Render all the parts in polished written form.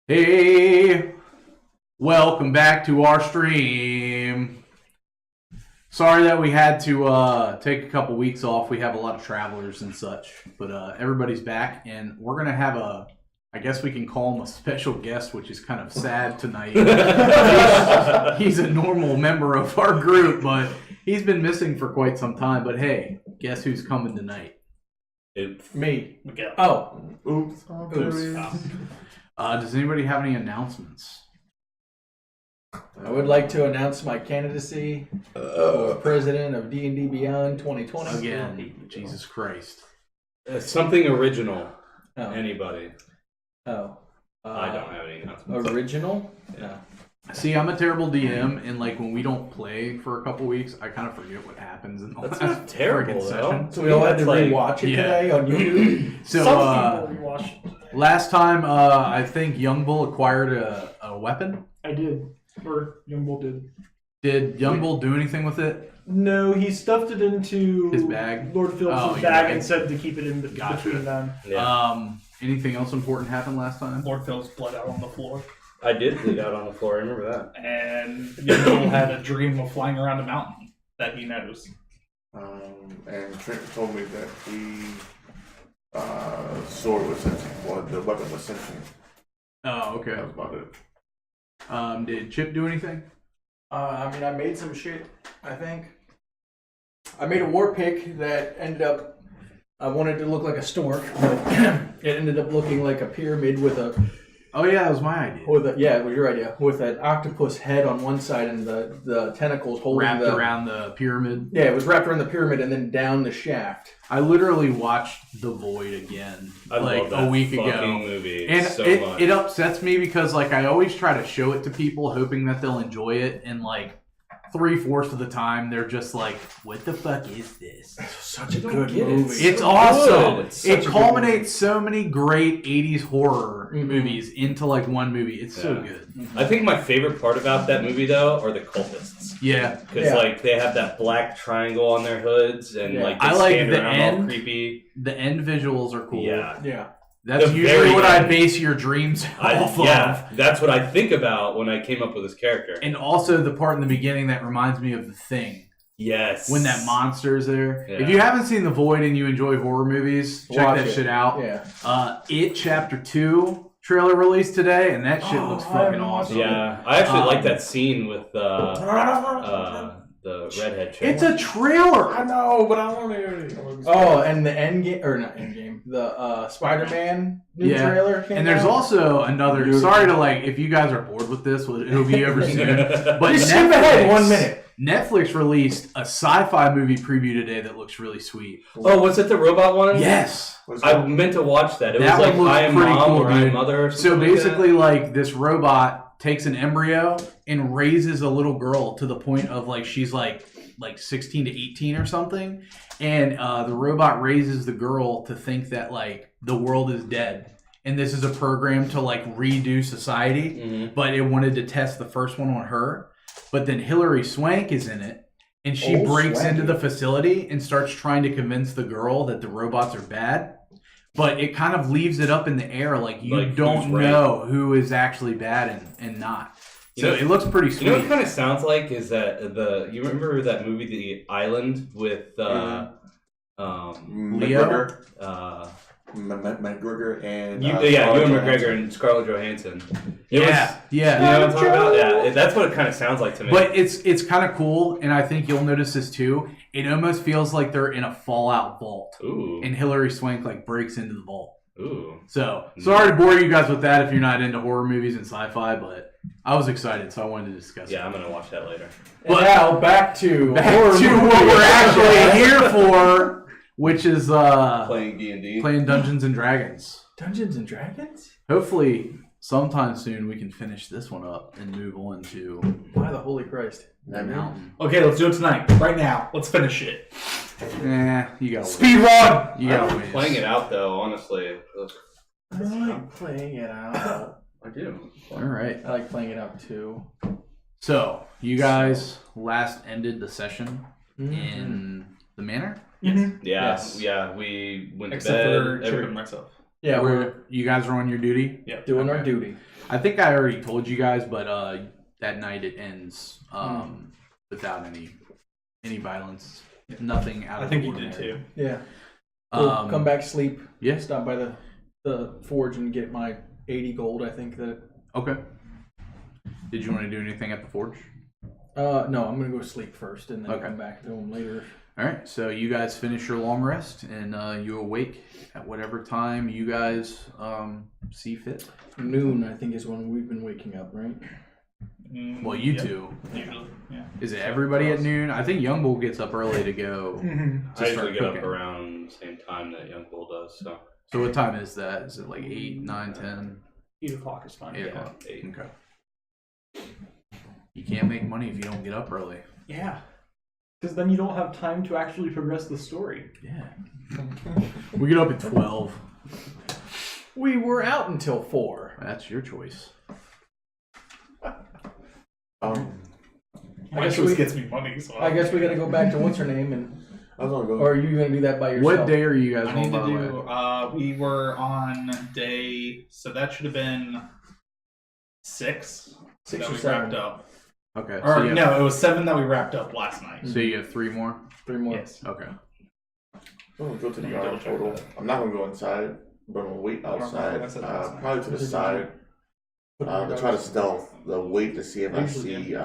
Hey, welcome back to our stream. Sorry that we had to take a couple weeks off. We have a lot of travelers and such, but everybody's back, and we're gonna have I guess we can call him a special guest, which is kind of sad tonight. He's a normal member of our group, but he's been missing for quite some time. But hey, guess who's coming tonight? Oops. Me. Miguel. Oh. Oops. Does anybody have any announcements? I would like to announce my candidacy for president of D&D Beyond 2020. Again, Jesus Christ. Something original. Oh. Anybody? Oh. I don't have any announcements. Original? Yeah. See, I'm a terrible DM, and like when we don't play for a couple weeks, I kind of forget what happens in the That's last not terrible, friggin' though. session. So we all had to rewatch it today on YouTube. So Some people rewatched it. last time, I think Young Bull acquired a weapon. I did. Or Young Bull did. Did Young Bull do anything with it? No, he stuffed it into His bag? Lord Phillips's your bag bag. and said to keep it in Gotcha. between them. Yeah. Anything else important happened last time? Lord Phil's bled out on the floor. I did bleed out on the floor. I remember that. And Young Bull had a dream of flying around a mountain that he knows. And Trent told me that the sword was sentient, or the weapon was sentient. Oh, okay. That was about it. Did Chip do anything? I made some shit, I think. I made a war pick that ended up, I wanted to look like a stork, but it ended up looking like a pyramid with a... Oh yeah, that was my idea. Yeah, it was your idea. With an octopus head on one side and the tentacles holding Wrapped around the pyramid. Yeah, it was wrapped around the pyramid and then down the shaft. I literally watched The Void again I like love that a week fucking ago. movie And so much. it upsets me because like I always try to show it to people hoping that they'll enjoy it, and like 3/4 of the time they're just like, what the fuck is this? Such a don't good get it. movie. It's so awesome. good. It's It such a culminates so many great 80s horror Mhm. movies into like one movie. It's so Yeah. good. I think my favorite part about that movie, though, are the cultists. Yeah. Because, Yeah. like, they have that black triangle on their hoods, and, Yeah. like, they I like stand the around all end. creepy. The end visuals are cool. Yeah. Yeah. That's The usually very what I end. base your dreams off of. That's what I think about when I came up with this character. And also the part in the beginning that reminds me of The Thing. Yes. When that monster is there. Yeah. If you haven't seen The Void and you enjoy horror movies, check Watch that it. shit out. Yeah. It Chapter 2 trailer released today, and that shit looks I fucking haven't watched awesome. Yeah. I actually like that scene with the redhead chick. It's a trailer! I know, but I want to. Oh, and the end game, or not end game, the Spider-Man new Yeah. trailer came And there's out. also another. Beautiful. Sorry to like, if you guys are bored with this, it'll be over soon. But Just skip ahead 1 minute. Netflix released a sci-fi movie preview today that looks really sweet. Oh, was it the robot one? Yes. I meant to watch that. It That was like one looks I Am pretty Mom cool, or I Am dude. Mother or So something like basically, like this robot takes an embryo and raises a little girl to the point of like she's like 16 to 18 or something, and the robot raises the girl to think that like the world is dead, and this is a program to like redo society. Mhm. But it wanted to test the first one on her, but then Hilary Swank is in it. And she Oh, breaks Swanky. into the facility and starts trying to convince the girl that the robots are bad. But it kind of leaves it up in the air, like you Like, don't who's right? know who is actually bad and not. You So know- it looks pretty sweet. You know what it kind of sounds like is that you remember that movie The Island with Leo? McGregor, McGregor, and Ewan Scarlett McGregor Johansson. and Scarlett Johansson. Yeah, You yeah. know what I'm talking about? Yeah, that's what it kind of sounds like to me. But it's kind of cool, and I think you'll notice this too. It almost feels like they're in a Fallout vault, Ooh, and Hilary Swank like breaks into the vault. ooh. So sorry to bore you guys with that if you're not into horror movies and sci-fi, but I was excited, so I wanted to discuss it. Yeah, I'm gonna watch that later. And now back to Back horror to movies. what we're actually here for, which is Playing D&D. playing Dungeons and Dragons. Dungeons and Dragons? Hopefully, sometime soon we can finish this one up and move on to By the Holy Christ. the mountain. Okay, let's do it tonight. Right now. Let's finish it. You gotta wait. Speed run! You I gotta like wait. playing it out though, honestly. I like playing it out. I do. All right. I like playing it out too. So you guys last ended the session Mm-hmm. in the manor. Mm-hmm. Yeah, Yes. yeah. We went to Except bed. for Chip and myself. Yeah, we're You guys are on your duty? Yep. doing our Okay. duty. I think I already told you guys, but that night it ends without any violence. Nothing out I of think the you did ordinary. too. Yeah. We'll Um, come back, sleep, Yeah. stop by the forge and get my 80 gold. I think that. Okay. Did you want to do anything at the forge? No, I'm gonna go sleep first and then Okay. come back to him later. All right. So you guys finish your long rest, and you awake at whatever time you guys see fit. Noon, I think, is when we've been waking up, right? Well, you Yep. two. Usually, yeah. Is it everybody at noon? I think Young Bull gets up early to go. I To usually start get up cooking. around the same time that Young Bull does. So So what time is that? Is it like 8, 9, 10? 8 o'clock is fine. 8 yeah, o'clock. 8. Okay. You can't make money if you don't get up early. Yeah. Because then you don't have time to actually progress the story. Yeah. We get up at 12. We were out until 4. That's your choice. My guess choice we- gets me money, so I guess we gotta go back to what's her name, and I was gonna go. or are you gonna do that by yourself? What day are you guys I on, need by to the do. way? We were on day, so that should have been 6. 6 that or we 7. wrapped up. Okay. Or So you, have, no, it was 7 that we wrapped up last night. so you have 3 more? 3 more. Yes. Okay. I'm gonna go to the You yard double check total. that. I'm not gonna go inside, but I'm gonna wait I don't know outside. what I said last night. Probably to the side. To try to stealth the wait to see if I Usually, see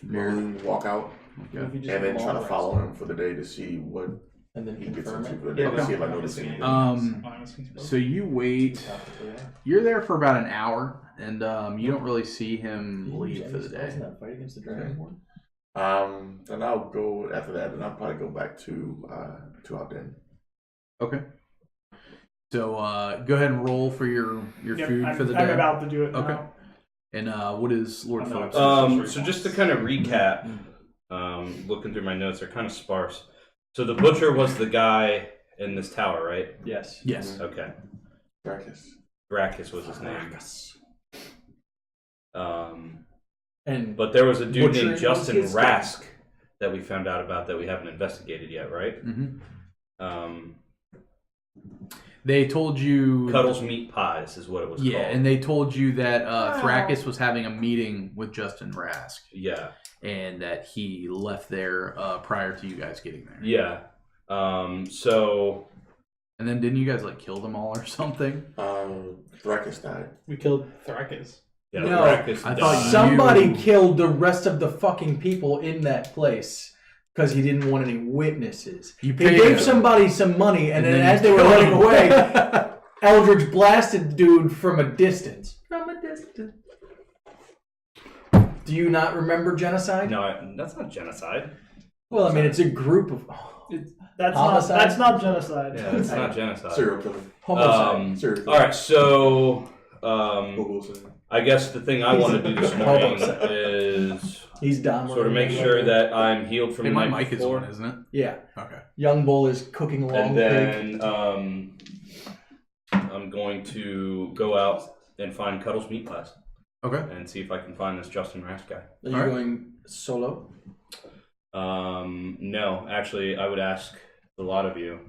Maroon walk out, Okay. If you just and then long try to rest follow him for the day to see what and then he gets confirm into it. for the day. Yeah, To see if I okay. notice anything. So you wait. You're there for about an hour, and you don't really see him leave for the day. In that fight against the dragon? Then I'll go after that, and I'll probably go back to our den. Okay. So go ahead and roll for your food for the day. I'm about to do it Okay. now. And what is Lord I'm Phillips? not- So just to kind of recap, looking through my notes, they're kind of sparse. So the butcher was the guy in this tower, right? Yes. Yes. Okay. Practice. Brachus was his name. And But there was a dude Butcher named was Justin his Rask that we found out about that we haven't investigated yet, right? Mm-hmm. They told you Cuddles Meat Pies is what it was Yeah, called. and they told you that Thrakis was having a meeting with Justin Rask, Yeah. and that he left there prior to you guys getting there. Yeah. So And then didn't you guys like kill them all or something? Thrakis died. We killed Thrakis. yeah, No, Brachus I died. thought somebody You- killed the rest of the fucking people in that place because he didn't want any witnesses. You He paid gave him. somebody some money, and then then as you they were killed running him. away, Eldridge blasted the dude from a distance. From a distance. Do you not remember genocide? No, that's not genocide. Well, I mean, it's a group of Homicide? That's not genocide. Yeah, it's not genocide. Serial killing. homicide. Serial All killing. right, so Bullshit. I guess the thing I want to do this morning Homicide. is He's down. sort of make sure that I'm healed from Hey, the my night mic is before. on, isn't it? Yeah, Okay. young bull is cooking a long And pig. then I'm going to go out and find Cuddles Meat Pies Okay. and see if I can find this Justin Rask guy. Are you alright. going solo? No, actually, I would ask a lot of you.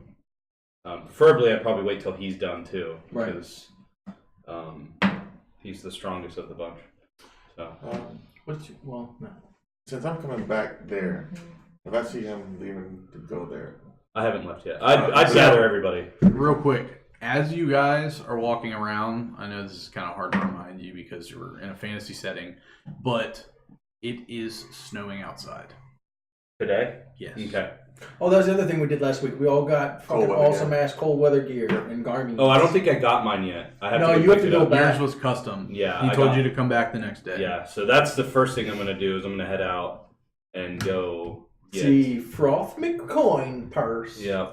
Preferably, I'd probably wait till he's done too, Right. because he's the strongest of the bunch. So Well, no. Since I'm coming back there, if I see him leaving to go there, I haven't left yet. I'd gather everybody. Real quick, as you guys are walking around, I know this is kind of hard to remind you because you're in a fantasy setting, but it is snowing outside. Today? Yes. Okay. Oh, that was the other thing we did last week. We all got fucking Cold weather awesome ass cold weather gear and Garmin. Oh, I don't think I got mine yet. I have No, to you have pick to it go up. back. Yours was custom. Yeah, He I told got- you to come back the next day. Yeah, so that's the first thing I'm going to do is I'm going to head out and go get... See, Froth McCoin purse. Yeah.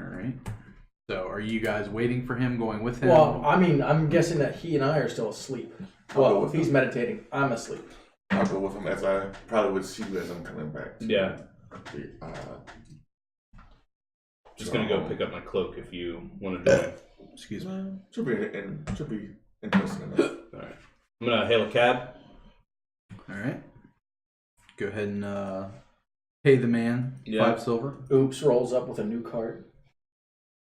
All right. So, are you guys waiting for him, going with him? Well, I mean, I'm guessing that he and I are still asleep. I'll go Well, with if he's him. meditating, I'm asleep. I'll go with him as I probably would see you as I'm coming back. Yeah. Uh, Just going to go pick up my cloak if you want to join. Excuse me. Should be interesting enough. All right. I'm going to hail a cab. All right. Go ahead and pay the man Yeah. 5 silver. Oops rolls up with a new card.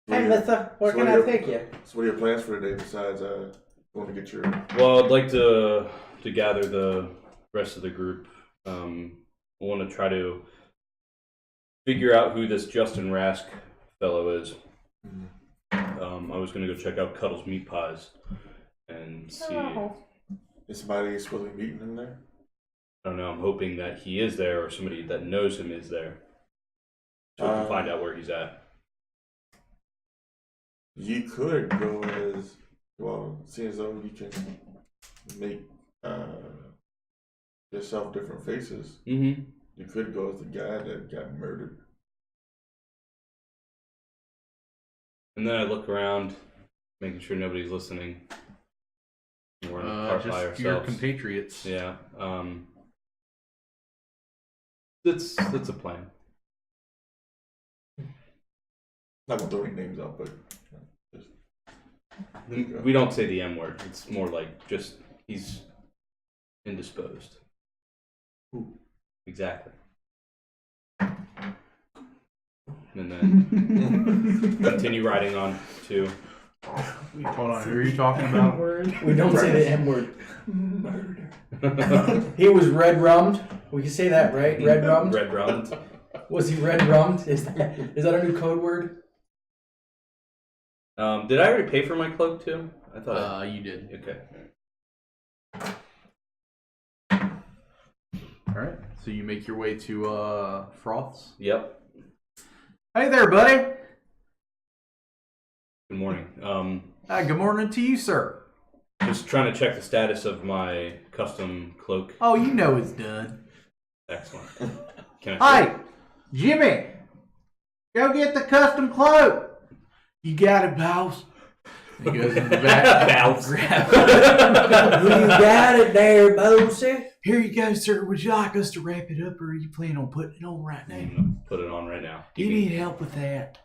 Hey, Litha, where So can what I are take you? So what are your plans for the day besides going to get your? Well, I'd like to gather the rest of the group. I want to try to figure out who this Justin Rask fellow is. I was going to go check out Cuddle's Meat Pies and see. Is somebody supposed to be meeting him there? I don't know. I'm hoping that he is there or somebody that knows him is there, so we can find out where he's at. You could go as well, seeing as though you can make yourself different faces. Mm-hmm. You could go as the guy that got murdered. And then I look around, making sure nobody's listening. We're in the car by Just ourselves. your compatriots. Yeah. That's a plan. Not gonna throw any names out, but just, We don't say the M word. It's more like just he's indisposed. Who? Exactly. And then continue riding on to. Hold on, who are you talking about? We don't say the M word. Murder. He was red rummed. We can say that, right? Red rummed. Red rummed. Was he red rummed? Is that a new code word? Did I already pay for my cloak too? I thought. You did. Okay. All right. So you make your way to Froth's. Yep. Hey there, buddy. Good morning. Good morning to you, sir. Just trying to check the status of my custom cloak. Oh, you know it's done. Excellent. Can I? Hey, Jimmy, go get the custom cloak. You got it, boss. He goes in the back. Bounce. You got it there, Bosie. Here you go, sir. Would you like us to wrap it up, or are you planning on putting it on right now? I'm gonna put it on right now. Do you need help with that?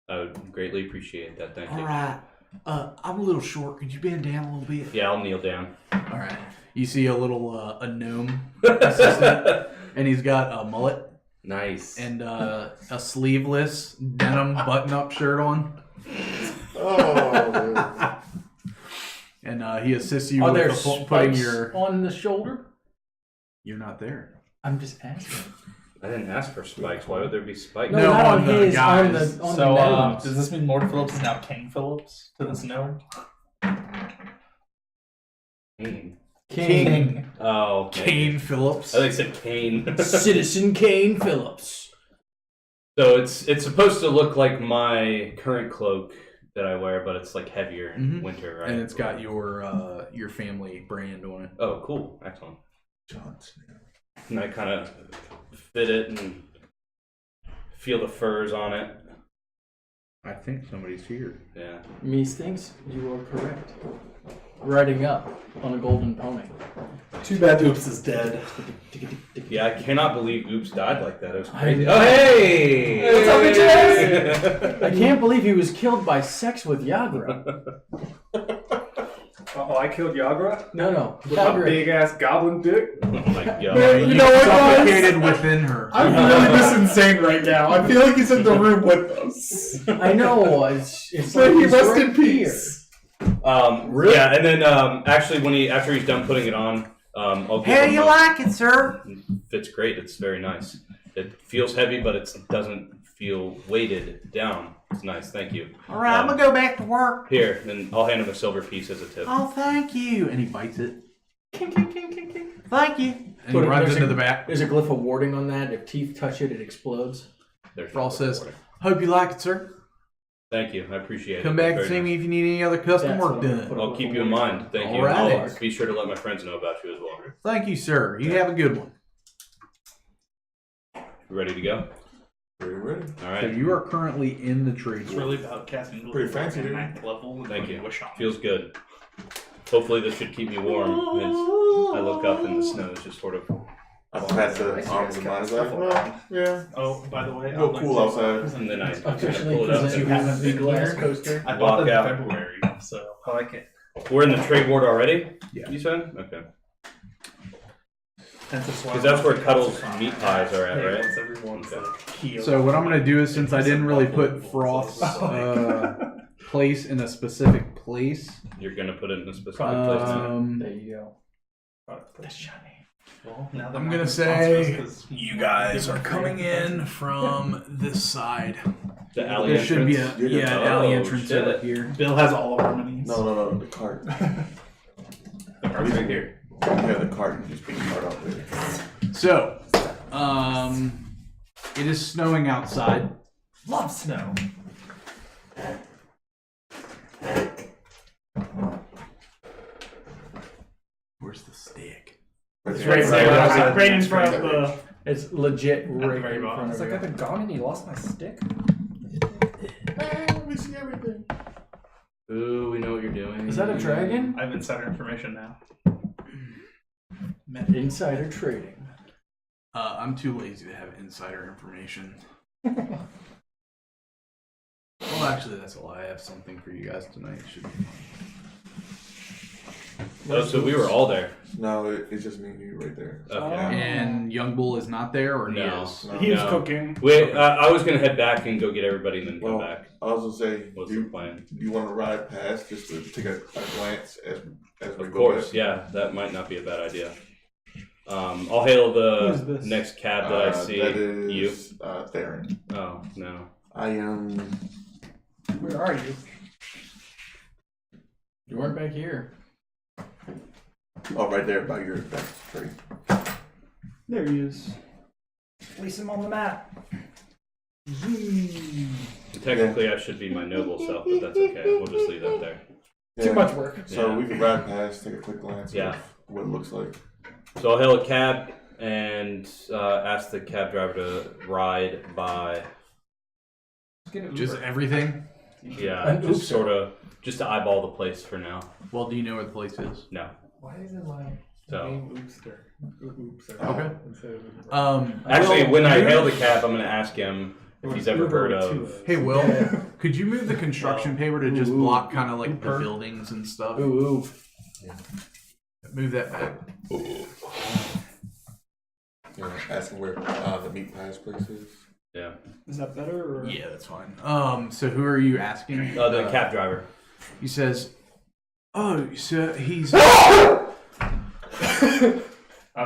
I would greatly appreciate that. Thank you. All right. I'm a little short. Could you bend down a little bit? Yeah, I'll kneel down. All right. You see a little a gnome assistant, and he's got a mullet Nice. and a sleeveless denim button-up shirt on, oh, and he assists you Are there with putting spikes your. on the shoulder? You're not there. I'm just asking. I didn't ask for spikes. Why would there be spikes? No, No, not on on the his. On guys. the on So, the nose. does this mean Lord Phillips is now King Phillips to this gnome? King. Oh, Kane Phillips. I think it said Kane. Citizen Kane Phillips. So it's supposed to look like my current cloak that I wear, but it's like heavier in Mhm. winter, right? And it's got your family brand on it. Oh, cool. Excellent. John Snow. And I kind of fit it and feel the furs on it. I think somebody's here. Yeah. Mies thinks you are correct. Riding up on a golden pony. Too bad Oops is dead. Yeah, I cannot believe Oops died like that. It was I crazy. know. Oh, hey! What's up, bitches? I can't believe he was killed by sex with Yagra. Oh, I killed Yagra No. with my big ass goblin dick. Oh my god. You know what, guys? Suffocated within her. I'm really this insane right now. I feel like he's in the room with us. I know. It's So like he he's rest right in peace. Really? Yeah, and then actually, after he's done putting it on, I'll give How him do you like it, sir? Fits great. It's very nice. It feels heavy, but it doesn't feel weighted down. It's nice. Thank you. All right, I'm gonna go back to work. Here, then I'll hand him a silver piece as a tip. Oh, thank you. And he bites it. Thank you. And he Put it- runs there's into a- the back. There's a glyph of warding on that. If teeth touch it, it explodes. There's Frost no says, recording. "Hope you like it, sir. Thank you. I appreciate it. Come back and Very see nice. me if you need any other custom That's work what I'm gonna done." put I'll keep you in mind. Thank you. Alrighty. I'll be sure to let my friends know about you as well. Thank you, sir. You have a good one. You ready to go? Pretty ready. All So right. you are currently in the tree. It's really about casting Pretty fancy, dude. 9th level. and Thank putting you. Wish on. Feels good. Hopefully this should keep me warm as I look up and the snow is just sort of. I passed the arms of mine. It's like, well, yeah. Oh, by the way, Go cool outside. And then I kind of Officially pull it up. present you have a big glass coaster. I bought Walk that out. in February, so I like it. We're in the trade ward already? Yeah. You said? Okay. Because that's where Cuddle's meat pies are at, right? Once everyone's like healed. So what I'm gonna do is, since I didn't really put Froth's place in a specific place, You're gonna put it in a specific place. There you go. Well, now I'm gonna say you guys are coming in from this side. The alley There should be entrance? an alley entrance shit. over here. Bill has all of our minis. No, the cart. The cart's right here. Yeah, the cart. You just bring the cart out there. So, it is snowing outside. Love snow. Where's the stick? It's right there, right in front of the. It's legit the right very in bottom. front It's of like you. I've been gone and you lost my stick. Let me see everything. Ooh, we know what you're doing. Is that a dragon? I have insider information now. Insider trading. I'm too lazy to have insider information. Well, actually, that's a lie. I have something for you guys tonight. Should be fun. Oh, so we were all there. No, it's just me and you right there. Okay. And Young Bull is not there, or he No. is? No. He was No. cooking. Wait, I was gonna head back and go get everybody and then come Well, back. I was gonna say, What's do the plan? you want to ride past just to take a glance as we Of go course, back? yeah, that might not be a bad idea. I'll hail Who's the this? next cab that I see. That You? is Theron. Oh, no. I am. Where are you? You weren't back here. Oh, right there by your back tree. There he is. At least I'm on the map. Technically, I should be my noble self, but that's okay. We'll just leave that there. Too much work. So Yeah. we can ride past, take a quick glance Yeah. of what it looks like. So I'll hail a cab and ask the cab driver to ride by. Just everything? Yeah, An just oopser. sort of, just to eyeball the place for now. Well, do you know where the place is? No. Why is it like So Oopster. Okay. Instead actually, Will, when I you- hail the cab, I'm going to ask him if he's ever heard of. Hey, Will, could you move the construction paper to just block kind of like the Ooper. buildings and stuff? Ooh, ooh. Move that back. You know, asking where the meat pies place is. Yeah. Is that better? Or? Yeah, that's fine. So who are you asking? The cab driver. He says, "Oh, sir, he's."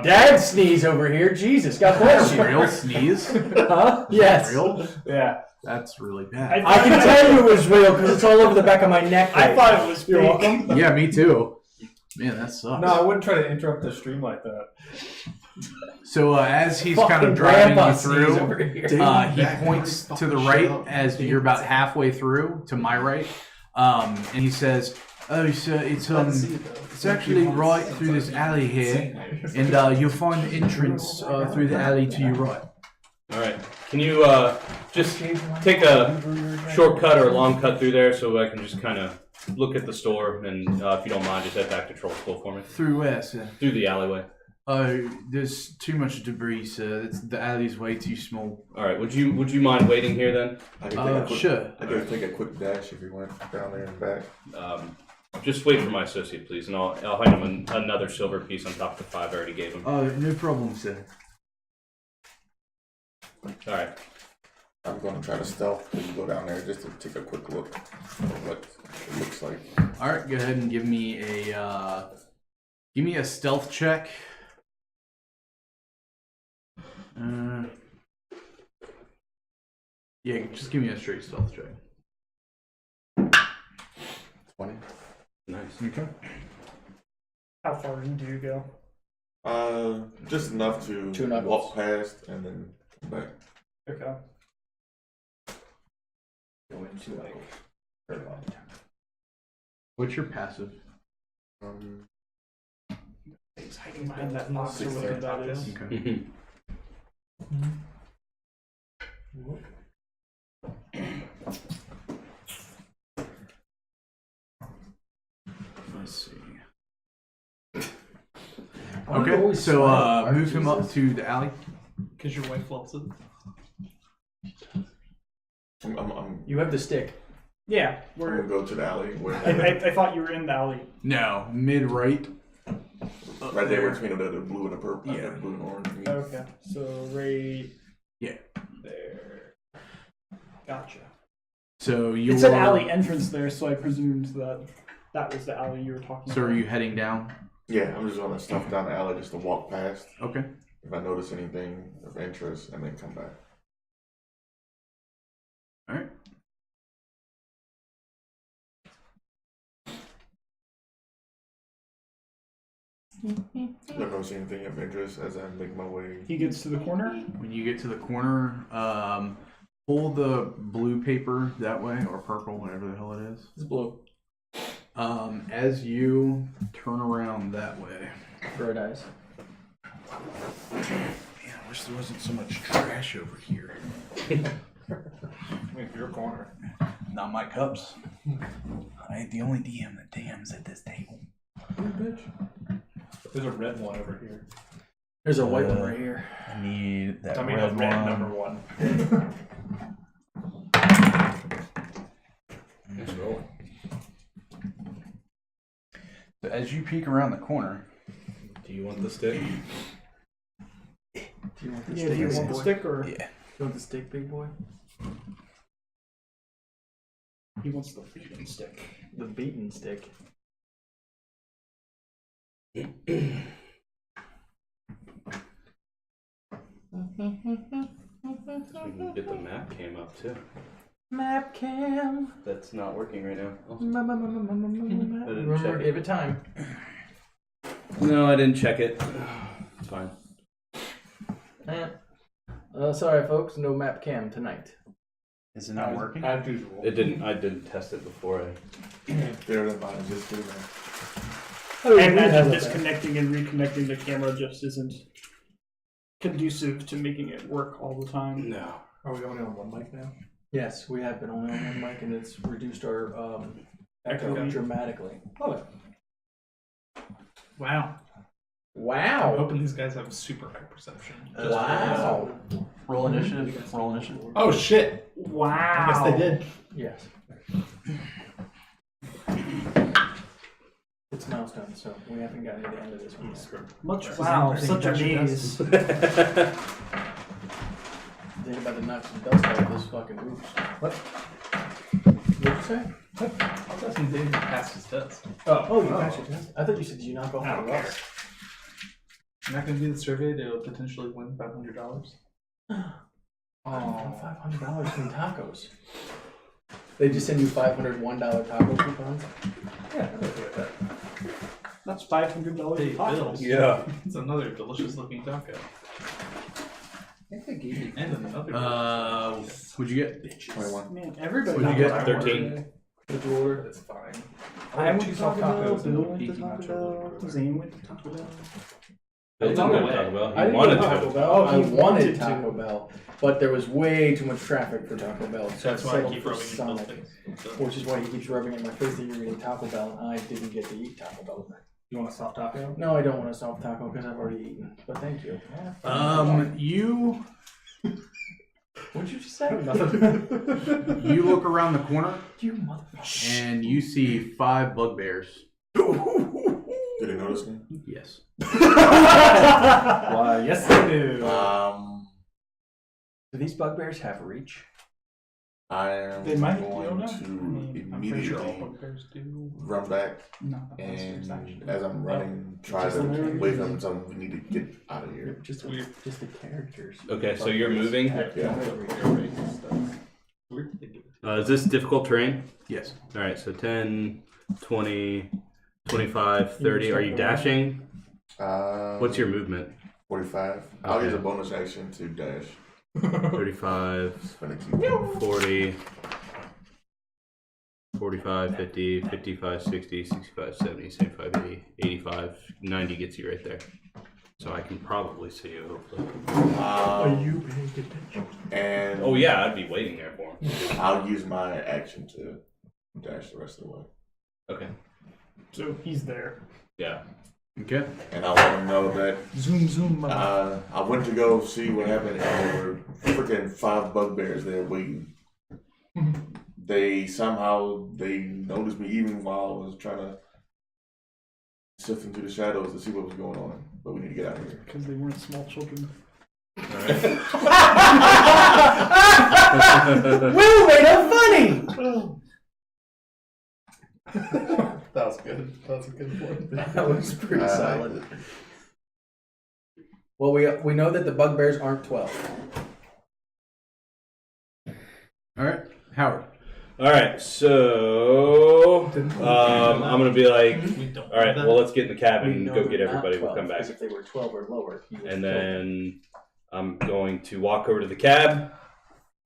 Dad sneeze over here. Jesus, God bless you. Real sneeze? Huh? Yes. Real? Yeah. That's really bad. I can tell you it was real because it's all over the back of my neck. I right thought now. it was You're fake. welcome. Yeah, me too. Man, that sucks. No, I wouldn't try to interrupt the stream like that. So as he's kind Fucking of driving grandpa you sneeze over through, here. he points to the right as you're about halfway through, to my right, and he says, "Oh, sir, it's actually right through this alley here, and you'll find the entrance through the alley to your right." All right. Can you just take a shortcut or a long cut through there so I can just kind of look at the store and, if you don't mind, just head back to troll school for me? Through where, sir? Through the alleyway. Oh, there's too much debris, sir. The alley's way too small. All right. Would you mind waiting here then? I can take a quick, Sure. I can take a quick dash if you went down there and back. Just wait for my associate, please, and I'll hand him another silver piece on top of the 5 I already gave him. Oh, no problem, sir. All right. I'm going to try to stealth and go down there just to take a quick look at what it looks like. All right, go ahead and give me a stealth check. Yeah, just give me a straight stealth check. 20. Nice. Okay. How far do you go? Just enough to Two knuckles. walk past and then back. Okay. Go into like very long time. What's your passive? He's hiding behind that box. So whatever that is. Okay. Let's see. Okay, so move him up to the alley. Because your wife loves it. You have the stick. Yeah. I'm gonna go to the alley where I thought you were in the alley. No, mid right. Right there between the blue and the purple. Yeah. The blue and orange. Okay, so right Yeah. there. Gotcha. So you. It's an alley entrance there, so I presumed that was the alley you were talking So about. are you heading down? Yeah, I'm just gonna stuff down the alley just to walk past. Okay. If I notice anything of interest, and then come back. All right. Don't notice anything of interest as I make my way. He gets to the corner. When you get to the corner, pull the blue paper that way or purple, whatever the hell it is. It's blue. As you turn around that way. Bright eyes. Man, I wish there wasn't so much trash over here. Your corner. Not my cups. I ain't the only DM that DMs at this table. Bitch. There's a red one over here. There's a white one right here. I need that I mean, red a red one. number one. Let's roll. So as you peek around the corner, Do you want the stick? Do you want the Yeah, stick? do you big want the boy? stick or yeah, You want the stick, big boy? he wants the beaten stick? The beaten stick. We can get the map cam up too. Map cam. That's not working right now. I didn't Remember, check give it time. No, I didn't check it. It's fine. Sorry, folks. No map cam tonight. is it not working? As usual. It didn't. I didn't test it before. There it is. Just do that. I imagine disconnecting and reconnecting the camera just isn't conducive to making it work all the time. No. Are we only on one mic now? Yes, we have been only on one mic, and it's reduced our echo Okay. dramatically. Oh, Wow. I'm Wow! hoping these guys have a super high perception. Wow! Roll initiative. Roll initiative. Oh shit! wow! I guess they did. Yes. It's milestone, so we haven't gotten to the end of this one yet. Much wow, such a maze. Think about the nuts and dust out of this fucking roof. What? What'd you say? I was asking David to pass his test. Oh, you passed your test? I thought you said, did you knock off I don't the care. rust? I'm not going to do the survey to potentially win $500. Oh, $500 in tacos. They just send you $501 taco coupons? Yeah, I'm okay with that. That's $500 Hey, in tacos. Bill. Yeah. It's another delicious looking taco. I think they gave you And another. What'd you get? 21. Man, everybody. What'd you got get? 13. What'd you order? That's fine. I went Two to soft Taco Bell. tacos Bill and went to beef Taco nacho Bell. burger. Zane went to Taco Bell. Bill didn't want to talk about. I He didn't wanted go to to. Taco Bell. Oh, I he wanted wanted Taco to. Bell, but there was way too much traffic for Taco Bell. So That's I why I settled keep for rubbing in both Sonic, things. which is why he keeps rubbing in my face that you're eating Taco Bell, and I didn't get to eat Taco Bell. You want a soft taco? No, I don't want a soft taco because I've already eaten. But thank you. You What'd you just say? you look around the corner You motherfucker. and you see 5 bugbears. Did they notice me? Yes. Why, yes they do. Do these bugbears have reach? I am They might, you going don't know. to I mean, I'm pretty sure all immediately bugbears do. run back, No, and as I'm running, try Just to like every wake reason. up and we need to get out of here. Just Weird. just the characters. Okay, so you're moving. Yeah. Weird they do. Is this difficult terrain? Yes. All right, so 10, 20, 25, 30. Are you dashing? What's your movement? 45. I'll Okay. use a bonus action to dash. 35, Gonna keep 40, 45, 50, 55, 60, 65, 70, 75, 80, 85, 90 gets you right there. So I can probably see you, hopefully. you paying attention? And Oh, yeah, I'd be waiting there for him. I'll use my action to dash the rest of the way. Okay. So he's there. Yeah. Okay. And I want to know that Zoom, zoom. I went to go see what happened, and there were freaking 5 bugbears there waiting. They noticed me even while I was trying to sift into the shadows to see what was going on. But we need to get out of here. Because they weren't small children. Will made it funny. That was good. That was a good one. That was pretty solid. Well, we know that the bugbears aren't 12. All right, Howard. All right, so I'm gonna be like, We don't all right, know that. well, let's get in the cabin We and know go they're get not everybody. 12, We'll come back, because if they were 12 or lower, you would and kill them. then I'm going to walk over to the cab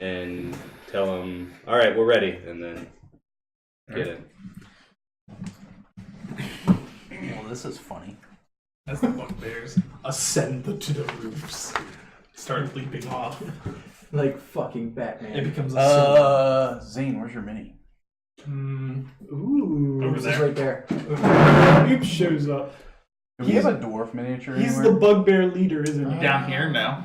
and tell them, all right, we're ready, and then get in. Well, this is funny. As the bugbears ascend to the roofs, start leaping off. Like fucking Batman. It becomes a Zane, where's your mini? Ooh. Over This is there. right there. Oops shows up. Do we have a dwarf miniature He's anywhere? the bugbear leader, isn't he? down here now.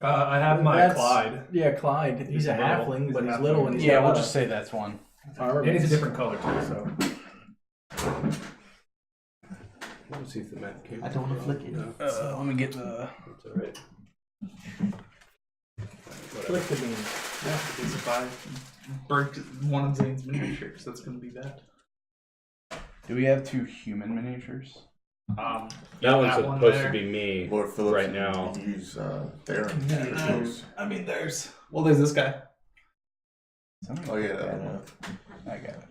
I have my That's- Clyde. Yeah, Clyde. He's a little. halfling, He's but a he's halfling. little and he's Yeah, got we'll a just say that's one. armor. And he's a different color too, so. Let's see if the map came. I don't want to flick it. Let me get the. That's all right. Flick the beam. Yeah, because if I break one of Zane's miniatures, that's going to be bad. Do we have 2 human miniatures? That one's that one supposed there. to be me. Lord Phillips Right now. use Theron. I mean, there's this guy. Somebody Oh yeah, pick that that one. up. I got it.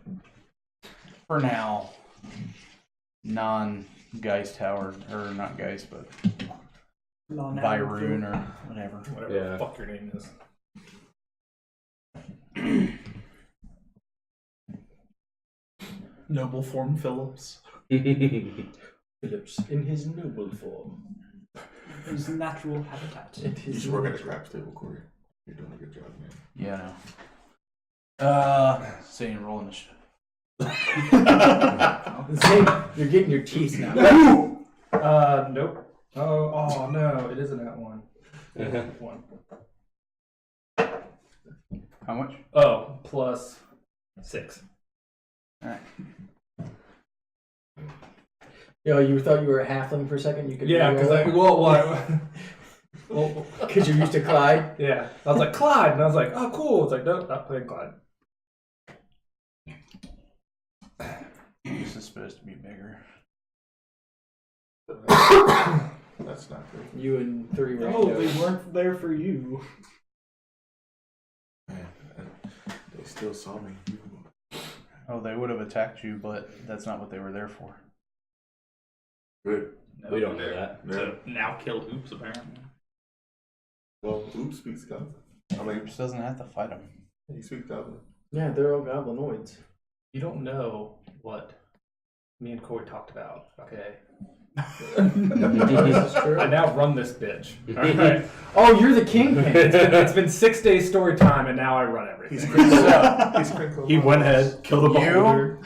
For now, non-Geist Tower, or not Geist, but Byroon or whatever. Whatever Yeah. the fuck your name is. Noble form Phillips. Phillips in his noble form. His natural habitat. You should work at the craps table, Corey. You're doing a good job, man. Yeah, I know. Zane, roll initiative. Zane, you're getting your teeth now. Nope. Oh no, it isn't that one. One. How much? Oh, plus 6. Alright. Yo, you thought you were a halfling for a second? You could Yeah, because well, because you're used to Clyde. yeah, I was like Clyde, and I was like, oh cool. It's like nope, not playing Clyde. This is supposed to be bigger. That's not good. You and 3 Oh, randos. they weren't there for you. Man, they still saw me. Oh, they would have attacked you, but that's not what they were there for. Good. We don't know that. Yeah. To now kill Oops, apparently. Well, Oops speaks Goblin. I mean, Oops doesn't have to fight him. he speaks Goblin. Yeah, they're all goblinoids. You don't know what me and Corey talked about. Okay. This is true. I now run this bitch. All right. Oh, you're the kingpin. It's been 6 days story time, and now I run everything. He's crinkled. He went ahead, killed a beholder.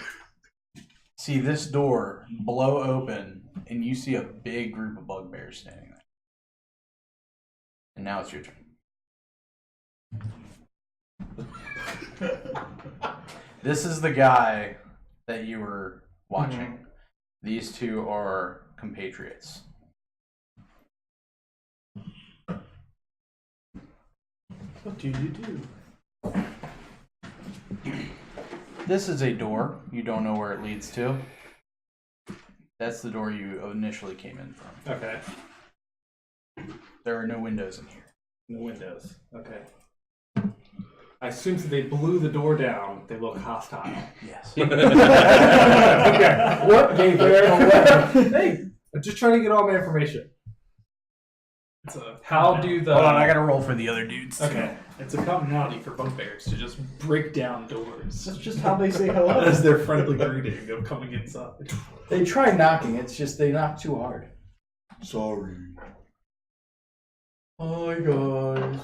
See this door blow open, and you see a big group of bugbears standing there. And now it's your turn. This is the guy that you were watching. These 2 are compatriots. What do you do? This is a door. You don't know where it leads to. That's the door you initially came in from. Okay. There are no windows in here. No windows. Okay. I assume since they blew the door down, they look hostile. Yes. Okay. What gave it away? Hey, I'm just trying to get all my information. It's a How do the... Hold on, I gotta roll for the other dudes. Okay. It's a commonality for bugbears to just break down doors That's just how they say hello. as their friendly greeting of coming inside. They try knocking. It's just they knock too hard. Sorry. Hi guys.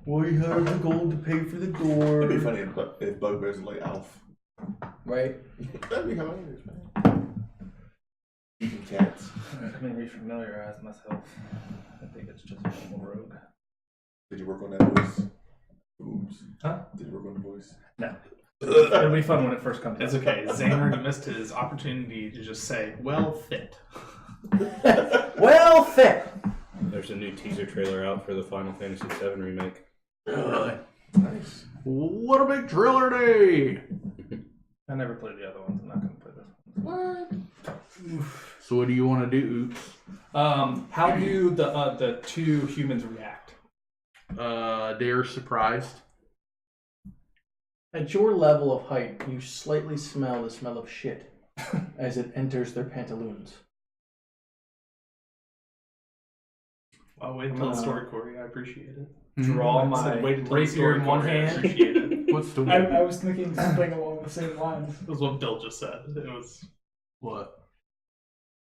We have the gold to pay for the door. It'd be funny if bugbears were like Alf. Right? That'd be hilarious, man. Eating cats. Let me refamiliarize myself. I think it's just a normal rogue. Did you work on that voice? Oops. Huh? Did you work on the voice? No. It'll be fun when it first comes. It's okay. Xander missed his opportunity to just say, "Well, fit." Well, fit. There's a new teaser trailer out for the Final Fantasy VII remake. Really? Nice. What a big driller day! I never played the other ones. I'm not going to play this one. So what do you want to do, Oops? How do the two humans react? They're surprised. At your level of height, you slightly smell the smell of shit as it enters their pantaloons. I'll wait until the story, Corey. I appreciate it. Draw I said my wait until the rapier story, in one Corey. I hand. appreciate it. What's the I was thinking something along the same lines. That was what Bill just said. It was what?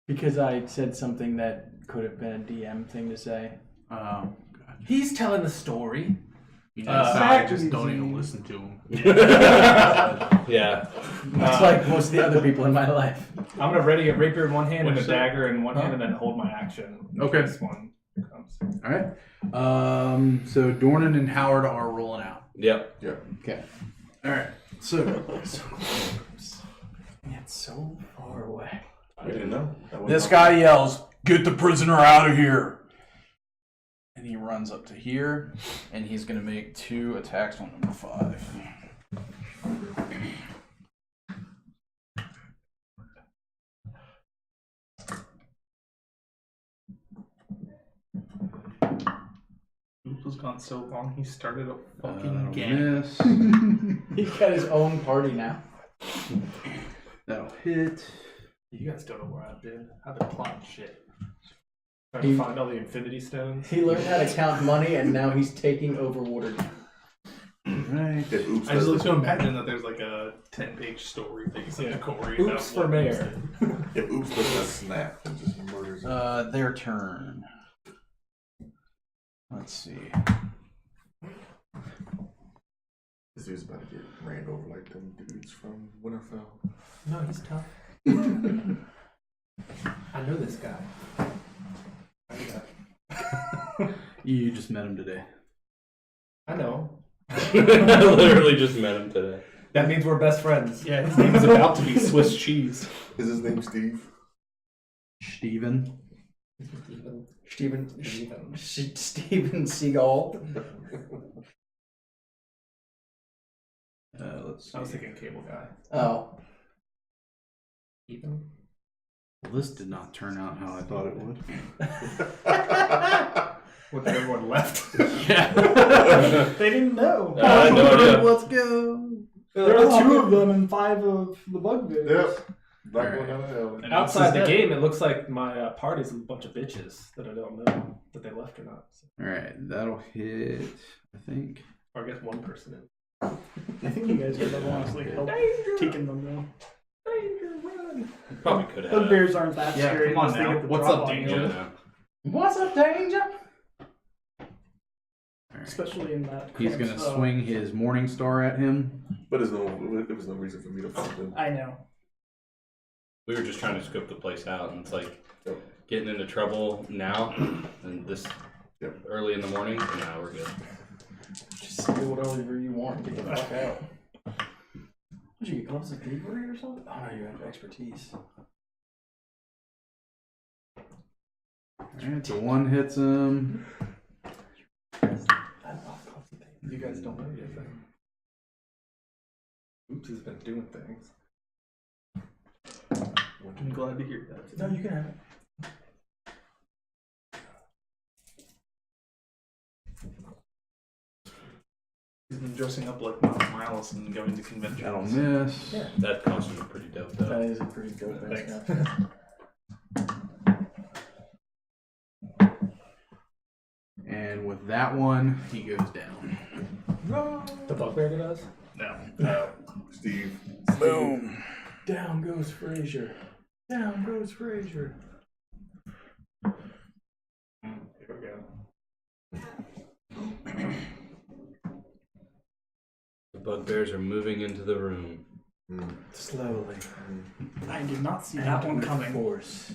Because I said something that could have been a DM thing to say. God. He's telling the story. You know, I just don't even listen to him. Yeah. It's like most of the other people in my life. I'm gonna ready a rapier in one hand and a What'd you say? dagger in one hand, and then hold my action. in Okay. case one comes. All right. So Dornan and Howard are rolling out. Yep. Okay. All right. So It's so far away. I didn't know. this guy yells, "Get the prisoner out of here!" And he runs up to here, and he's going to make 2 attacks on number 5. Oops was gone so long. He started a That'll fucking gang. miss. He's got his own party now. That'll hit. You guys don't know where I've been. I've been plotting shit. Trying He- to find all the Infinity Stones. He learned how to count money, and now he's taking over Waterdeep. Right. If Oops I just like does to imagine that there's like a 10-page story that you sent to Corey. about Oops for what mayor. if Oops does not snap and just murders him. Their turn. Let's see. This dude's about to get ran over like them dudes from Winterfell. No, he's tough. I know this guy. I know that. You just met him today. I know. I literally just met him today. That means we're best friends. Yeah, his name is about to be Swiss cheese. Is his name Steve? Steven. Steven Seagal. Let's see. I was thinking cable guy. Oh. Ethan? Well, this did not turn out how I thought it would. What, everyone left? Yeah. They didn't know. No idea. Let's go. There are 2 of them and 5 of the bugbears. Yep. Not Alright. going down the hill. And Outside the Oops is dead. game, it looks like my party's a bunch of bitches that I don't know that they left or not. So, All right, that'll hit. I think. or I guess one person in. I think you guys would have honestly helped taking them though. Danger, run! Probably could have. Bugbears aren't that Yeah, scary. come on unless they now. get the What's drop up, on Danger? you. Yeah. What's up, Danger? All right. Especially in that. He's close, gonna swing his Morning Star at him. But there was no reason for me to fight him. I know. We were just trying to scope the place out, and it's like getting into trouble now, and this early in the morning. So now we're good. Just do whatever you want and get the fuck out. Did you get gloves of thievery or something? Oh no, you have expertise. Alright, so 1 hits him. You guys don't know yet, then. Oops has been doing things. I'm glad to hear that. No, you can have it. He's been dressing up like Miles Morales and going to conventions. That'll miss. Yeah. That costume is pretty dope, though. That is a pretty dope Thanks. thing. And with that one, he goes down. The bugbear does? No. Steve. Boom. Down goes Frazier. Down goes Frazier. Here we go. The bugbears are moving into the room. Slowly. I did not see that one coming. Force.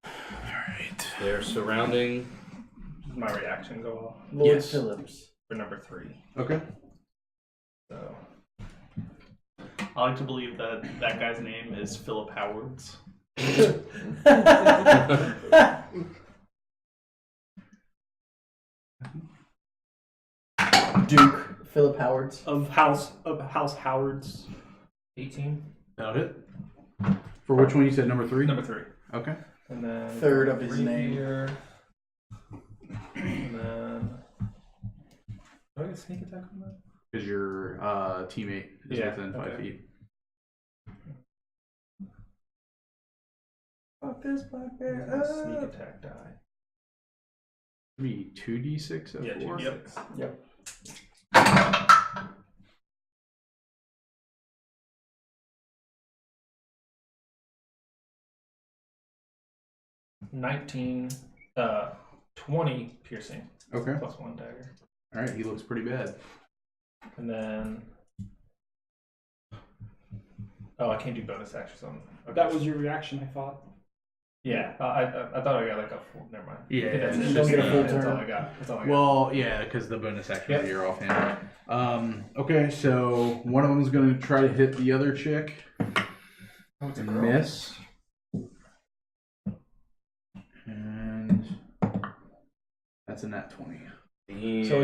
Alright. They're surrounding. Does my reaction go off Lord Yes. Phillips. for number 3? Okay. So I like to believe that that guy's name is Philip Howards. Duke Philip Howards. Of House Howard's. 18. About it. For which one you said number 3? Number 3. Okay. And then Third of his name. Here. And then. Do I get sneak attack on that? Because your teammate is within 5 feet. Fuck this black bear. Sneak attack die. Be 2d6 at Yeah, 4? 6. Yep. Uh, 20 piercing. Okay. Plus 1 dagger. All right. He looks pretty bad. And then. Oh, I can't do bonus actions on. Okay. That was your reaction, I thought. Yeah, I thought I got like a full. Never mind. Yeah, I think that's yeah, it. you don't get a full That's turn. all I got. That's all I got. Well, yeah, because the bonus action Yep. you're offhand. Okay, so one of them is going to try to hit the other chick and miss. And that's a nat 20. Damn. So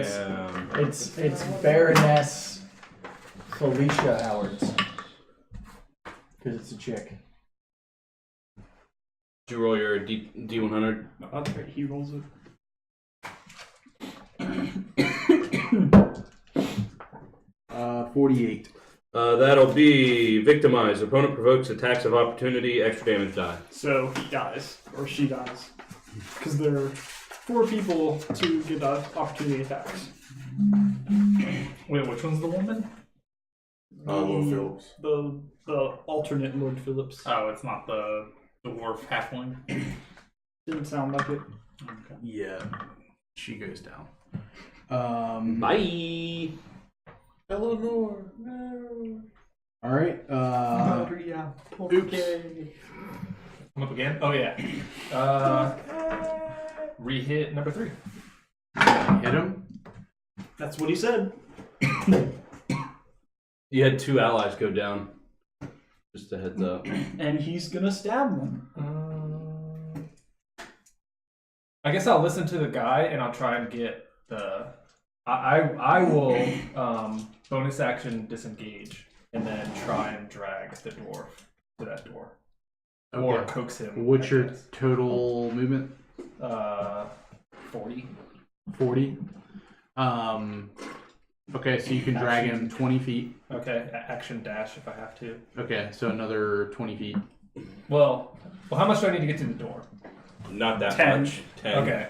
it's Baroness Felicia Howards. Because it's a chick. Did you roll your D100? Oh, that's right. He rolls it. 48. That'll be victimized. Opponent provokes attacks of opportunity, extra damage die. So he dies, or she dies. Because there are 4 people to get opportunity attacks. Wait, which one's the woman? Lord Phillips. The alternate Lord Phillips. Oh, it's not the dwarf halfling. Didn't sound like it. Okay. Yeah, she goes down. Bye. Eleanor, no. All right. Maria, Oops. I'm up again. Oh yeah. Re-hit number 3. Hit him. That's what he said. You had 2 allies go down. Just a heads up. And he's gonna stab them. I guess I'll listen to the guy and I'll try and get the. I will bonus action disengage and then try and drag the dwarf to that door or Okay. coax him. What's I your guess. total movement? 40. 40. Okay, so you can drag him 20 feet. Okay, action dash if I have to. Okay, so another 20 feet. Well, how much do I need to get to the door? Not that 10. much. 10. Okay.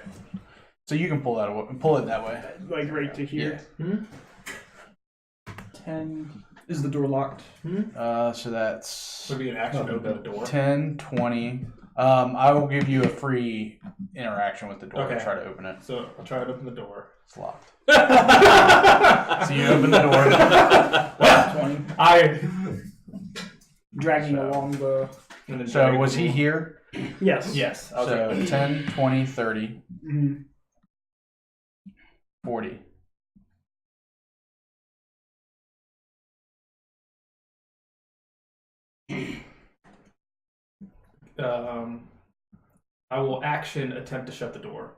So you can pull it that way. Like right to here. Hmm? 10. Is the door locked? So that's Would be an action to open the door. 10, 20. I will give you a free interaction with the door to Okay. try to open it. So I'll try to open the door. It's locked. So you open the door. 20. I. Dragging along the. So was he here? Yes. Yes. I was So like, 10, 20, 30, Mhm. 40. I will action attempt to shut the door.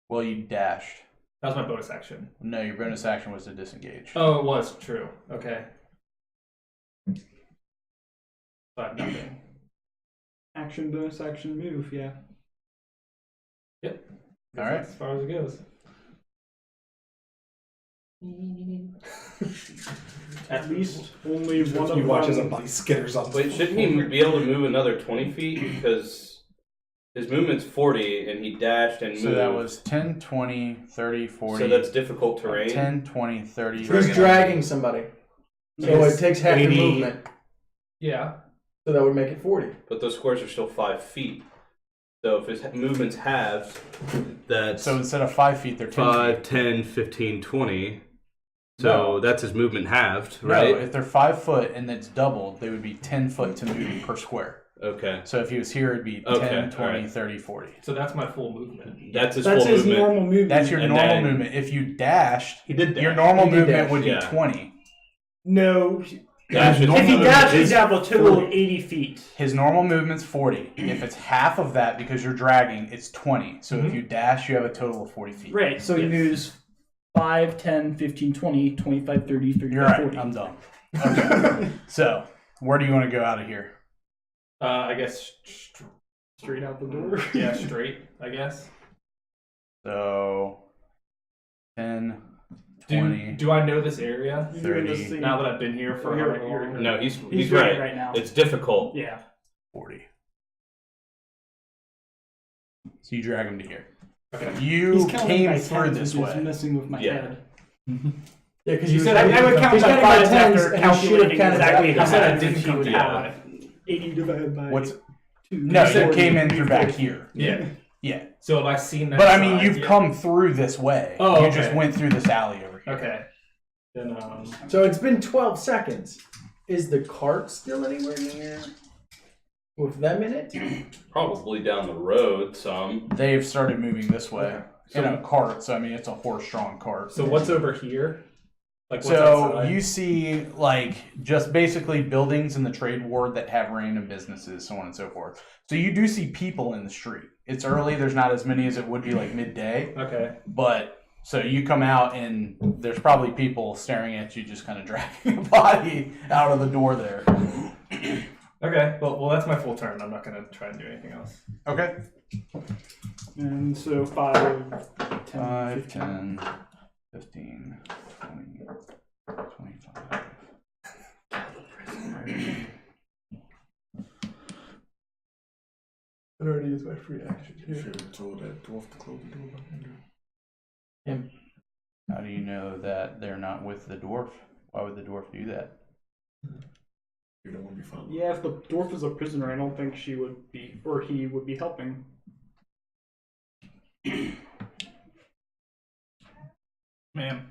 Well, you dashed. That was my bonus action. No, your bonus action was to disengage. Oh, it was true. Okay. So I have nothing. Action, bonus action, move, yeah. Yep. All right. As far as it goes. At least only one of You watch as a them. body skitters on. Wait, shouldn't he be able to move another 20 feet? Because his movement's 40 and he dashed and moved. So that was 10, 20, 30, 40. So that's difficult terrain. 10, 20, 30. Who's dragging somebody? So it takes half your 80. movement. Yeah. So that would make it 40. But those squares are still 5 feet. So if his movement's halved, that's So instead of 5 feet, they're 10 5, feet. 10, 15, 20. So No. that's his movement halved, No, right? if they're 5 foot and it's doubled, they would be 10 foot to move per square. Okay. So if he was here, it'd be 10, Okay, 20, alright. 30, 40. So that's my full movement. That's his That's full his movement. normal movement. That's your And normal then- movement. If you dashed, He did that. your normal He did movement dash, would yeah. be 20. No, Dash is- If he dashes, his- he'd have a total of 80 feet. His normal movement's 40. If it's half of that because you're dragging, it's 20. So if you dash, you have a total of 40 feet. Right, so he moves 5, 10, 15, 20, 25, 30, 35, You're right. 40. I'm done. Okay. So, where do you want to go out of here? I guess Straight out the door. yeah, straight. I guess. So, 10, 20. Do I know this area? You're in the 30. same- Now that I've been here for You're- No, he's He's right. right now. It's difficult. Yeah. 40. So you drag him to here. Okay. You He's counting came by through tens, this which is way. messing with my Yeah. head. Yeah, because You said I would count he's by counting by fives tens, after and he should have calculating counted exactly by how I said I much didn't he come would through have. 80 divided by What's 2. No, you 40, came in through back 40. here. Yeah. Yeah. So have I seen that? But I mean, side you've yet? come through this way. Oh, You okay. just went through this alley over here. Okay. Then So it's been 12 seconds. Is the cart still anywhere near? With them in it? Probably down the road some. They've started moving this way Okay. in a cart. So I mean, it's a horse-drawn cart. so what's over here? Like what's So outside? you see, like, just basically buildings in the trade ward that have random businesses, so on and so forth. So you do see people in the street. It's early. There's not as many as it would be like midday. Okay. But so you come out and there's probably people staring at you, just kind of dragging a body out of the door there. Okay. Well, that's my full turn. I'm not gonna try and do anything else. Okay. And so 5, 10, 5, 15. 10, 15, 20, 25. It already is my free action. You should have told that dwarf to close the door behind her. Him. How do you know that they're not with the dwarf? Why would the dwarf do that? You don't want to be followed. Yeah, if the dwarf is a prisoner, I don't think she would be, or he would be helping. Man,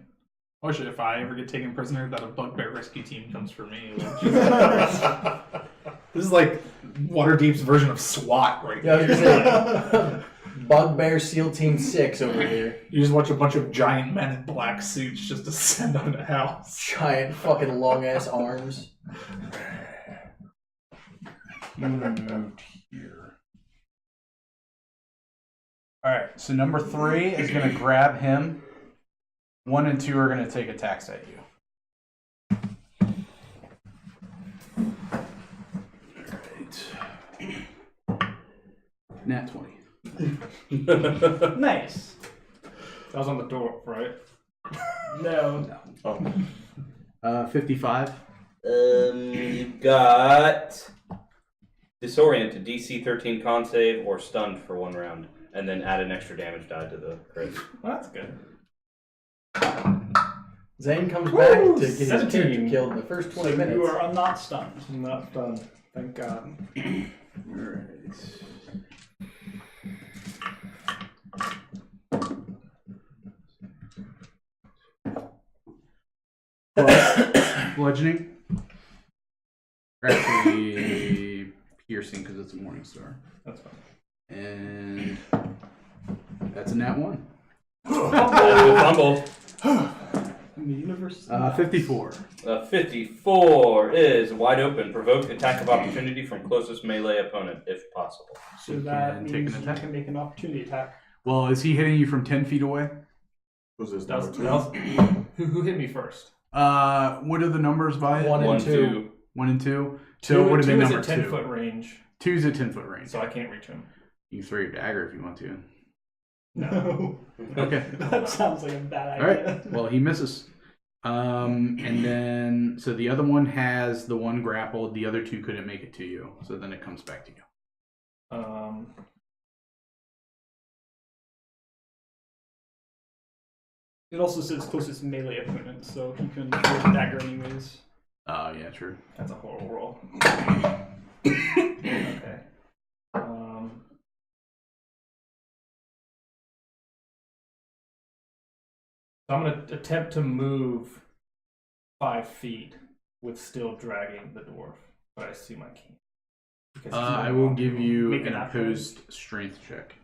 I wish if I ever get taken prisoner, that a bugbear rescue team comes for me. This is like Waterdeep's version of SWAT, right? Yeah, I was gonna say, Bugbear SEAL Team 6 over here. You just watch a bunch of giant men in black suits just descend on a house. Giant fucking long ass arms. You moved here. Alright, so number 3 is going to grab him. 1 and 2 are going to take attacks at you. Alright. Nat 20. Nice. That was on the door, right? No. Oh. 55. You've got disoriented, DC 13 con save, or stunned for 1 round, and then add an extra damage die to the crit. Well, that's good. Zane comes back to get his 17. character killed in the first 20 So minutes. you are not stunned. I'm not done. Thank God. Alright. Bludgeoning. Or actually, piercing because it's a morning star. That's fine. And that's a nat 1. Fumble. And the universe is 54. 54 is wide open. Provoke attack of opportunity from closest melee opponent, if possible. So You that can take means an you attack. can make an opportunity attack. Well, is he hitting you from 10 feet away? Was this That was, number 2? that was, who hit me first? What are the numbers by it? 1 and 1, 2. 2. 1 and 2. So what are they Two is number at 10 2? foot range, 2's at 10 foot range. so I can't reach him. You can throw your dagger if you want to. No. Okay. That sounds like a bad All idea. right. Well, he misses. And then so the other one has the 1 grappled. The other 2 couldn't make it to you. So then it comes back to you. It also says closest melee opponent, so he can throw the dagger anyways. Oh yeah, true. That's a horrible roll. Okay. So I'm going to attempt to move 5 feet with still dragging the dwarf, but I assume I can't. Because he's I no will longer- give you Make an an opposed strength check.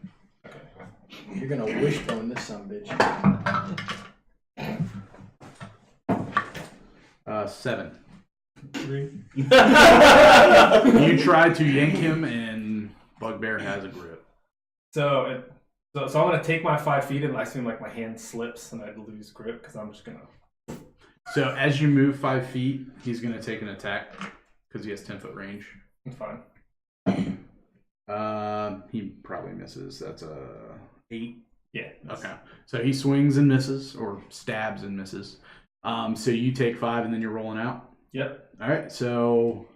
Okay. You're gonna wishbone this son of a bitch. 7. agree. You try to yank him, and Bugbear has a grip. So I'm gonna take my 5 feet, and I assume like my hand slips, and I lose grip because I'm just gonna. So as you move 5 feet, he's gonna take an attack because he has 10-foot range. It's fine. He probably misses. That's a 8. Yeah. Okay. So he swings and misses, or stabs and misses. So you take 5, and then you're rolling out. Yep. All right. So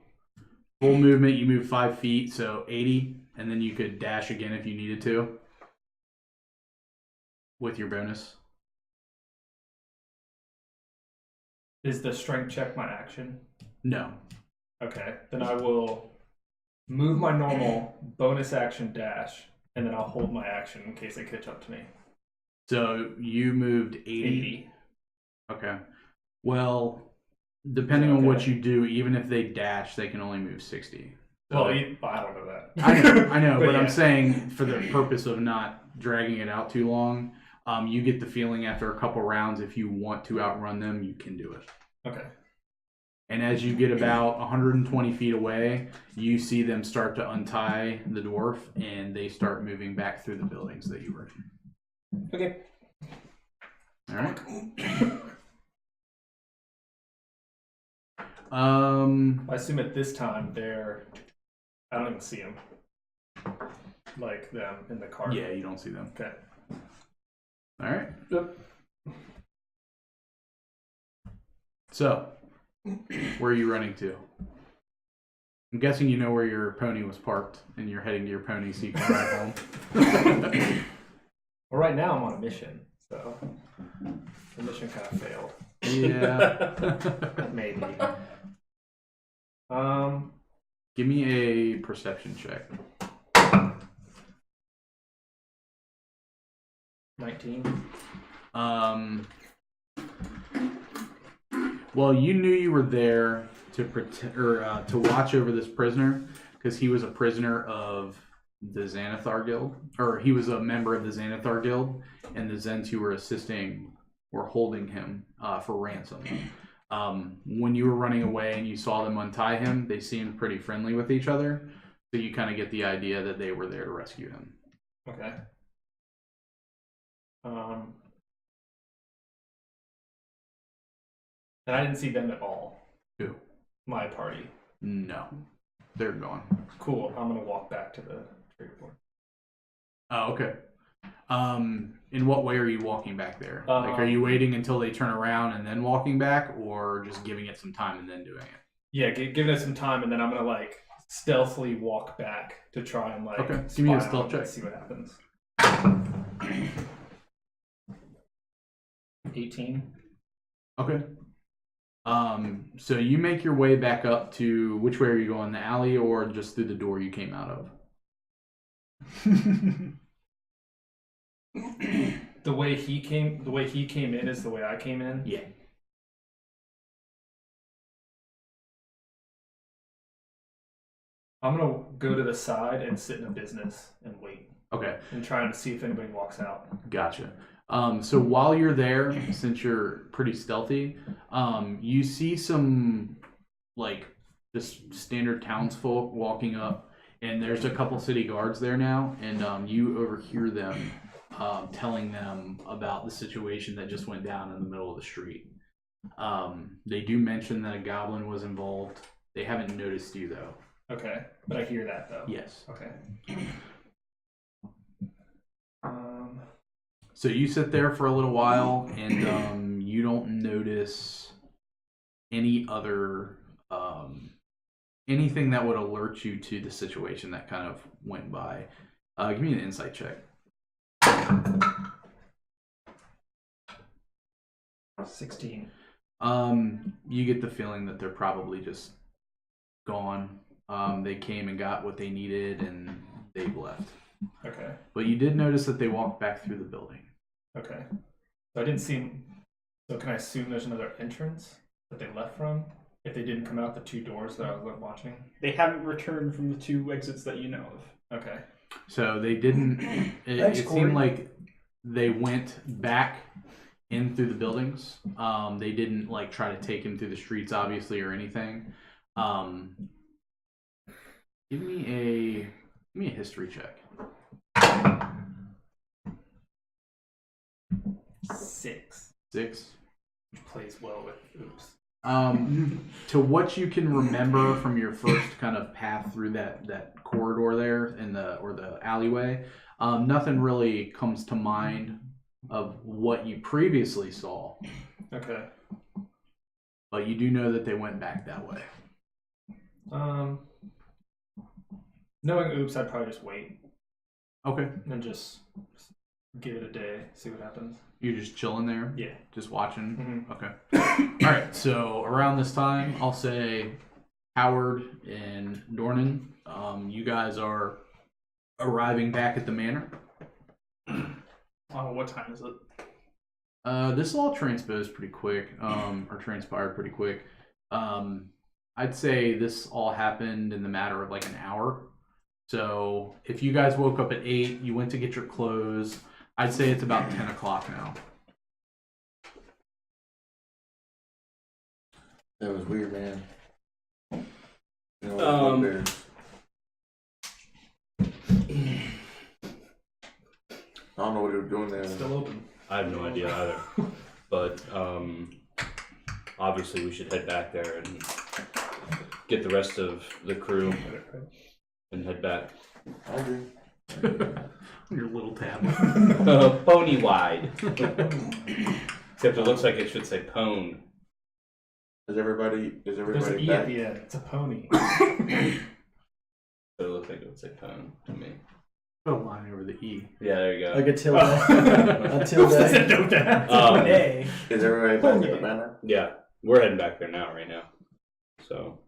full movement, you move 5 feet, so 80, and then you could dash again if you needed to with your bonus. Is the strength check my action? No. Okay. Then I will move my normal bonus action dash, and then I'll hold my action in case they catch up to me. So you moved 80. 80. Okay. Well, depending on what you do, even if they dash, they can only move 60. So, Well, I don't know that. I know, but yeah. I'm saying for the purpose of not dragging it out too long, you get the feeling after a couple rounds, if you want to outrun them, you can do it. Okay. And as you get about 120 feet away, you see them start to untie the dwarf, and they start moving back through the buildings that you were in. Okay. All right. I assume at this time I don't even see them. Like them in the car. Yeah, you don't see them. Okay. All right. Yep. So, where are you running to? I'm guessing you know where your pony was parked, and you're heading to your pony so you can ride home. Well, right now I'm on a mission, so the mission kind of failed. Yeah. Maybe. Give me a perception check. 19. Well, you knew you were there to protect or to watch over this prisoner because he was a prisoner of the Xanathar Guild, or he was a member of the Xanathar Guild, and the Zens who were assisting were holding him for ransom. When you were running away and you saw them untie him, they seemed pretty friendly with each other, so you kind of get the idea that they were there to rescue him. Okay. And I didn't see them at all. Who? My party. No, they're gone. Cool. I'm gonna walk back to the trigger board. Oh, okay. In what way are you walking back there? Like, are you waiting until they turn around and then walking back, or just giving it some time and then doing it? Yeah, giving it some time, and then I'm gonna like stealthily walk back to try and like. Okay, give me a spy on stealth them check. and see what happens. 18. Okay. So you make your way back up to, which way are you going? The alley or just through the door you came out of? The way he came in is the way I came in. Yeah. I'm gonna go to the side and sit in a business and wait Okay. and try to see if anybody walks out. Gotcha. So while you're there, since you're pretty stealthy, you see some like just standard townsfolk walking up, and there's a couple city guards there now, and you overhear them telling them about the situation that just went down in the middle of the street. They do mention that a goblin was involved. They haven't noticed you though. Okay, but I hear that though. Yes. Okay. So you sit there for a little while, and you don't notice any other anything that would alert you to the situation that kind of went by. Give me an insight check. 16. You get the feeling that they're probably just gone. They came and got what they needed, and they've left. Okay. But you did notice that they walked back through the building. Okay. So I didn't see him. So can I assume there's another entrance that they left from? If they didn't come out the 2 doors that I was watching? They haven't returned from the 2 exits that you know of. Okay. So they didn't. It seemed like they went back in through the buildings. They didn't like try to take him through the streets, obviously, or anything. Give me a history check. 6. 6. Which plays well with oops. To what you can remember from your first kind of path through that corridor there in the alleyway, nothing really comes to mind of what you previously saw. Okay. But you do know that they went back that way. Knowing oops, I'd probably just wait Okay. and just give it a day, see what happens. You're just chilling there? Yeah. Just watching? Mm-hmm. Okay. All right. So around this time, I'll say Howard and Dornan, you guys are arriving back at the manor. Oh, what time is it? This all transposed pretty quick, or transpired pretty quick. I'd say this all happened in the matter of like an hour. So if you guys woke up at 8, you went to get your clothes, I'd say it's about 10 o'clock now. That was weird, man. You know, bugbears. I don't know what they were doing there. Still open. I have no idea either. But obviously we should head back there and get the rest of the crew and head back. I agree. Your little tablet. Pony wide. Except it looks like it should say pone. Is everybody There's an back? E at the end. It's a pony. So it looks like it would say pone to me. Put a line over the E. Yeah, there you go. Like a tilde. A tilde. doesn't know that. A. Is everybody back at the manor? Yeah, we're heading back there now, right now. So.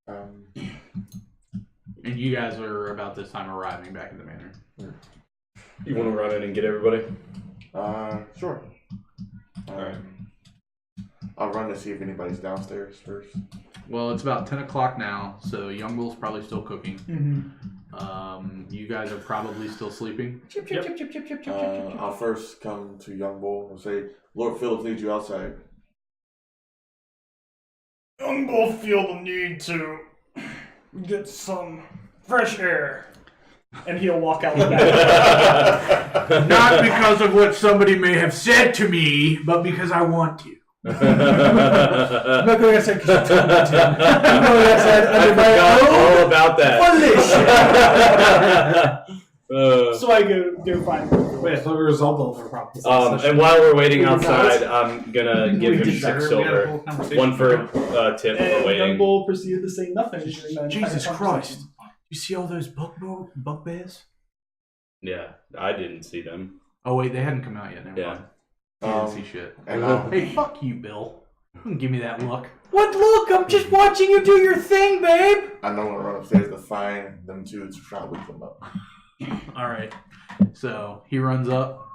And you guys are about this time arriving back at the manor. You want to run in and get everybody? Sure. Alright. I'll run to see if anybody's downstairs first. Well, it's about 10 o'clock now, so Young Bull's probably still cooking. Mm-hmm. You guys are probably still sleeping. Chip, chip, chip, chip, chip, chip, chip, chip. I'll first come to Young Bull and say, Lord Phillips needs you outside. Young Bull feel the need to get some fresh air. And he'll walk out the back. Not because of what somebody may have said to me, but because I want to. I'm not going to say because you told me to. I'm going to say under my All about that. So I go find him. Wait, I thought we resolved all of our problems. And while we're waiting outside, I'm gonna give him 6 We had a silver. whole conversation. One for tip for And Young waiting. Bull proceeded to say nothing during that entire Jesus conversation. Christ. You see all those bugbears? Yeah, I didn't see them. Oh, wait, they hadn't come out yet. Never Yeah. mind. You didn't see shit. And Hey, fuck you, Bill. Don't give me that look. What look? I'm just watching you do your thing, babe. I know I'm going to run upstairs to find them two to try to wake them up. All right. So he runs up.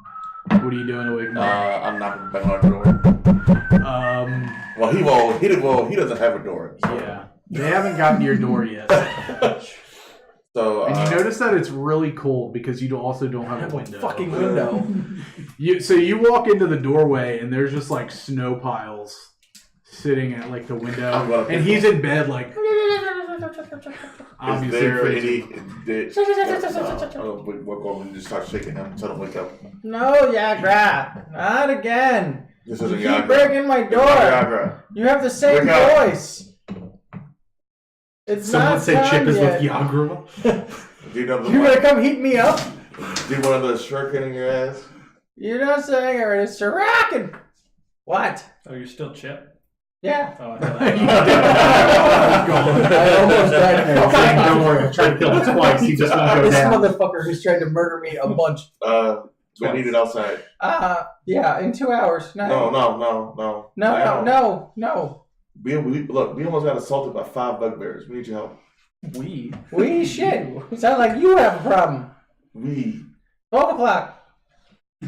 What are you doing to wake him up? I'm knocking back on the door. Well, he doesn't have a door. So. Yeah. They haven't gotten to your door yet. So, And you notice that it's really cold because you also don't have a window. Fucking window. So you walk into the doorway and there's just like snow piles sitting at like the window, and he's in bed like. Is there any? We'll go and just start shaking him, tell him to wake up. No, Yagra. Not again. This You isn't keep Yagra. breaking my It's door. not Yagra. You have the same Wake up. voice. It's Someone not said time Chip is yet. with Yagra. Do you know the You gonna come heat me up? Do one of those shuriken in your ass? You're not saying it. It's Sirakin. What? Oh, you're still Chip? Yeah. Oh, I I almost died there. Don't worry, I tried to kill him twice. He just won't go This down. motherfucker who's tried to murder me a bunch. We need it outside. Yeah, in 2 hours. No. No. We almost got assaulted by 5 bugbears. We need your help. We shit. Sound like you have a problem. 12 o'clock.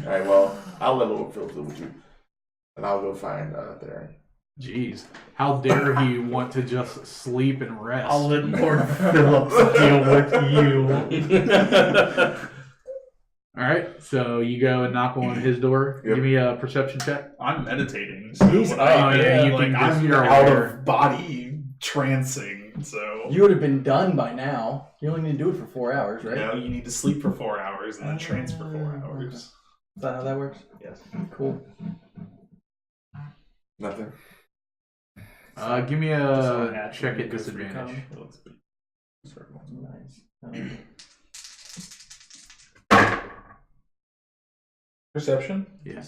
Alright, well, I'll let Lord Phillips live with you. And I'll go find Theron. Jeez, how dare he want to just sleep and rest? I'll let Lord Phillips deal with you. All right, so you go and knock on his door. Yep. Give me a perception check. I'm meditating. So He's what up, I yeah, you like can I'm just- you're out aware. of body trancing, so You would have been done by now. You only need to do it for 4 hours, right? no, you need to sleep for 4 hours and then trance for 4 hours. Is that how that works? Yes. Cool. Nothing. Give me Just so it a naturally check at goes through disadvantage. com. It looks pretty circle. Nice. Perception? Yeah.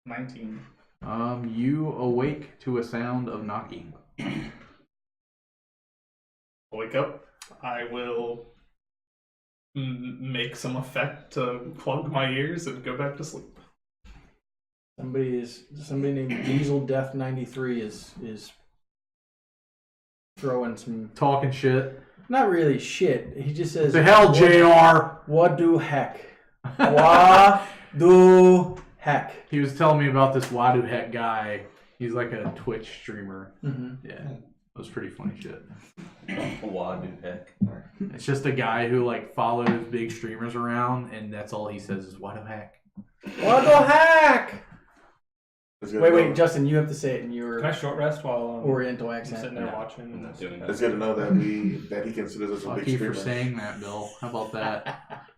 19. You awake to a sound of knocking. Wake up. I will make some effect to plug my ears and go back to sleep. Somebody named Diesel Death 93 is throwing some, Talking shit. not really shit. He just says, The hell, JR? What do heck? What do heck? He was telling me about this Wadu Heck guy. He's like a Twitch streamer. Mm-hmm. Yeah. That was pretty funny shit. Wadu heck. It's just a guy who like follows big streamers around, and that's all he says is Wadu Heck. What the heck? It's good Wait, to know- wait, Justin, you have to say it in your Can I short rest while Oriental I'm accent. sitting there Yeah. watching? I'm not doing It's that. good to know that he considers us a Fuck big you for streamer. saying that, Bill. How about that?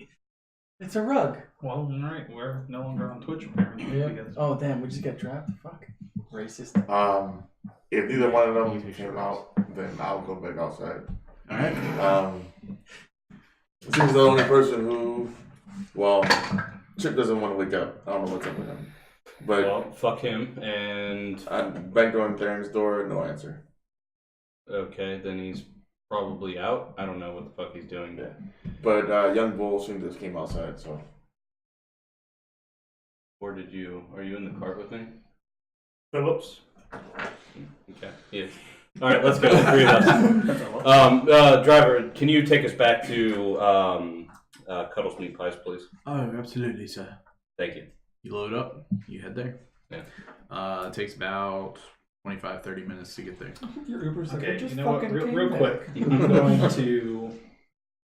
It's a rug. Well, alright, we're no longer on Twitch apparently. Yeah. because- Oh, damn, we just got trapped. Fuck. Racist. If neither one of You them take came short out, then I'll go back outside. Alright. She's the only person who, well, Chip doesn't want to wake up. I don't know what's up with him. But Well, fuck him, and I banged on Theron's door, no answer. okay, then he's probably out. I don't know what the fuck he's doing. Yeah. But Young Bull soon just came outside, so. Or are you in the cart with me? Phillips. Okay, yes. Alright, let's go, 3 of us. Driver, can you take us back to Cuddles Meat Pies, please? Oh, absolutely, sir. Thank you. You load up, you head there. Yeah. It takes about 25-30 minutes to get there. Your Uber's like, Okay, "I just you know what? fucking Real came back." quick, I'm going to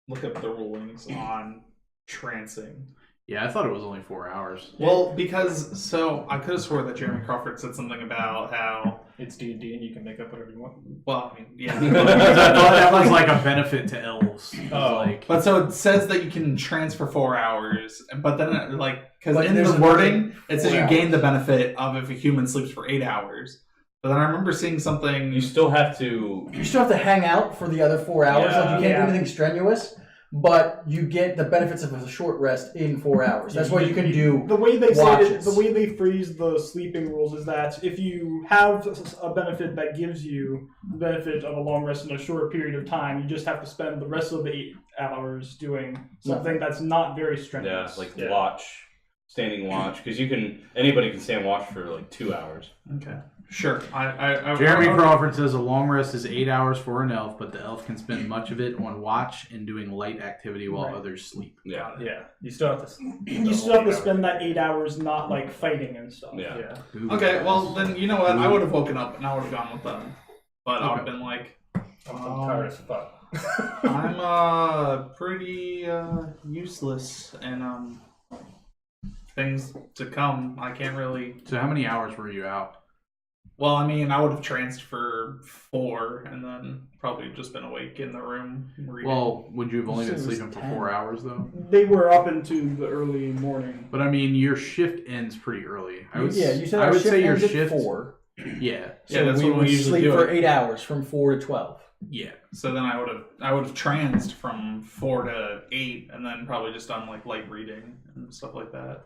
look up the rulings on trancing. Yeah, I thought it was only 4 hours. Well, because I could have swore that Jeremy Crawford said something about how. It's D&D and you can make up whatever you want. Well, I mean, yeah. I thought that was like a benefit to elves. It was Oh. like, But so it says that you can trance for 4 hours, but then because But in there's the another wording it says 4 you gain hours. the benefit of if a human sleeps for 8 hours. But then I remember seeing something. You still have to. You still have to hang out for the other 4 hours. Like, you can't Yeah. do anything strenuous, but you get the benefits of a short rest in 4 hours. That's what you can do. The way they say it, Watches. the way they freeze the sleeping rules is that if you have a benefit that gives you the benefit of a long rest in a short period of time, you just have to spend the rest of the 8 hours doing something that's not very Yeah, strenuous. like standing watch, because anybody can stand watch for like 2 hours. Okay. Sure. I Jeremy Crawford says a long rest is 8 hours for an elf, but the elf can spend much of it on watch and doing light activity while Right. others sleep. Yeah. Yeah, you still have to. You still have to spend that 8 hours not like fighting and stuff. Yeah. Yeah. Ooh. Okay, well then you know what? I would have woken up and I would have gone with them, but I would have been like, I'm tired as fuck. I'm pretty useless and things to come. I can't really. So how many hours were you out? Well, I mean, I would have tranced for 4 and then probably just been awake in the room reading. Well, would you have only You been said it was sleeping for 10. 4 hours though? They were up into the early morning. But I mean, your shift ends pretty early. I would, Yeah, you said I our would shift say your ends at shift. 4. Yeah, So Yeah, that's we what we would usually sleep do for it. 8 hours from 4 to 12. yeah. So then I would have tranced from 4 to 8 and then probably just done like light reading and stuff like that.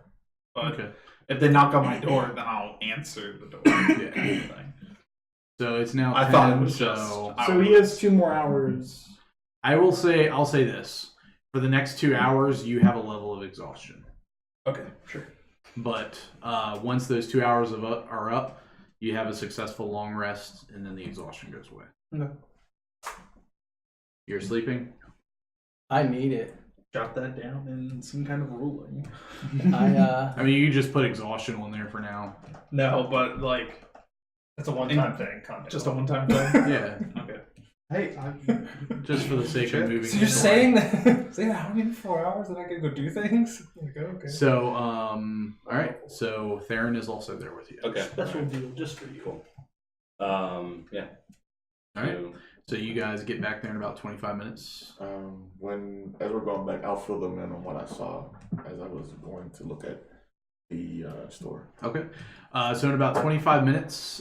But Okay. if they knock on my door, then I'll answer the door. Yeah. So it's now 10, I thought it was so just. So he has 2 more hours. I'll say this. For the next 2 hours, you have a level of exhaustion. Okay, sure. But once those 2 hours are up, you have a successful long rest, and then the exhaustion goes away. Okay. You're sleeping? I need it. Jot that down in some kind of ruling. I mean, you can just put exhaustion on there for now. No, but like It's a one-time thing. Calm down. just a one-time thing. Yeah, Okay. Hey, just for the sake of moving. So the you're story. saying that? Saying that I'm in 4 hours and I can go do things? Like, okay. So, all right. So Theron is also there with you. Okay. Special deal just for you. Yeah. All right. So you guys get back there in about 25 minutes. As we're going back, I'll fill them in on what I saw as I was going to look at the store. Okay. So in about 25 minutes,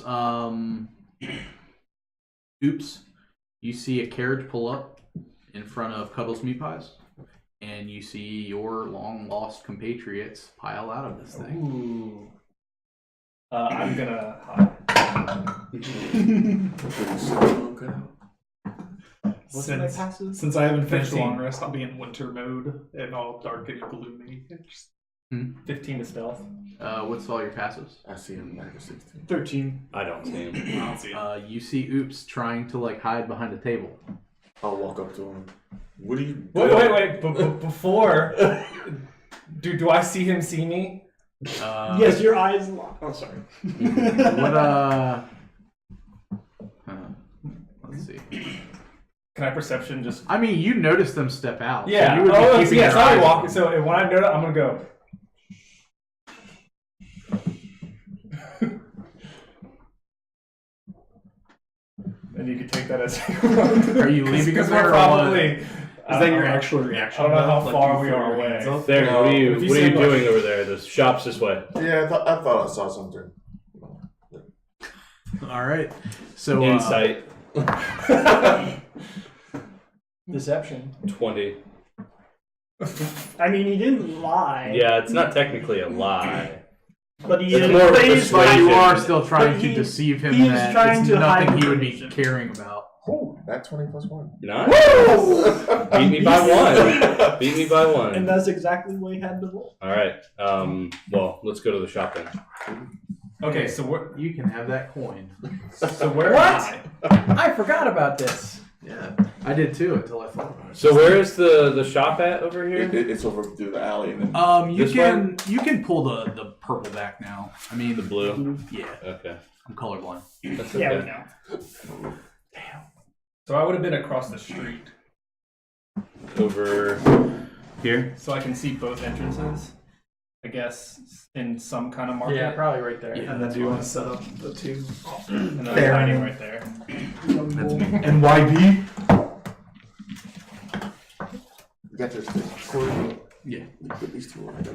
oops, you see a carriage pull up in front of Cuddles Meat Pies, and you see your long lost compatriots pile out of this thing. Ooh. I'm gonna hide. What's my Since, passes? since I haven't finished 15. long rest, I'll be in winter mode and all dark and gloomy. Just 15 to stealth. What's all your passives? I see him back at 16. 13. I don't see him. I don't see it. You see Oops trying to like hide behind a table. I'll walk up to him. What are you Wait. Before, do I see him see me? Yes, your eyes lock. Oh, sorry. Let's see. Can I perception just? I mean, you noticed them step out. Yeah. So you would be keeping yes. your I eyes walk. open. So when I notice, I'm gonna go. And you can take that as. Are you leaving Because them there we're or probably. Is that your actual reaction? I don't know how Like, far you we throw are your hands away. up? There, what are you If you say doing over there? The shop's this way. Yeah, I thought I saw something. All right. So Insight Deception. 20. I mean, he didn't lie. Yeah, it's not technically a lie. But he It's is. more of a but he's but you persuasion. are still trying But to he- deceive him he's that trying it's to hide nothing he would be information. caring about. Oh, that 20 plus 1. Nice. Beat me by one. Beat me by one. And that's exactly what he had to roll. All right. Well, let's go to the shop then. Okay, so what? You can have that coin. So where What? am I forgot about this. Yeah, I did too until I thought about it. So where is the shop at over here? It's over through the alley. And then You This you can pull the purple back now. I mean The blue. Yeah, Okay. I'm colorblind. That's Yeah, we okay. know. So I would have been across the street, Over here. so I can see both entrances. I guess in some kind of market. Yeah, probably right there. Yeah. And then do you want to set up the two? And then There. I'm hiding right there. NYB. you got your stick. Corey, Yeah. you put these two on there.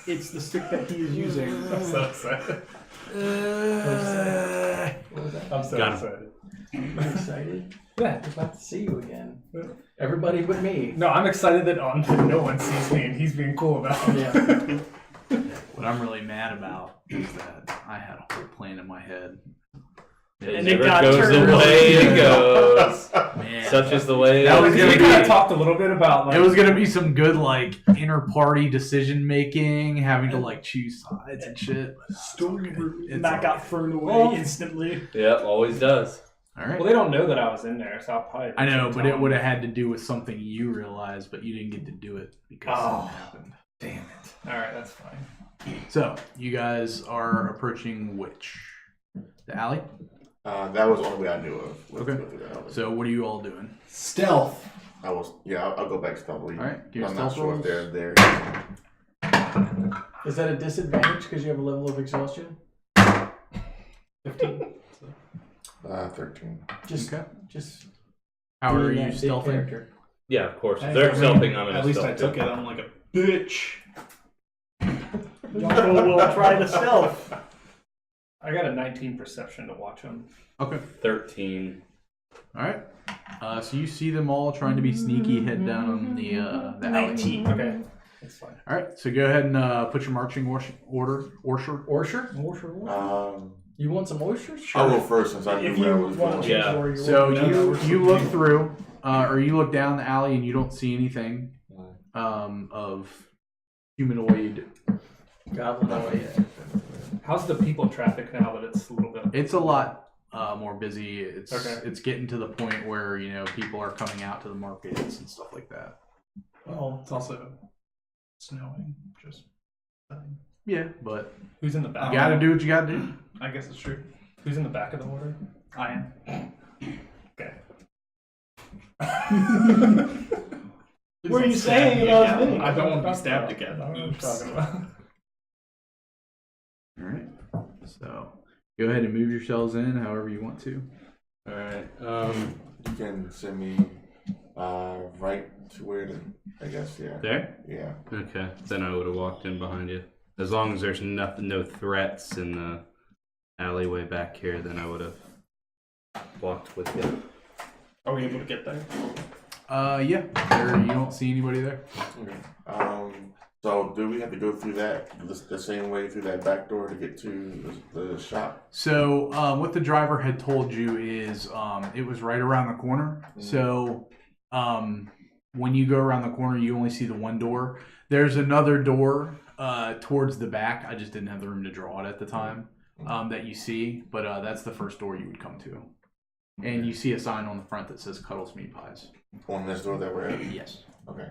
It's the stick that he is using. I'm so excited. I'm so Got him. excited. I'm excited. Yeah. I'm glad to see you again. Everybody but me. No, I'm excited that no one sees me and he's being cool about it. Yeah. What I'm really mad about is that I had a whole plan in my head. It And it never got goes the turned way it around. goes. Man, Such is the way. That it was is. gonna We be- kind of talked a little bit about like it was gonna be some good like inter-party decision making, having to like choose sides and shit. But, Story It's and that all got good. thrown away Well- instantly. Yep, always does. All right. Well, they don't know that I was in there, so I'll probably. I know, but tell it would have them. had to do with something you realized, but you didn't get to do it because Oh. something happened. Damn it! All right, that's fine. So you guys are approaching which? The alley. That was the only way I knew of. Was to Okay. go through the alley. So what are you all doing? Stealth. I'll go back stealthily. All right, give me I'm not stealth sure rolls. if they're there. Is that a disadvantage because you have a level of exhaustion? 15. 13. Just, Okay. just. How are being you that big stealthing? character. Yeah, of course. If Hey, they're I mean, stealthing, I'm in At a least I stealth took it. I'm like a bitch. Jungle will try to stealth. I got a 19 perception to watch them. Okay. 13. All right. So you see them all trying to be sneaky, head down on the alley. 19. Okay, that's fine. All right. So go ahead and put your marching order. Orchard? You want some oysters? I'll go first since I knew If where I you was want going. to Yeah. change where you So want to you look through, or you look down the alley and you don't see anything of humanoid. Goblinoid. How's the people traffic now that it's a little bit? It's a lot more busy. It's Okay. it's getting to the point where people are coming out to the markets and stuff like that. Well, it's also snowing. Just saying. Yeah, but Who's in the back? you got to do what you got to do. I guess it's true. Who's in the back of the order? I am. Okay. What are you Please don't saying stab me about again. me? I don't want to be Talk stabbed about- again. I don't know what Oops. I'm talking about. All right. So go ahead and move yourselves in however you want to. All right. You can send me right to where I guess, yeah. There? Yeah. Okay. Then I would have walked in behind you. As long as there's no threats in the alleyway back here, then I would have walked with you. Are we able to get there? Yeah. You don't see anybody there. Okay. So do we have to go through the same way through that back door to get to the shop? So what the driver had told you is it was right around the corner. Mhm. So when you go around the corner, you only see the one door. There's another door towards the back. I just didn't have the room to draw it at the time that you see. But that's the first door you would come to. And you see a sign on the front that says Cuddles Meat Pies. On this door that we're at? Yes. Okay.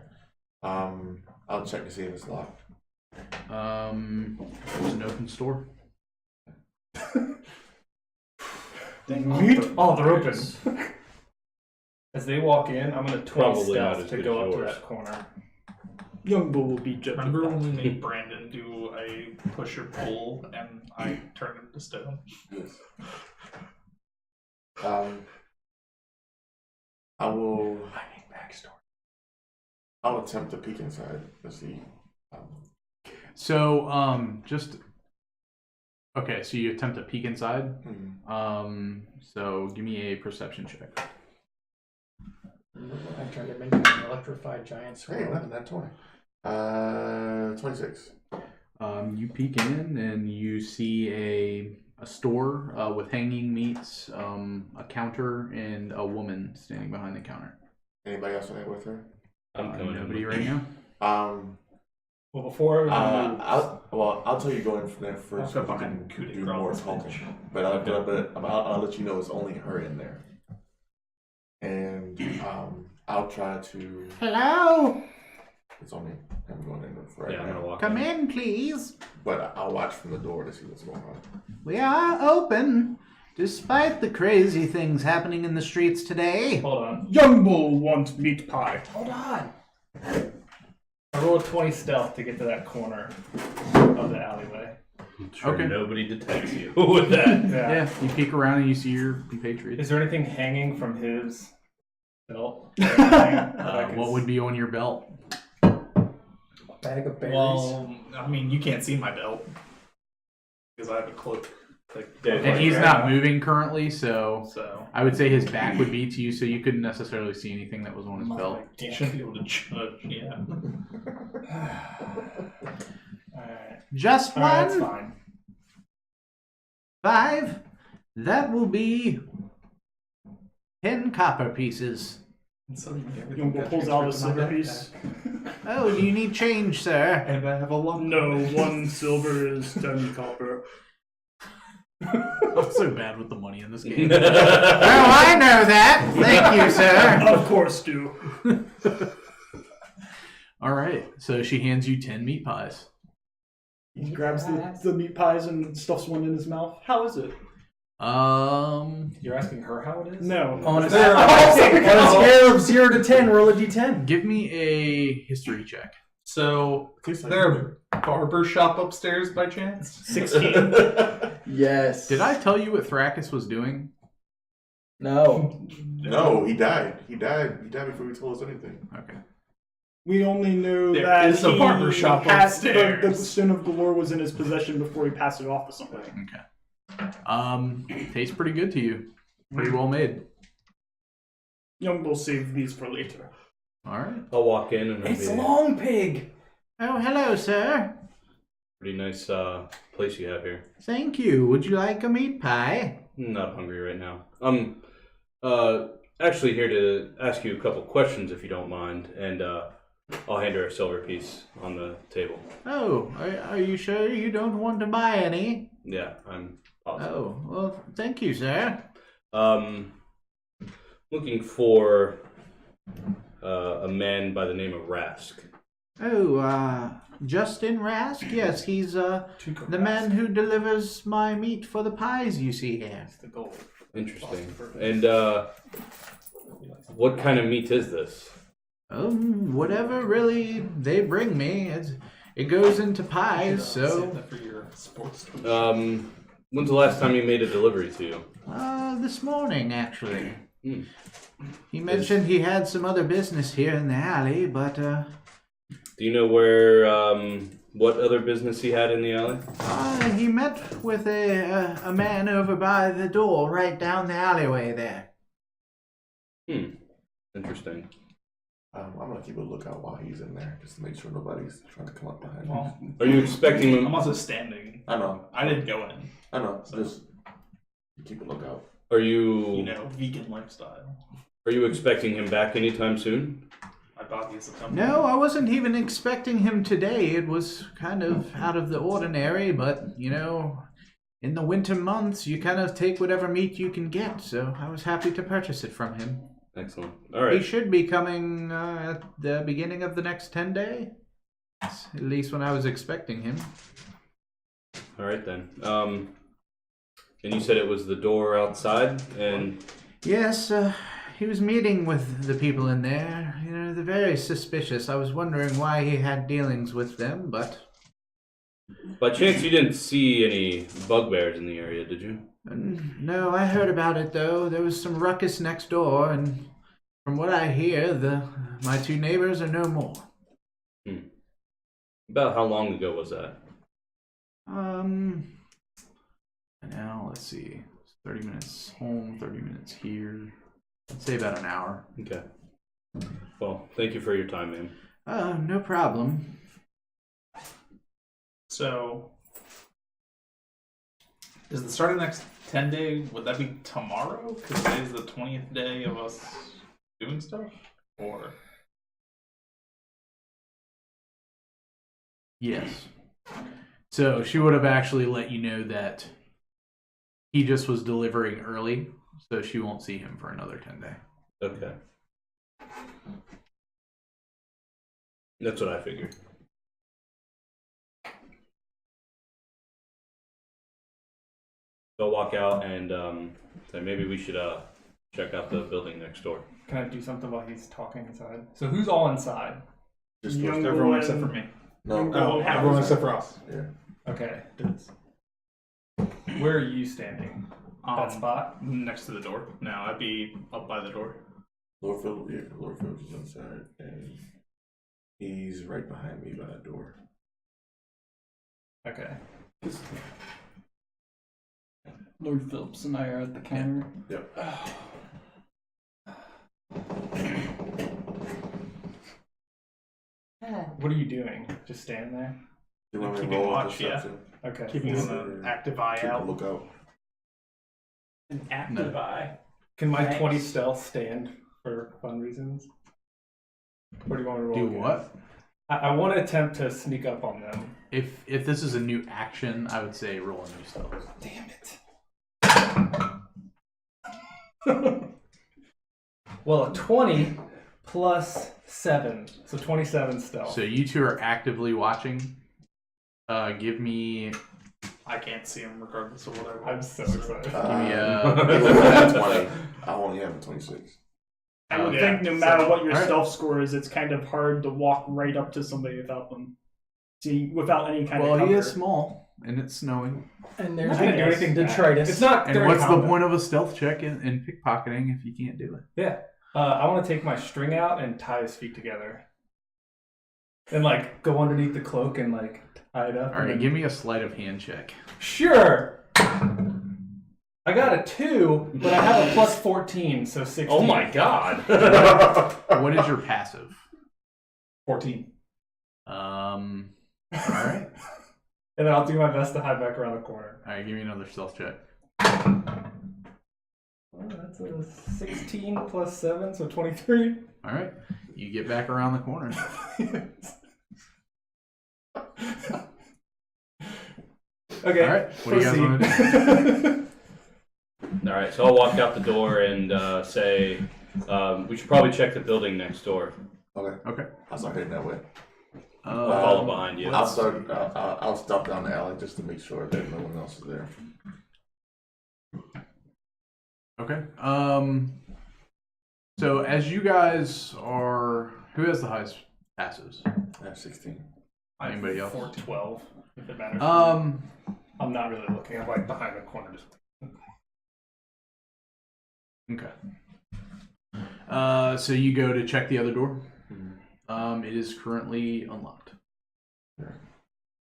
I'll check to see if it's locked. There's an open store. Oh, they're open. As they walk in, I'm gonna 20 Probably not stealth as to good go as up to yours. that corner. Young Bull will beat Jet. Remember when we made Brandon do a push or pull and I turned him to stone? Yes. I will. I need backstory. I'll attempt to peek inside to see. So just okay. So you attempt to peek inside. So give me a perception check. I tried to make an electrified giant Hey, swirl. nothing. That 20. 26. You peek in and you see a store with hanging meats, a counter, and a woman standing behind the counter. Anybody else in there with her? I'm coming. Nobody right now. Well, before we move, I'll tell you go in there first. So I'll go you behind can Cootie do Crawl more this talking. bitch. But I'll let you know it's only her in there. And I'll try to. Hello? It's only him going in right Yeah, I'm now. gonna walk Come in, please. But I'll watch from the door to see what's going on. We are open, despite the crazy things happening in the streets today. hold on. Young Bull wants meat pie. Hold on. I roll a 20 stealth to get to that corner of the alleyway. I'm sure Okay. nobody detects you with that. Yeah, you peek around and you see your compatriot. Is there anything hanging from his belt? What would be on your belt? Bag of berries. Well, I mean, you can't see my belt because I have a cloak. Like, And he's not moving currently, so So I would say his back would be to you, so you couldn't necessarily see anything that was on his belt. you shouldn't be able to judge. Yeah. Alright. Just Alright, that's one. fine. 5. That will be 10 copper pieces. Young Bull pulls out a silver piece. Oh, do you need change, sir? And I have a lump. No, 1 silver is 10 copper. I'm so bad with the money in this game. Oh, I know that. Thank you, sir. Of course, do. All right, so she hands you 10 meat pies. He grabs the meat pies and stuffs one in his mouth. How is it? You're asking her how it is? No. On a Oh, scale of 0 to 10, roll a d10. Give me a history check. So, is there a barber shop upstairs by chance? 16. Yes. Did I tell you what Thrakus was doing? No. No, he died. He died before he told us anything. Okay. We only knew There that is a he barber shop had upstairs. the Stone of Galore was in his possession before he passed it off to somebody. Okay. Tastes pretty good to you. Pretty well made. Young Bull save these for later. All right. I'll walk in and It's it'll be Long Pig. Oh, hello, sir. a pretty nice place you have here. Thank you. Would you like a meat pie? I'm not hungry right now. I'm actually here to ask you a couple questions if you don't mind, and I'll hand her a silver piece on the table. Oh, are you sure you don't want to buy any? Yeah, I'm positive. Oh, well, thank you, sir. Looking for a man by the name of Rask. Oh, Justin Rask? Yes, he's the man who delivers my meat for the pies you see here. That's the goal. Interesting. And what kind of meat is this? Whatever really they bring me. it goes into pies. Save So that for your sports. When's the last time you made a delivery to you? this morning actually. Hmm. He mentioned he had some other business here in the alley, but Do you know where, what other business he had in the alley? he met with a man over by the door, right down the alleyway there. Interesting. I'm gonna keep a lookout while he's in there, just to make sure nobody's trying to come up behind Well, me. Are you expecting him? I'm also standing. I know. I didn't go in. I know. So- Just keep a lookout. Are You you know, vegan lifestyle. Are you expecting him back anytime soon? My body is a company. No, I wasn't even expecting him today. It was kind of out of the ordinary, but you know, in the winter months, you kind of take whatever meat you can get. So I was happy to purchase it from him. Excellent. All He right. should be coming at the beginning of the next 10 days. At least when I was expecting him. All right then. And you said it was the door outside, and Yes, he was meeting with the people in there. You know, they're very suspicious. I was wondering why he had dealings with them, but by chance you didn't see any bugbears in the area, did you? no, I heard about it though. There was some ruckus next door, and from what I hear, my two neighbors are no more. About how long ago was that? Now, let's see. 30 minutes home, 30 minutes here. I'd say about an hour. Okay. Well, thank you for your time, man. No problem. So, is the start of the next 10 day, would that be tomorrow? Because today's the 20th day of us doing stuff? Or? Yes. So she would have actually let you know that he just was delivering early, so she won't see him for another 10 days. Okay. That's what I figured. So I'll walk out and say maybe we should check out the building next door. Can I do something while he's talking inside? So who's all inside? Just Young those- Everyone one- except for me. No. Oh, Everyone except for us. Yeah. Okay. Where are you standing? That spot? Next to the door. No, I'd be up by the door. Lordfield is inside, and he's right behind me by that door. Okay. Lord Phillips and I are at the counter. Yep. What are you doing? Just stand there? You want me to Keeping roll watch, yeah. perception? Okay. Keeping Keep an active eye Keep a out. lookout. An active eye. Can my Thanks. 20 stealth stand for fun reasons? Or do you want me to roll Do again? what? I want to attempt to sneak up on them. If this is a new action, I would say roll a new stealth. Damn it. Well, a 20 plus 7. So 27 stealth. So you two are actively watching. Give me I can't see him regardless of what I roll. I'm so excited. me He was at 20. I only have a 26. I would Yeah, think no matter so- what your alright. stealth score is, it's kind of hard to walk right up to somebody without them. See, without any kind of Well, cover. he is small, and it's snowing. And I there's can't do anything bad. detritus. It's not. And they're what's in the combat. point of a stealth check in pickpocketing if you can't do it? Yeah. I want to take my string out and tie his feet together. And like go underneath the cloak and like tie it up. All and right, then- give me a sleight of hand check. Sure. I got a 2, but I have a plus 14, so 16. Oh my god! What is your passive? 14. All right. And then I'll do my best to hide back around the corner. All right, give me another stealth check. Oh, that's a 16 plus 7, so 23. All right, you get back around the corner. Okay. All right, what do you guys want to do? All right, so I'll walk out the door and say we should probably check the building next door. Okay. Okay. I'll start heading that way. I'll follow behind you. I'll start. I'll stop down the alley just to make sure that no one else is there. Okay. So as you guys are, who has the highest passes? I have 16. Anybody else? 412, if it matters. I'm not really looking. I'm like behind the corner. Just Okay. So you go to check the other door. It is currently unlocked.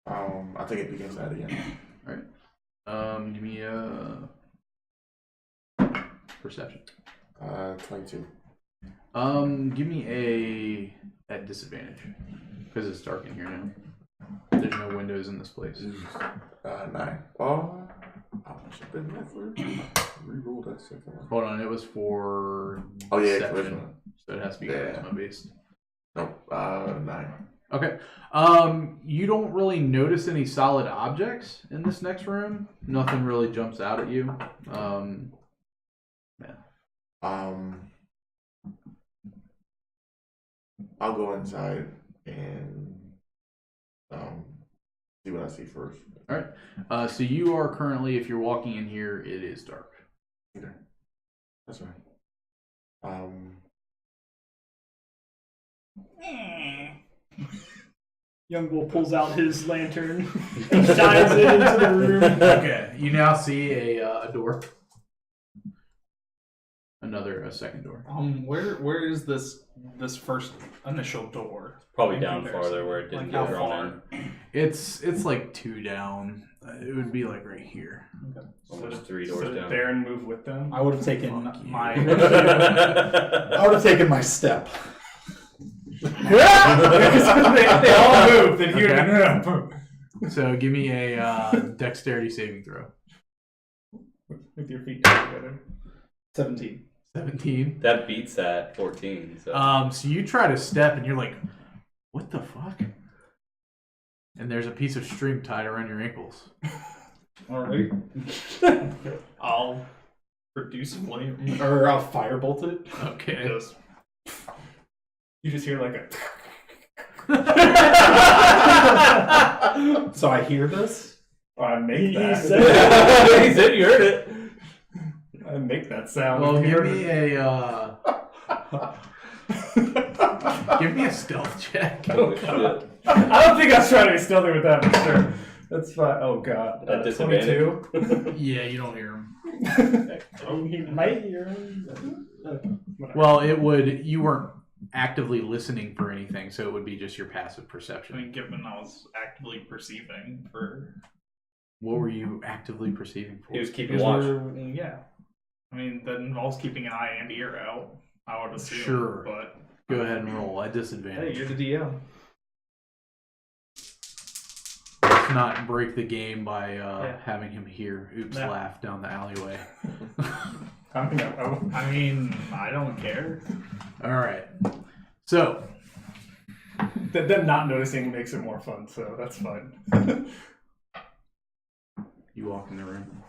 I think it begins that again. All right. Give me a perception. 22. Give me a at disadvantage because it's dark in here now. There's no windows in this place. 9. Oh, I should have been there for re-roll that second one. Hold on, it was for Charisma. so it has to be charisma based. Nope, 9. Okay. You don't really notice any solid objects in this next room. Nothing really jumps out at you. I'll go inside and see what I see first. All right. So you are currently, if you're walking in here, it is dark. Okay. That's right. Young Bull pulls out his lantern and shines it into the room. Okay. You now see a door. A second door. where is this first initial door? Probably in down comparison? farther where it didn't Like get how drawn far? in. It's like 2 down. It would be like right here. Okay. Almost So 3 did doors down. Baron move with them? I would have taken Fuck you. my. I would have taken my step. they all moved, and he would have been So give me a dexterity saving throw. with your feet together. 17. 17. That beats that 14. So. So you try to step and you're like, what the fuck? And there's a piece of string tied around your ankles. All right. I'll produce flame. Or I'll firebolt it. Okay. Just, you just hear like a. So I hear this. I make that. He said you heard it. I make that sound. Well, You give heard me it. give me a stealth check. Oh shit. I don't think I was trying to be stealthy with that, but sure. That's fine. Oh god. At disadvantage. 22. Yeah, you don't hear him. Oh, he might hear him. Well, you weren't actively listening for anything, so it would be just your passive I perception. mean, given I was actively perceiving for. What were you actively perceiving for? He was keeping Because watch. yeah. I mean, that involves keeping an eye and ear out, I would assume. Sure. But. Go ahead and roll at Hey, disadvantage. you're the DM. Let's not break the game by Yeah. having him hear Oops No. laugh down the alleyway. I mean, I don't care. All right. So, Them not noticing makes it more fun, so that's fine. you walk in the room.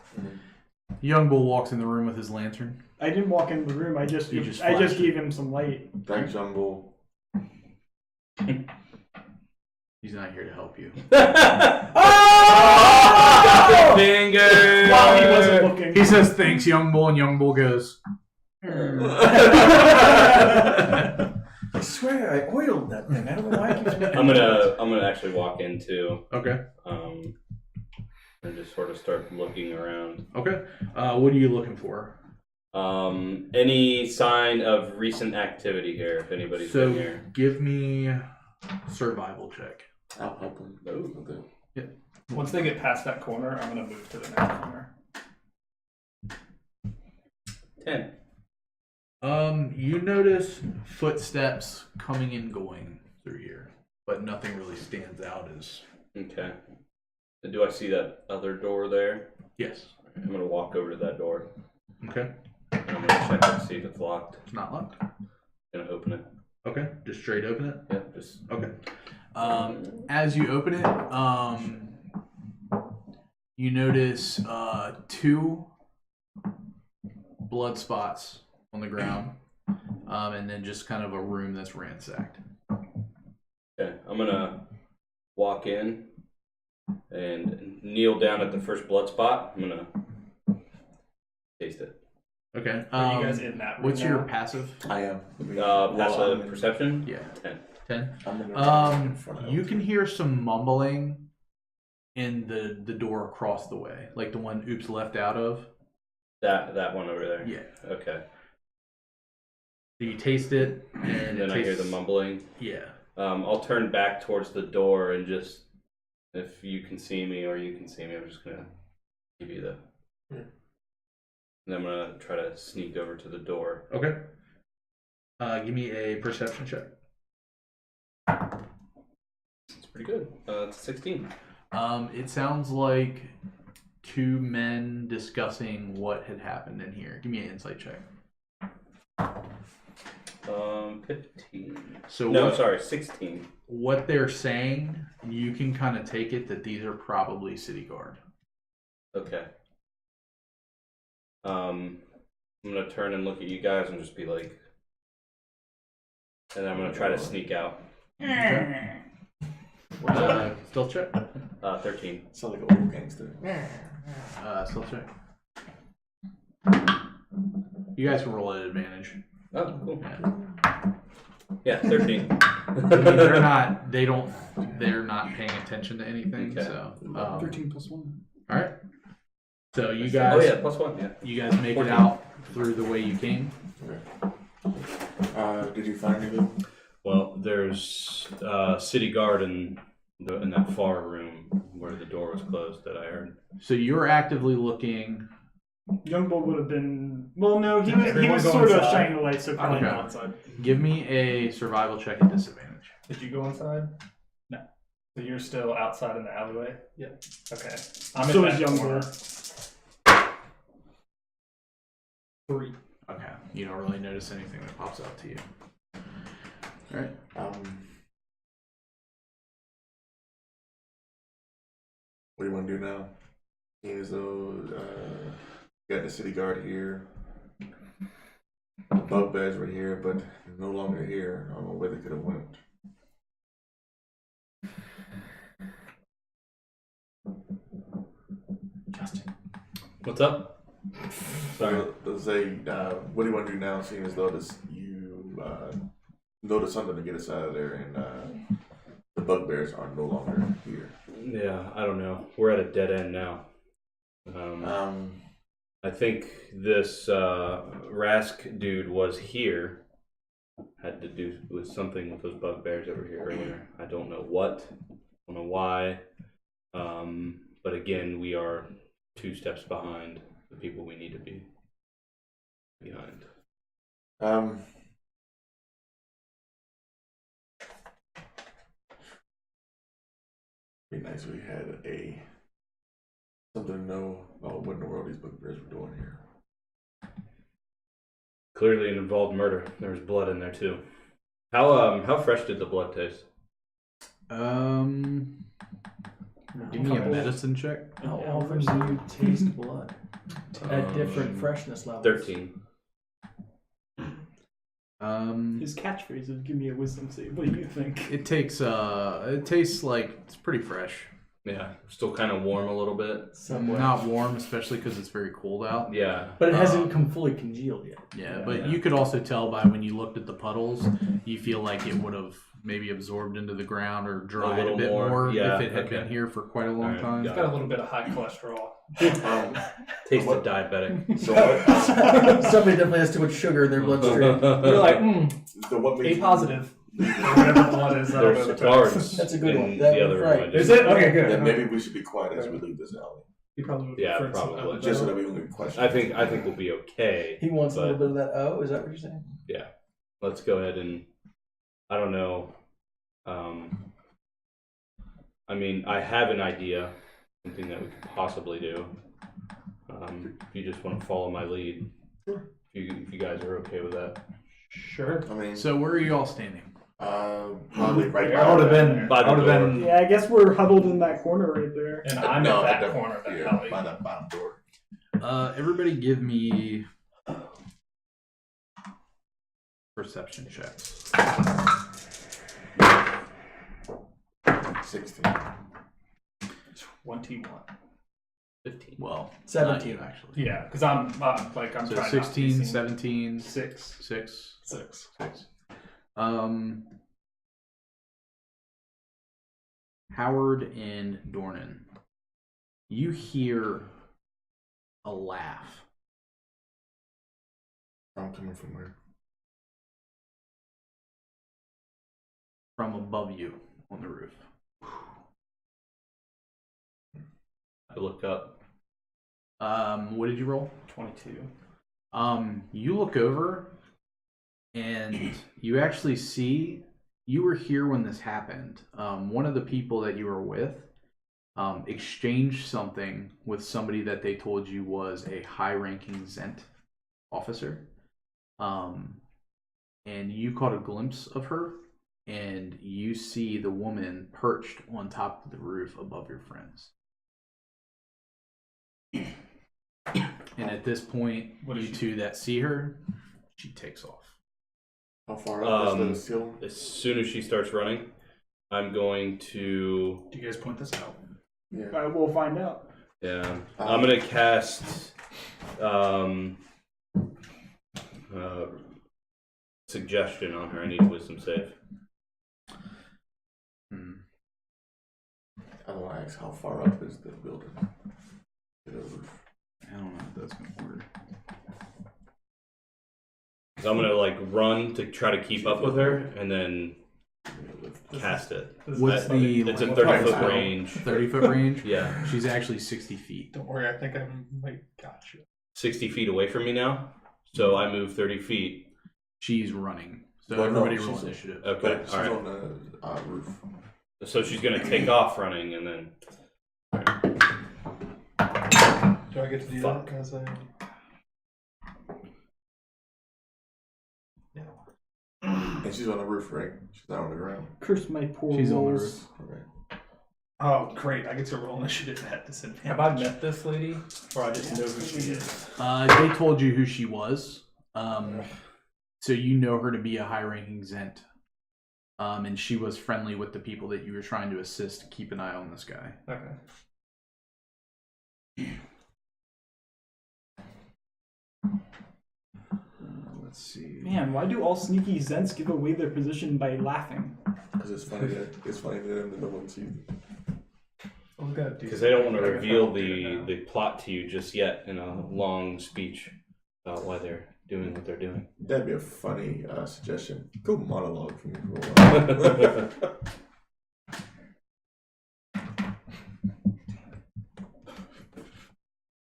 Young Bull walks in the room with his lantern. I didn't walk in the room. I just flashed gave him some light. Thanks, Young Bull. He's not here to help you. Oh! Finger. While he wasn't looking. He says thanks, Young Bull, and Young Bull goes. I swear I oiled that thing. I don't know why I keep making I'm gonna actually walk in too. Okay. And just sort of start looking around. Okay. What are you looking for? Any sign of recent activity here? If anybody's been here. Give me survival check. I'll help him. Oh. Once they get past that corner, I'm gonna move to the next corner. 10. You notice footsteps coming and going through here, but nothing really stands out as. Okay. Do I see that other door there? Yes. I'm gonna walk over to that door. Okay. And I'm gonna check and see if it's locked. It's not locked. Gonna open it. Okay. Just straight open it. Yeah, just Okay. As you open it, you notice 2 blood spots on the ground, and then just kind of a room that's ransacked. okay. I'm gonna walk in and kneel down at the first blood spot. I'm gonna taste it. Okay. Are you guys in that room What's your now? passive? I am. Passive I'm in- perception? Yeah. 10. 10. I'm in the front of You can hear some mumbling in the door across the way, like the one Oops left out of. That one over there. Yeah. Okay. You taste it, and And then I hear the mumbling. Yeah. I'll turn back towards the door and just, if you can see me or you can see me, I'm just gonna give you the. And I'm gonna try to sneak over to the door. Okay. Give me a perception check. It's pretty good. It's 16. It sounds like two men discussing what had happened in here. Give me an insight check. 15. So no, sorry, 16. What they're saying, you can kind of take it that these are probably city guard. Okay. I'm gonna turn and look at you guys and just be like, and I'm gonna try to sneak out. Okay. Still check. 13. Sound like an old gangster. Still check. You guys can roll at advantage. Oh, cool. Yeah. Yeah, 13. They're not paying attention to anything. Okay. So 13 plus 1. all right. So you guys. Oh yeah, +1. Yeah. You guys make it out through the way you came. Okay. Did you find anything? Well, there's city guard in that far room where the door was closed that I heard. So you're actively looking. Youngbolt would have been. Well, no, he Everyone was go sort of inside. shining the light, so probably Okay. not outside. Give me a survival check at disadvantage. Did you go inside? No. So you're still outside in the alleyway? Yeah. Okay. So is that corner. Youngbolt. 3. Okay. You don't really notice anything that pops out to you. All right. What do you want to do now? Seeing as though you got the city guard here, the bugbears were here, but they're no longer here. I don't know where they could have went. Justin. What's up? Sorry. Let's say, what do you want to do now? Seeing as though you noticed something to get us out of there, and the bugbears are no longer here. Yeah, I don't know. We're at a dead end now. I think this Rask dude was here. Had to do with something with those bugbears over here earlier. I don't know what. I don't know why. But again, we are 2 steps behind the people we need to be behind. Be nice if we had something to know about what in the world these bugbears were doing here. Clearly an involved murder. There was blood in there too. How fresh did the blood taste? Give me a medicine check. How often do you taste blood? At different freshness levels. 13. His catchphrase is "Give me a wisdom save." What do you think? It tastes like it's pretty fresh. Yeah, still kind of warm a little bit. Somewhat. Not warm, especially because it's very cold out. Yeah. But it hasn't come fully congealed yet. Yeah, but you could also tell by when you looked at the puddles, you feel like it would have maybe absorbed into the ground or dried a little bit more. Yeah, if it had okay. been here for quite a long Alright, time. It's got a little bit of high cholesterol. Tasted diabetic. So what, Somebody definitely has too much sugar in their bloodstream. You're like, so what made A you- positive. Whatever blood is. I don't know There's the terms. guards. That's a good in one. That the was other right. room. Is it? Okay, good. Yeah, maybe we should be quiet as we leave this alley, You probably would Yeah, prefer some probably. other just so though. that we don't get questions. I think we'll be okay. He wants a but little bit of that O, is that what you're saying? Yeah. Let's go ahead and I don't know. I mean, I have an idea, something that we could possibly do. If you just want to follow my lead, if you guys are okay with that. Sure. I mean, So where are you all standing? probably right I would have been. By the I would have door. been. Yeah, I guess we're huddled in that corner right there. And I'm No, at at that the- corner of that yeah, alley. by that bottom door. Everybody give me perception checks. 16. 21. 15. Well, 17. not you, actually. Yeah, because I'm So trying not to be 16, seen. 17, 6. 6. 6. 6. Howard and Dornan, you hear a laugh. I'm coming from where? From above you on the roof. I look up. What did you roll? 22. You look over and you actually see you were here when this happened. One of the people that you were with exchanged something with somebody that they told you was a high-ranking Zent officer. And you caught a glimpse of her, and you see the woman perched on top of the roof above your friends. And at this point, you two that see her, she takes off. How far up is the ceiling? As soon as she starts running, I'm going to. Do you guys point this out? Yeah. We'll find out. Yeah, I'm gonna cast suggestion on her. I need a wisdom save. I want to ask how far up is the building? To the roof. I don't know if that's going to work. So I'm gonna like run to try to keep up with her, and then cast it. What's the? It's a like, 30-foot range. 30-foot range? Yeah. She's actually 60 feet. Don't worry, I think I might got you. 60 feet away from me now, so I move 30 feet. She's running. So Well, no, everybody roll she's- initiative. Okay, But she's all right. on the roof. So she's gonna take off running, and then. Do I get to do Fuck. that? Because I... And she's on the roof, right? She's not on the ground. Curse my poor She's on the rolls. roof. Okay. Oh, great. I get to roll initiative at disadvantage. Have I met this lady? Or I just know who she is? They told you who she was. So you know her to be a high-ranking Zent. And she was friendly with the people that you were trying to assist. Keep an eye on this guy. Okay. Let's see. Man, why do all sneaky Zents give away their position by laughing? Because it's funny to them that no one sees it. Well, we gotta do Because they don't want to something. I guess reveal I'll do it now. the plot to you just yet in a long speech about why they're doing what they're doing. That'd be a funny suggestion. Go monologue for me for a while.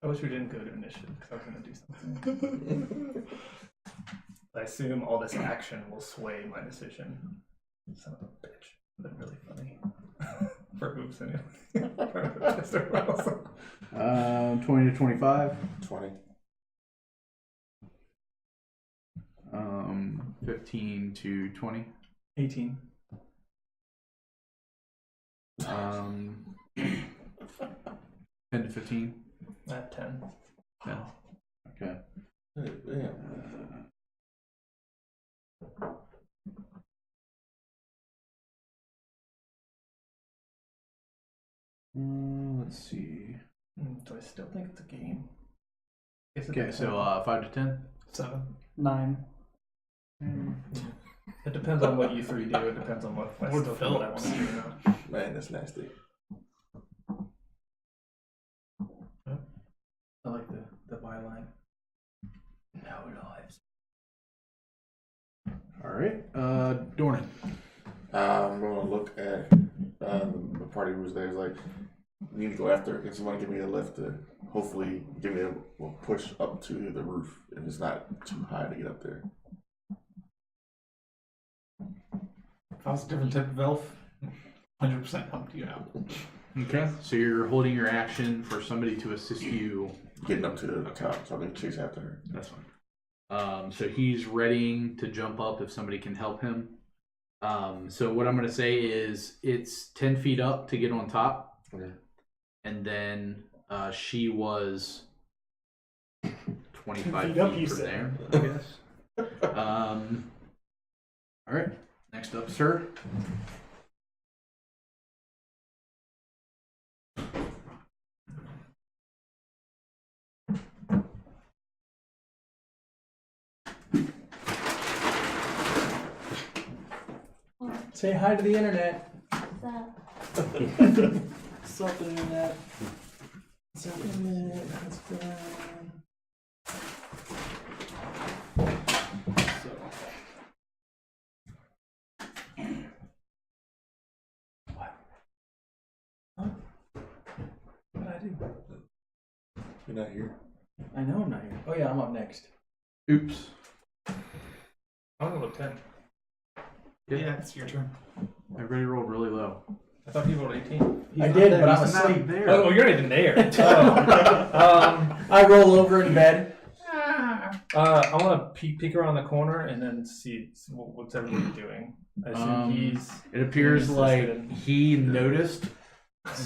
I wish we didn't go to initiative because I was gonna do something. I assume all this action will sway my decision. Son of a bitch. They're really funny. For oops anyway. Just arousal. 20 to 25. 20. 15 to 20. 18. 10 to 15. At 10. 10. Okay. Yeah. Let's see. Do I still think it's a game? Is it Okay, a so 5 to 10. 7. 9. It depends on what you three do. It depends on what I Lord still feel what I want to do now. Man, that's nasty. I like the byline. No lives. All right. Dornan. I'm going to look at the party who's there. It's like, we need to go after. Can somebody give me a lift to hopefully give me a push up to the roof if it's not too high to get up there? If I was a different type of elf, 100% helped you out. Okay. So you're holding your action for somebody to assist you. Getting up to the top so I can chase after her. That's fine. So he's readying to jump up if somebody can help him. So what I'm going to say is it's 10 feet up to get on top. Okay. And then she was 25 feet feet up, you from said. there, I guess. All right. Next up, sir. Say hi to the internet. What's that? Supplement. Supplement. That's done. So. What? Huh? What did I do? You're not here. I know I'm not here. Oh yeah, I'm up next. Oops. I'm gonna look 10. Yeah, it's your turn. Everybody rolled really low. I thought he rolled 18. I did, but I'm He's not asleep. there. Oh, you're not even there. Oh. I roll over in bed. I want to peek around the corner and then see what's everybody doing. I assume he's. It appears he's like interested in- he noticed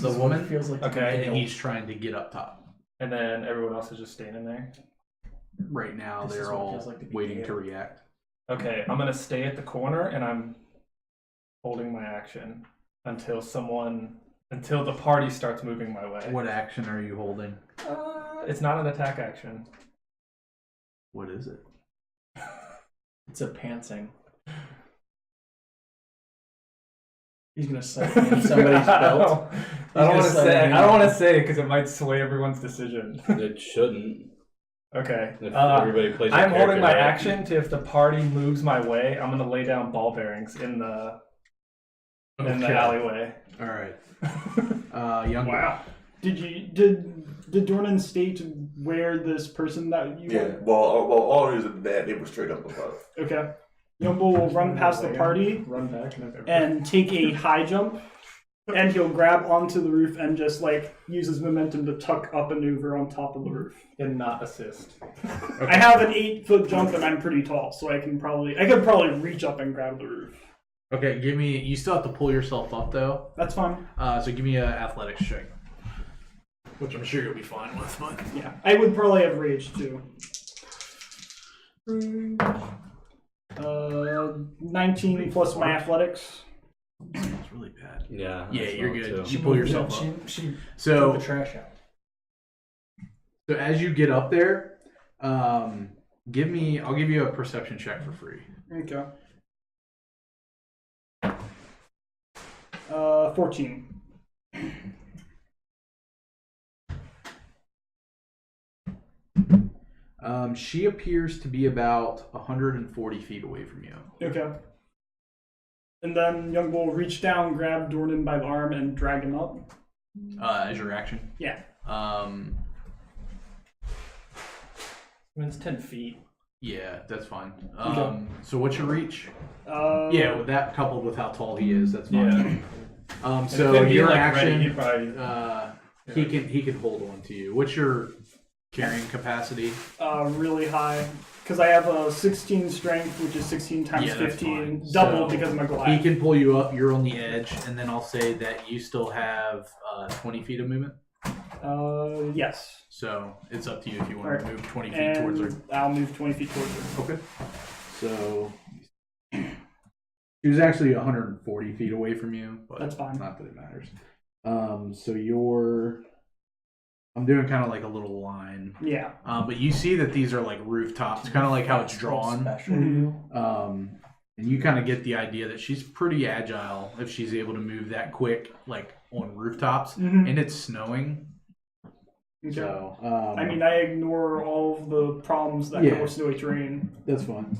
the woman, feels like Okay. and he's trying to get up top. And then everyone else is just standing there. Right now, This is they're what it all feels like to be waiting gay. to react. Okay, I'm gonna stay at the corner and I'm holding my action until the party starts moving my way. What action are you holding? It's not an attack action. What is it? It's a pantsing. He's gonna suck in somebody's belt. I don't want to He's gonna say. slide I don't want to say because it might sway everyone's decision. It shouldn't. Okay. If everybody plays their I'm holding character my right. action to if the party moves my way, I'm gonna lay down ball bearings in the alleyway. All right. Young. Wow. Did Dornan state where this person that you Yeah. Well, all news of that it was straight up above. Okay. Yumbo will run past the party Run back and and take a high jump, and he'll grab onto the roof and just like use his momentum to tuck up and over on top of the roof. and not assist. I have an 8-foot jump and I'm pretty tall, so I could probably reach up and grab the roof. Okay, give me. You still have to pull yourself up though. That's fine. So give me an athletics check, which I'm sure you'll be fine with. But Yeah, I would probably have rage too. 19 plus my athletics. it's really bad. Yeah. Yeah, that's you're wrong, good. too. You pull yourself up. She took So the trash out. So as you get up there, I'll give you a perception check for free. Okay. 14. She appears to be about 140 feet away from you. Okay. And then Young Bull will reach down, grab Dornan by the arm, and drag him up. As your action. Yeah. It's 10 feet. Yeah, that's fine. Okay. So what's your reach? Yeah, with that coupled with how tall he is, that's Yeah. fine. And So if it'd be, your like, action, ready, he'd probably, he can hold on to you. What's your carrying capacity? really high. Because I have a 16 strength, which is 16 times Yeah, that's 15. fine. Double So, because of my He glass. can pull you up. You're on the edge, and then I'll say that you still have 20 feet of movement. Yes. So it's up to you if you want Alright. to move 20 feet towards her. And I'll move 20 feet towards her. Okay. So she was actually 140 feet away from you, but That's fine. not that it matters. So you're. I'm doing kind of like a little line. Yeah. But you see that these are like rooftops, kind of like how it's drawn. And you kind of get the idea that she's pretty agile if she's able to move that quick, like on rooftops, Mhm. and it's snowing. Okay. So, I mean, I ignore all of the problems that come with snowy terrain. that's fine.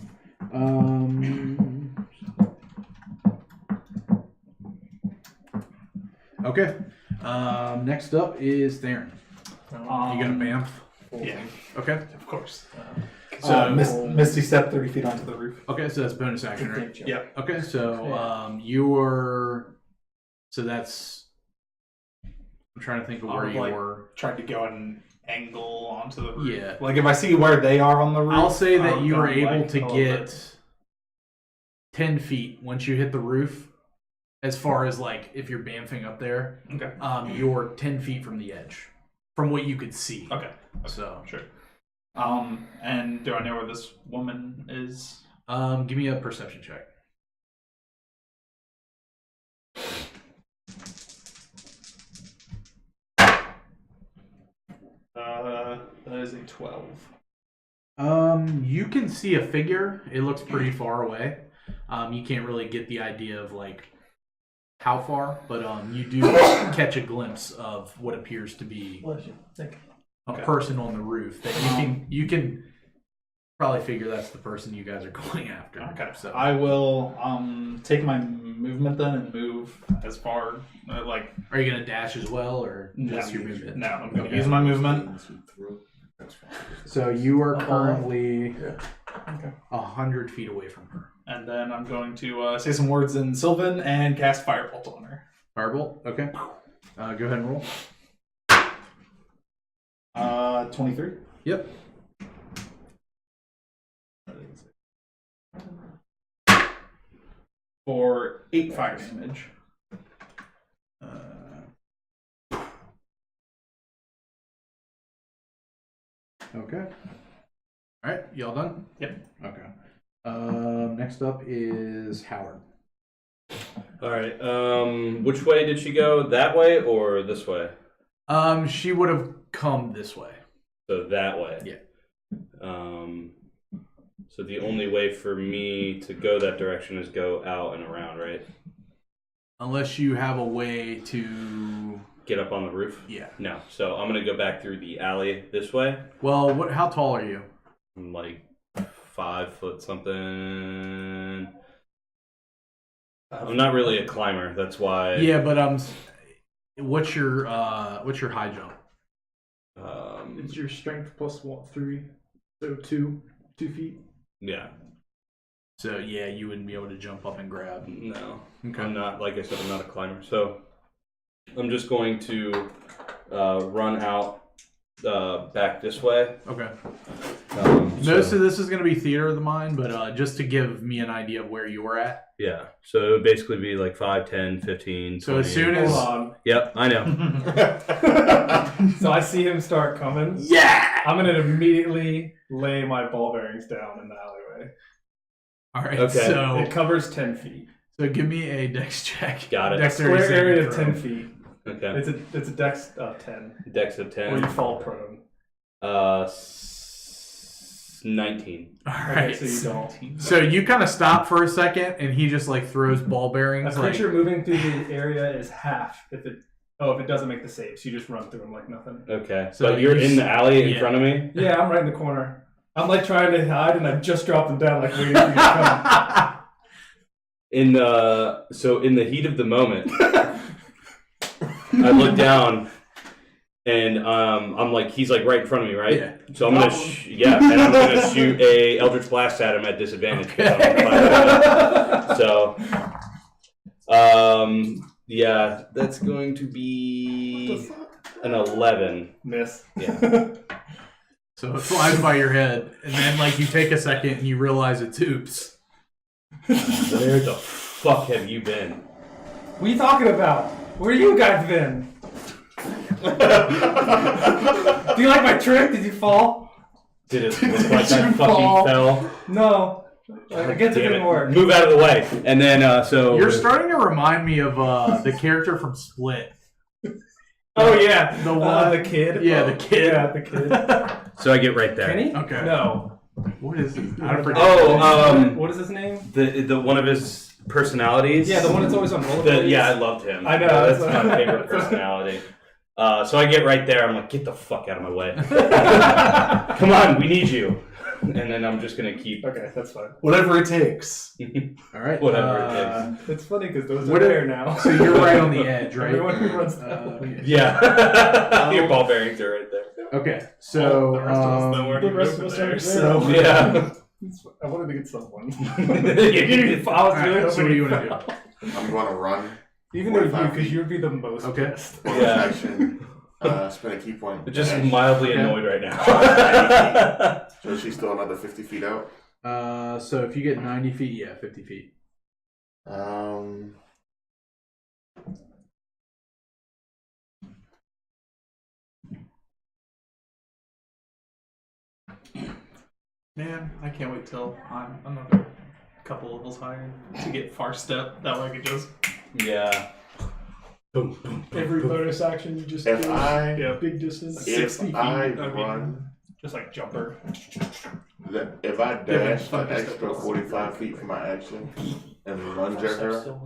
Okay. Next up is Theron. You gonna bamf? Yeah, Okay. of course. So Misty step 30 feet onto the roof. okay, so that's bonus action, right? Yep. Okay, so you're. So that's. I'm trying to think of where you were. Tried to go at an angle onto the roof. Yeah. Like if I see where they are on the roof, I'll say that I'll you go, were able like, to a little get bit. 10 feet once you hit the roof. As far as like if you're bamfing up there, Okay. you're 10 feet from the edge, from what you could see. Okay. So Sure. And do I know where this woman is? give me a perception check. That is a 12. You can see a figure. It looks pretty far away. You can't really get the idea of like how far, but you do catch a glimpse of what appears to be a person on the roof that you can probably figure that's the person you guys are going after. Okay. So I will take my movement then and move as far like. are you gonna dash as well, or just No. your movement? No, I'm gonna use my movement. That's fine. So you are currently Yeah. 100 feet away from her. And then I'm going to say some words in Sylvan and cast Firebolt on her. Firebolt. Okay. Go ahead and roll. 23. Yep. For 8 fire damage. Okay. All right. Y'all done? Yep. Okay. Next up is Howard. All right. Which way did she go? That way or this way? She would have come this way. So that way. Yeah. So the only way for me to go that direction is go out and around, right? Unless you have a way to Get up on the roof? Yeah. No. So I'm gonna go back through the alley this way. Well, how tall are you? I'm like 5 foot something. I'm not really a climber. That's why. Yeah, but what's your high jump? It's your strength plus 3, so 2 feet. Yeah. So yeah, you wouldn't be able to jump up and grab. No. Okay. I'm not. Like I said, I'm not a climber. So I'm just going to run out back this way. Okay. So, of this is going to be theater of the mind, but just to give me an idea of where you were at. yeah. So it would basically be like 5, 10, 15, So 20. as soon as Hold on. Yep, I know. So I see him start coming. yeah. I'm gonna immediately lay my ball bearings down in the alleyway. All right. Okay. It covers 10 feet. So give me a dex check. Got it. Dexterity Square area of saving 10 throw. feet. Okay. It's a dex of 10. Dex of Or 10. you fall prone. 19. All Okay, right. so you don't. So you kind of stop for a second, and he just like throws ball A bearings. Like, creature moving through the area is half if it doesn't make the save, so you just run through them like nothing. Okay. So But you're you in the alley in yeah. front of me? Yeah, I'm right in the corner. I'm like trying to hide, and I just dropped them down, like waiting for you to come. So in the heat of the moment, I look down and I'm like, he's like right in front of me, right? Yeah. So I'm gonna and I'm gonna shoot a Eldritch Blast at him at disadvantage. 'Cause I'm so yeah, that's going to be an 11. Miss. Yeah. So it flies by your head, and then like you take a second and you realize it's oops. Where the fuck have you been? What are you talking about? Where you guys been? Do you like my trick? Did you fall? Did it look like Did you that fucking fall? fell? No. I guess it Damn didn't work. Move out of the way. And then so You're starting to remind me of the character from Split. Oh yeah, The one- the kid. Yeah, the kid. Yeah, the kid. So I get right there. Kenny? Okay. No. What is it? I forget. Oh, What is his name? the one of his personalities. Yeah, the one that's always on rollerblades. Yeah, I loved him. I know, That's that's- my favorite personality. So I get right there. I'm like, get the fuck out of my way. Come on, we need you. And then I'm just gonna keep Okay, that's fine. Whatever it takes. All right. whatever it It's funny because those What are if- there now. So you're right on the edge, right? Everyone who runs is. Yeah. Your ball bearings are right there. Okay. So the rest of us though are the rest of us there, are so there. Yeah. I wanted to get someone. Yeah. all right, so what do you want to do? I'm going to run. Even though you, 45 because feet. you'd be the most Okay. pissed. Bonus Yeah. action. Spend a key point. Just Dash. mildly Okay. annoyed right now. So she's still another 50 feet out. So if you get 90 feet, yeah, 50 feet. Man, I can't wait till I'm another couple levels higher to get far step. That way I could just Yeah. Every bonus action you just If do I big distance. if 60 feet, I that'd be- run, Just like jumper. if I dash fuck an is extra 45 feet from my action and lunge at her,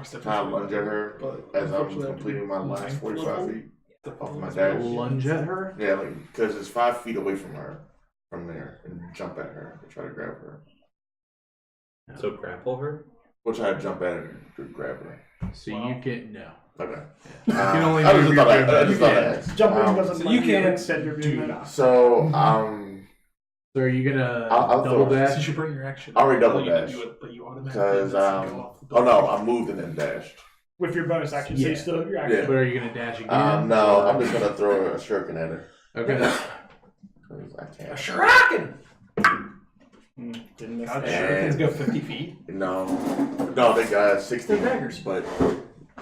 Try to lunge at her But as I'm unfortunately, completing my last ninth 45 level. feet off my dash. Lunge at her. Yeah, like because it's 5 feet away from her, from there, and jump at her and try to grab her. So grapple her? We'll try to jump at her to grab her. So you can no. Okay. You can only I move just your thought I movement. just thought I asked. Jumping doesn't so let you can extend your do movement. not. So So are you gonna I'll double throw- dash? You should bring your action. I already double You dash. do it, but you automatically because go off the oh no, I moved and then dashed. With your bonus action, so Yeah. you still have your action. Yeah. But are you gonna dash again? No, I'm just gonna throw a shuriken at her. Okay. 'Cause I can't. Shuriken! Didn't miss God, that. And- shurikens go 50 feet. No, they got 60, They're daggers. but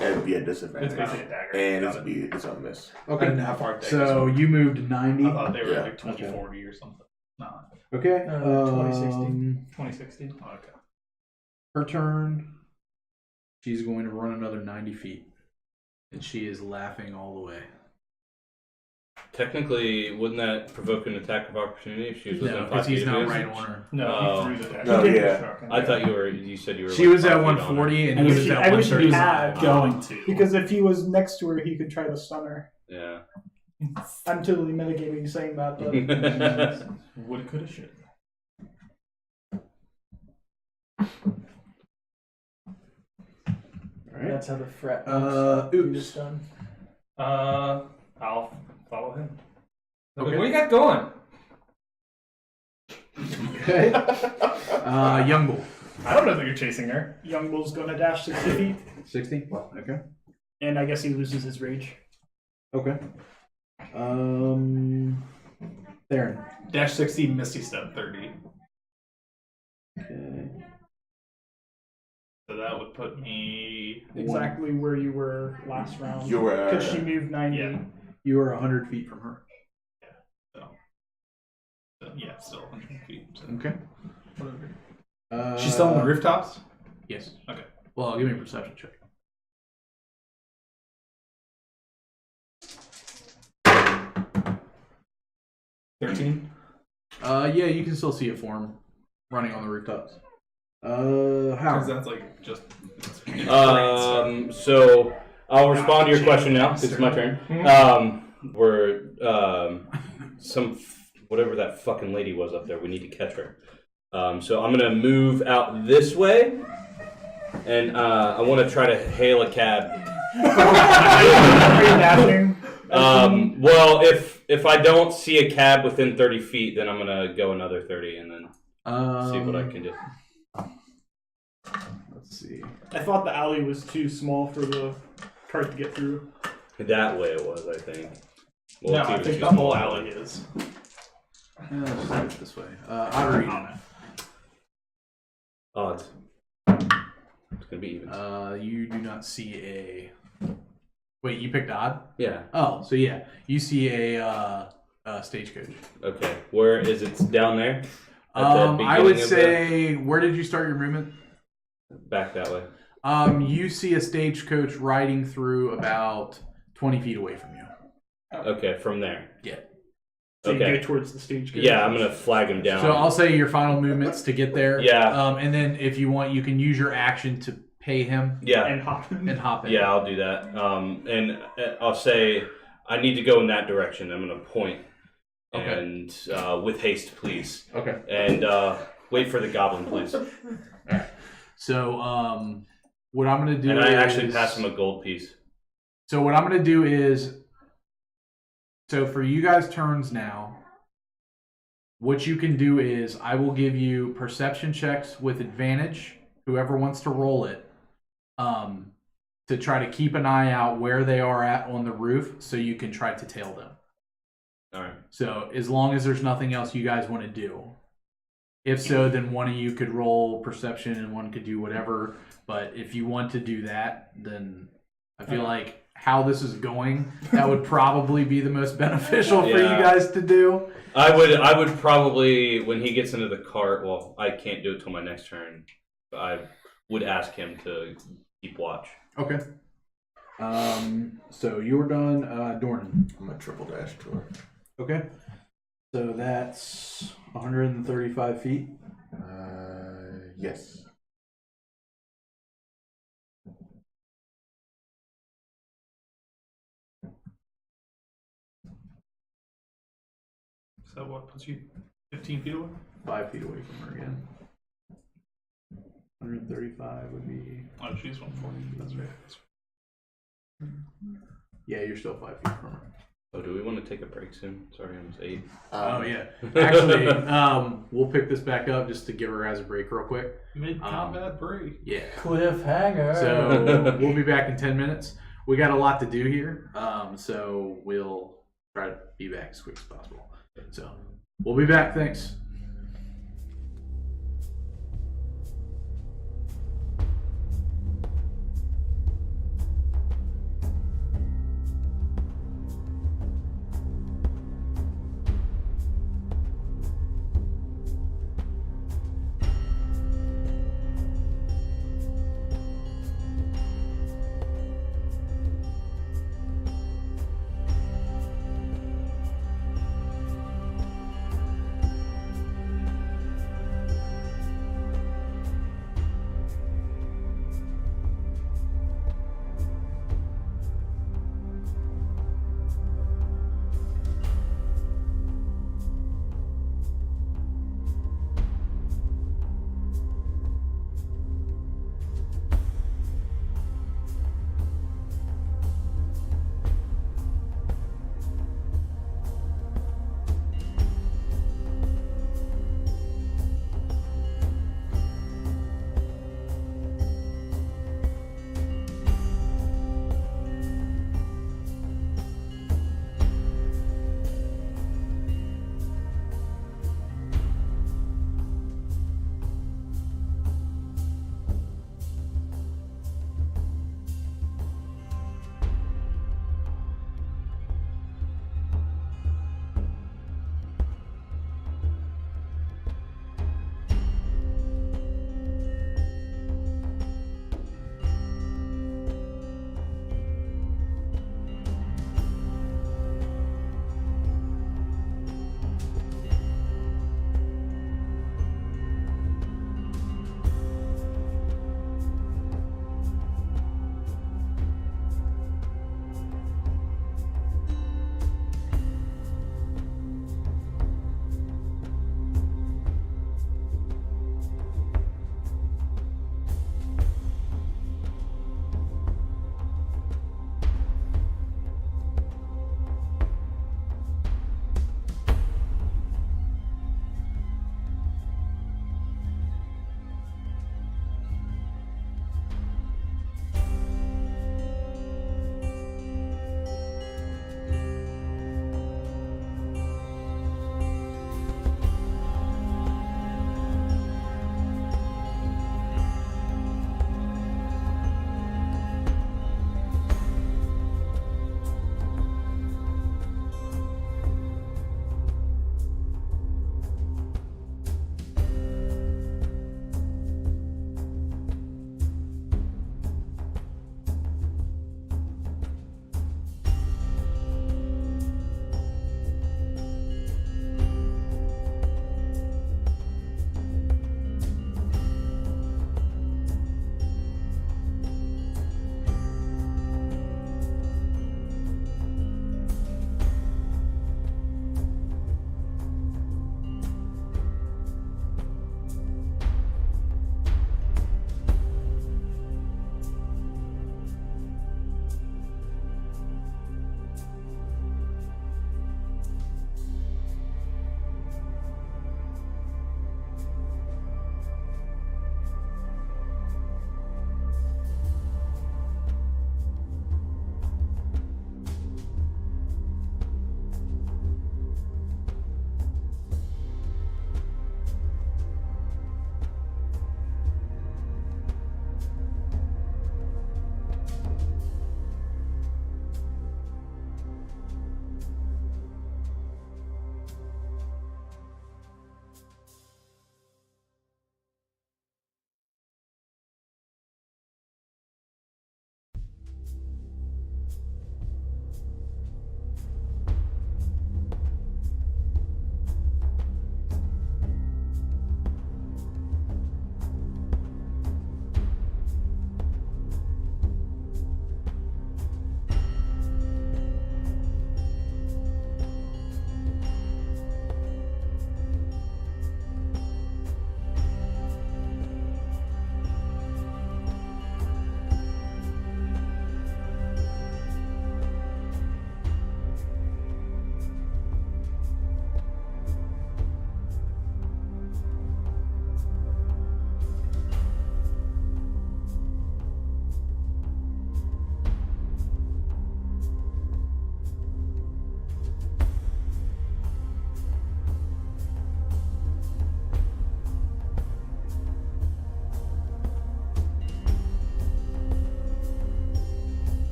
it'd be a disadvantage. It's basically a dagger. And Got it. it's a miss. I didn't know how far daggers So you moved 90. I thought they were Yeah. like 2040 or something. No. Okay. 2060. 2060? Okay. Her turn. She's going to run another 90 feet. And she is laughing all the way. Technically, wouldn't that provoke an attack of opportunity if she was within No, 5 because feet he's of not you? right on her. No, Oh. he threw the dagger. No, He did yeah. the shuriken. I thought you said you were. She like was at 5 feet on her. 140 and I he wish was he- at I wish he 135. had. Going to. Because if he was next to her, he could try to stun her. Yeah. I'm totally mitigating saying that, but Woulda, coulda, shoulda. Alright. That's how the fret. Oops. Just done. I'll follow him. Okay. What do you got going? Okay. Young bull. I don't know that you're chasing her. Young Bull's gonna dash 60 feet, 60. Okay. and I guess he loses his rage. Okay. Theron. Dash 60, Misty Step 30. Okay. So that would put me. Exactly where you were last round. You were Because she moved 90. Yeah. You are 100 feet from her. So, yeah, still 100 feet. So Okay. whatever. She's still on the rooftops? Yes. Okay. Well, give me a perception check. 13? Yeah, you can still see it form running on the rooftops. Because How? that's like just. So I'll respond to your question now. It's my turn. We're whatever that fucking lady was up there. We need to catch her. So I'm gonna move out this way, and I want to try to hail a cab. Are you dashing? Well, if I don't see a cab within 30 feet, then I'm gonna go another 30 and then see what I can do. Let's see. I thought the alley was too small for the cart to get through. That way it was, I think. Well, No, it's I even think too the small. whole alley is. Let's do it this way. Odd or even? Odds. It's gonna be even. You do not see a. Wait, you picked odd? Yeah. Oh, so yeah, you see a stagecoach. Okay. Where is it? Down there? At the I would beginning of say, where did you start your movement? back that way. You see a stagecoach riding through about 20 feet away from you. Okay, from there. Yeah. So Okay. you go towards the stage. Yeah, I'm gonna flag him down. So I'll say your final movements to get there. Yeah. And then if you want, you can use your action to pay him Yeah. And hop. and hop in. Yeah, I'll do that. And I'll say I need to go in that direction. I'm gonna point. Okay. And with haste, please. Okay. And wait for the goblin, please. So what I'm gonna do And is I actually pass him a gold piece. So what I'm gonna do is, so for you guys' turns now, what you can do is I will give you perception checks with advantage, whoever wants to roll it, to try to keep an eye out where they are at on the roof so you can try to tail them. All right. So as long as there's nothing else you guys want to do. If so, then one of you could roll perception and one could do whatever. But if you want to do that, then I feel like how this is going, that would probably be the most beneficial for you Yeah. guys to do. I would probably, when he gets into the cart, well, I can't do it till my next turn. But I would ask him to keep watch. Okay. So you're done, Dornan. I'm a triple dash to her. Okay. So that's 135 feet. Yes. So what puts you 15 feet away? 5 feet away from her again. 135 would be. Oh, she's 140. That's right. Yeah, you're still 5 feet from her. Oh, do we want to take a break soon? Sorry, almost 8. Oh yeah. Actually, we'll pick this back up just to give her guys a break real quick. Mid-combat break. Yeah. Cliffhanger. So we'll be back in 10 minutes. We got a lot to do here, so we'll try to be back as quick as possible. So we'll be back. Thanks.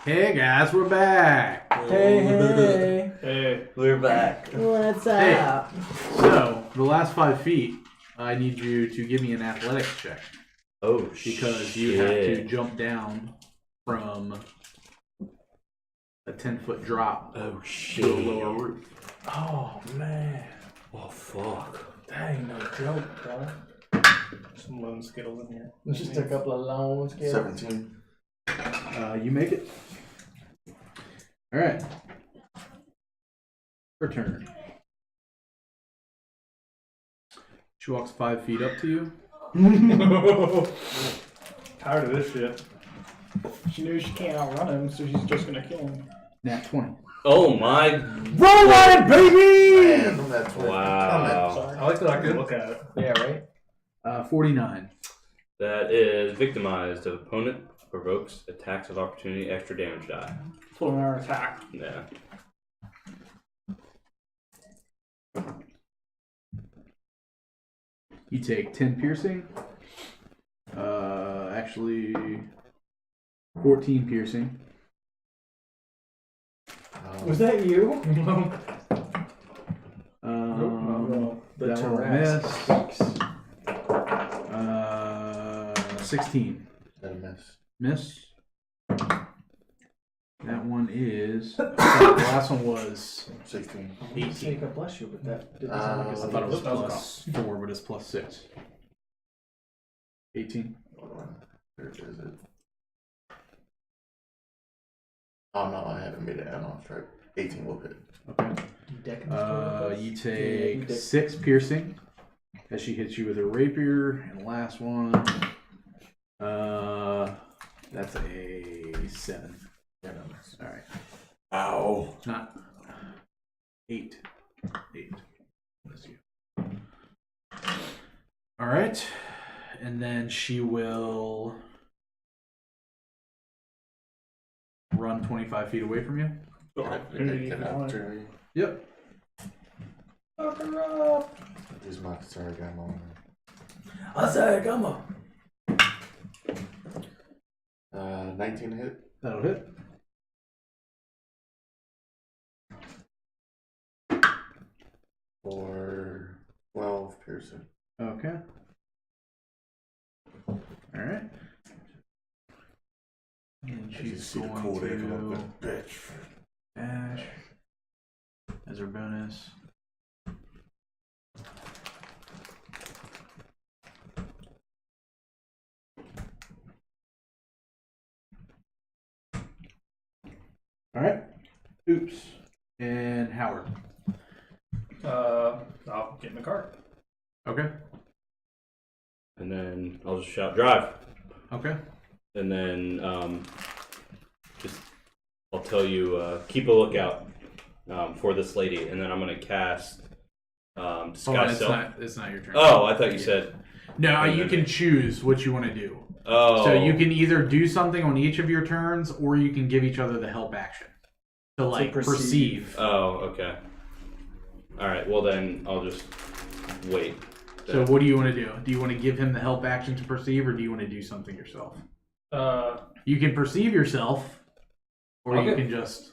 Hey guys, we're back. Hey. Hey. We're back. What's Hey. So, the last 5 feet, I need you to give me an athletics check. Oh, Because you have to jump down from a 10-foot drop Oh, shit. to a lower roof. Oh man. Oh, fuck. Dang, no joke, bro. Some lone skittles in here. Just a couple of loans. 17. You make it. All right. Her turn. She walks 5 feet up to you. Tired of this shit. She knows she can't outrun him, so she's just gonna kill him. Nat 20. Oh, my. Roll on it, baby! Man, I'm at 20. Wow. Sorry. I like that I can look at it. Yeah, right? 49. That is victimized. If opponent provokes attacks of opportunity, extra damage die. Pull an attack. Yeah. You take 10 piercing. Actually, 14 piercing. Was that you? That one miss. 16. That a miss. Miss. That one is. The last one was 16. 18. God bless you, but that didn't sound like I a thought it was That was +4, but it's +6. 18. Hold on. Where is it? Oh no, I haven't made it add-on strike. 18 will hit. Okay. You take 6 piercing as she hits you with her rapier, and the last one. That's a 7. Yeah, no miss. All right. Ow. Not 8. 8. Bless you. All right, and then she will run 25 feet away from you. Can I turn? Yep. Fuck her up. Use my Saragama on I say, come on. her. 19 hit. That'll hit. For 12 piercing. Okay. All right. And You she's see the going cool day come to up with bitch. dash as her bonus. All right. Oops. And Howard. I'll get in the car. Okay. And then I'll just shout, drive. Okay. And then I'll tell you, keep a lookout for this lady. And then I'm going to cast Disguise Self. It's not your turn. Oh, I thought you said. No, you can choose what you want to do. Oh. So you can either do something on each of your turns, or you can give each other the help action to like perceive. Oh, okay. All right. Well, then I'll just wait. So what do you want to do? Do you want to give him the help action to perceive, or do you want to do something yourself? You can perceive yourself, or I'll you give- can just.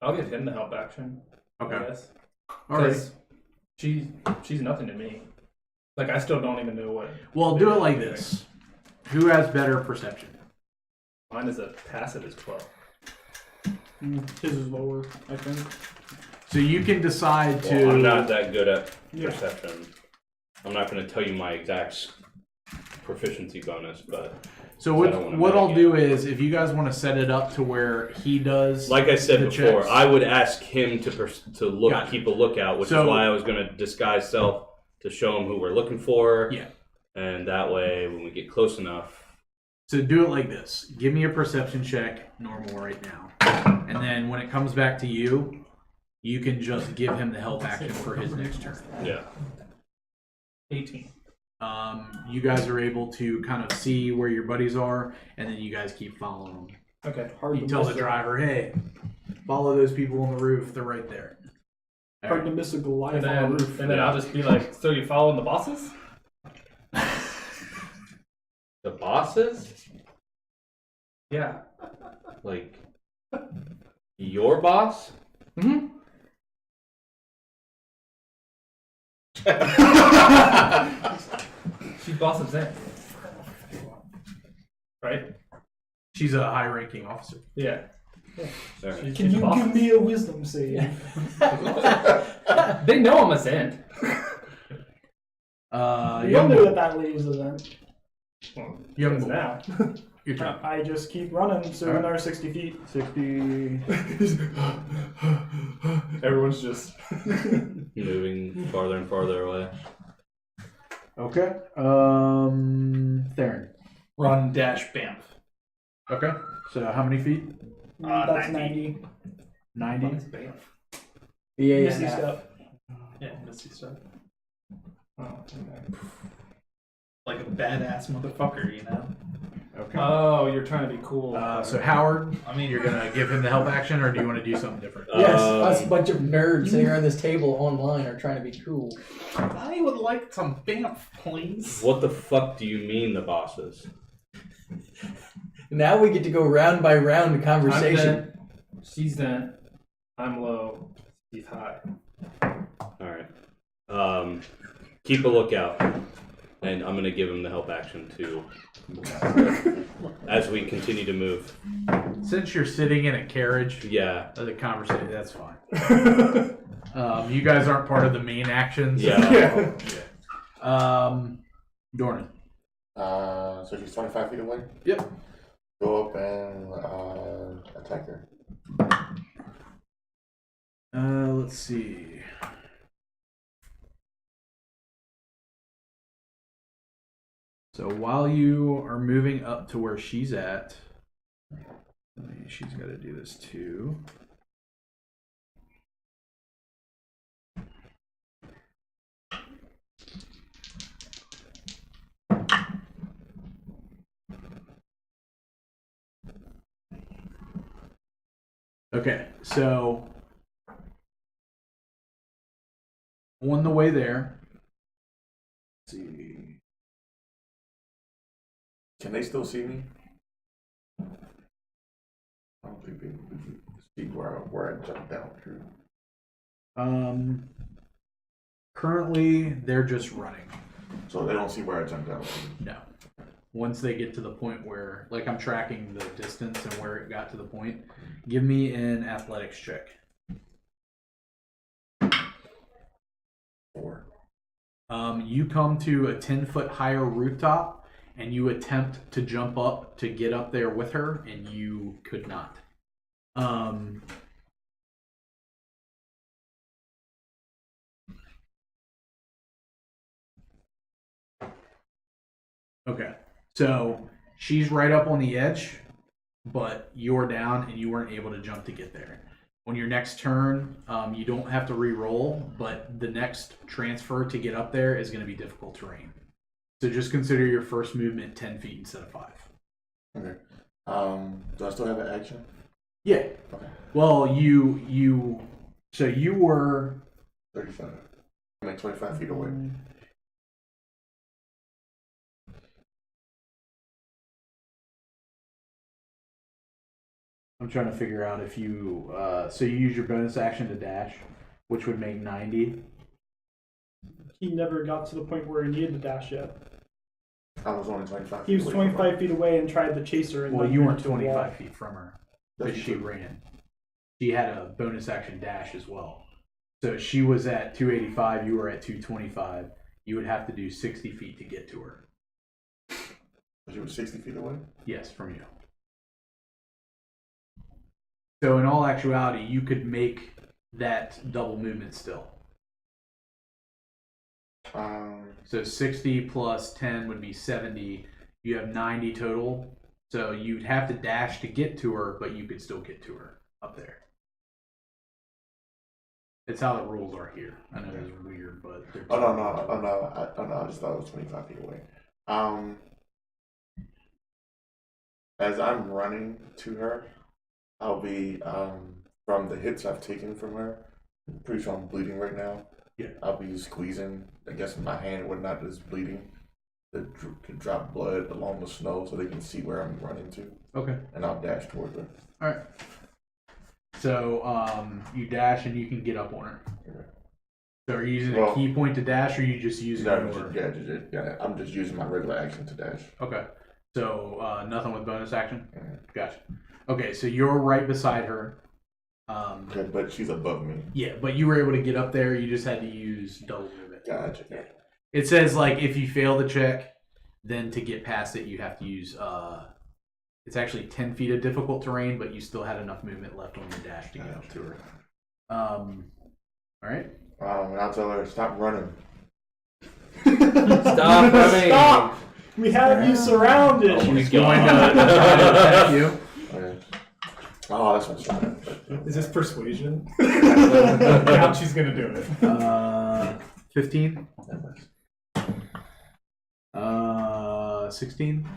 I'll give him the help action. Okay. I guess. All right. 'Cause She's nothing to me. Like I still don't even know what. Well, do it like this. Who has better perception? Mine is a passive as 12. His is lower, I think. So you can decide to. Well, I'm not that good at Yeah. perception. I'm not going to tell you my exact proficiency bonus, but So I don't wanna what I'll mitigate. do is, if you guys want to set it up to where he does, like I said the before, checks. I would ask him to look, Gotcha. keep a lookout, which So- is why I was going to disguise self to show him who we're looking for. Yeah. And that way, when we get close enough, So do it like this. Give me a perception check, normal right now. And then when it comes back to you, you can just give him the help action for his next turn. yeah. 18. You guys are able to kind of see where your buddies are, and then you guys keep following them. Okay. Hard You to tell miss the driver, hey, follow those people on the roof. They're right there. All Hard right. to miss a Goliath And on then, the roof. and then I'll just be like, so you following the bosses? The bosses? Yeah. Like, Your boss? Mm-hmm. She's boss of Zen. Right? She's a high-ranking officer. Yeah. Sorry. Can you give me a wisdom save? They know I'm a Zen. You Young don't know boy. that lady's event. Young Because boy. now. Your turn. I just keep running, so Alright. another 60 feet. 60. Everyone's just. Moving farther and farther away. Okay. Theron. Run, dash, bamf. Okay. So how many feet? That's 90. 90. 90. Bamf. Yeah, Misty step. Yeah, Misty stuff. Oh, okay. Like a badass motherfucker, you know? Okay. Oh, you're trying to be cool. So Howard, I mean, you're gonna give him the help action, or do you want to do something different? Yes, Um, us a bunch of nerds sitting around this table online are trying to be cool. I would like some bamf, please. What the fuck do you mean the bosses? Now we get to go round by round I'm conversation. Zen. She's Zen. I'm low. She's high. Alright. Keep a lookout. And I'm gonna give him the help action too. As we continue to move. Since you're sitting in a carriage, Yeah. the conversation, that's fine. You guys aren't part of the main actions. Yeah. Dornan. So she's 25 feet away? Yep. Go up and attack her. Let's see. So while you are moving up to where she's at, she's got to do this too. Okay, so on the way there, let's see. Can they still see me? I don't think they can see where I jumped down through. Currently, they're just running. So they don't see where I jumped down through. No. Once they get to the point where, like, I'm tracking the distance and where it got to the point, give me an athletics check. 4. You come to a 10-foot higher rooftop, and you attempt to jump up to get up there with her, and you could not. Okay, so she's right up on the edge, but you're down and you weren't able to jump to get there. On your next turn, you don't have to re-roll, but the next transfer to get up there is going to be difficult terrain. So just consider your first movement 10 feet instead of 5. Okay. Do I still have an action? Yeah. Okay. Well, so you were 35. I mean 25 feet away. I'm trying to figure out if you so you use your bonus action to dash, which would make 90. He never got to the point where he needed to dash yet. I was only 25 feet He was away from her. 25 feet away and tried to chase her. And Well, led you her weren't into a wall. 25 feet from her, but That's she true. ran. She had a bonus action dash as well. So she was at 285, you were at 225. You would have to do 60 feet to get to her. She was 60 feet away? Yes, from you. So in all actuality, you could make that double movement still. So 60 plus 10 would be 70. You have 90 total. So you'd have to dash to get to her, but you could still get to her up there. It's how the rules are here. I know it's weird, but they're Oh no! I just thought it was 25 feet away. As I'm running to her, I'll be from the hits I've taken from her. I'm pretty sure I'm bleeding right now. Yeah. I'll be squeezing. I guess my hand and whatnot is bleeding. To drop blood along the snow so they can see where I'm running to, Okay. and I'll dash towards her. All right. So you dash and you can get up on her. So are you using a key point to dash, or are you just using your... I'm just using my regular action to dash. Okay. So nothing with bonus action? Gotcha. Okay, so you're right beside her. Okay, but she's above me. Yeah, but you were able to get up there. You just had to use double movement. Gotcha. Yeah. It says, like, if you fail the check, then to get past it, you have to use... it's actually 10 feet of difficult terrain, but you still had enough movement left on the dash to get up to her. All right. And I'll tell her, stop running. Stop running. Stop! We have you surrounded. She's going to try to attack you. Okay. Oh, that's what's right. Is this persuasion? Now she's gonna do it. 15. 16.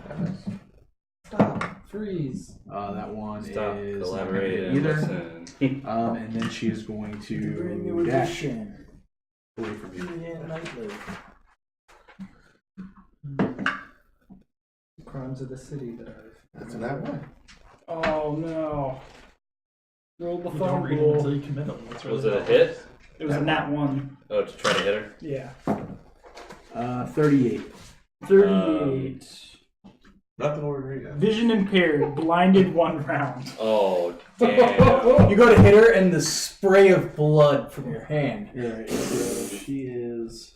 Stop. Freeze. That one Stop is collaborating. either. And then she is going to dash away from you. Crimes of the city that I've... That's that one. Oh no. Roll the You don't read them until fumble. you commit them. That's Was really it a hit? It was a nat 1. Oh, to try to hit her? Yeah. 38. 38. Nothing over here. Vision impaired, blinded 1 round. Oh, damn. You go to hit her, and the spray of blood from your hand. Alright, so she is...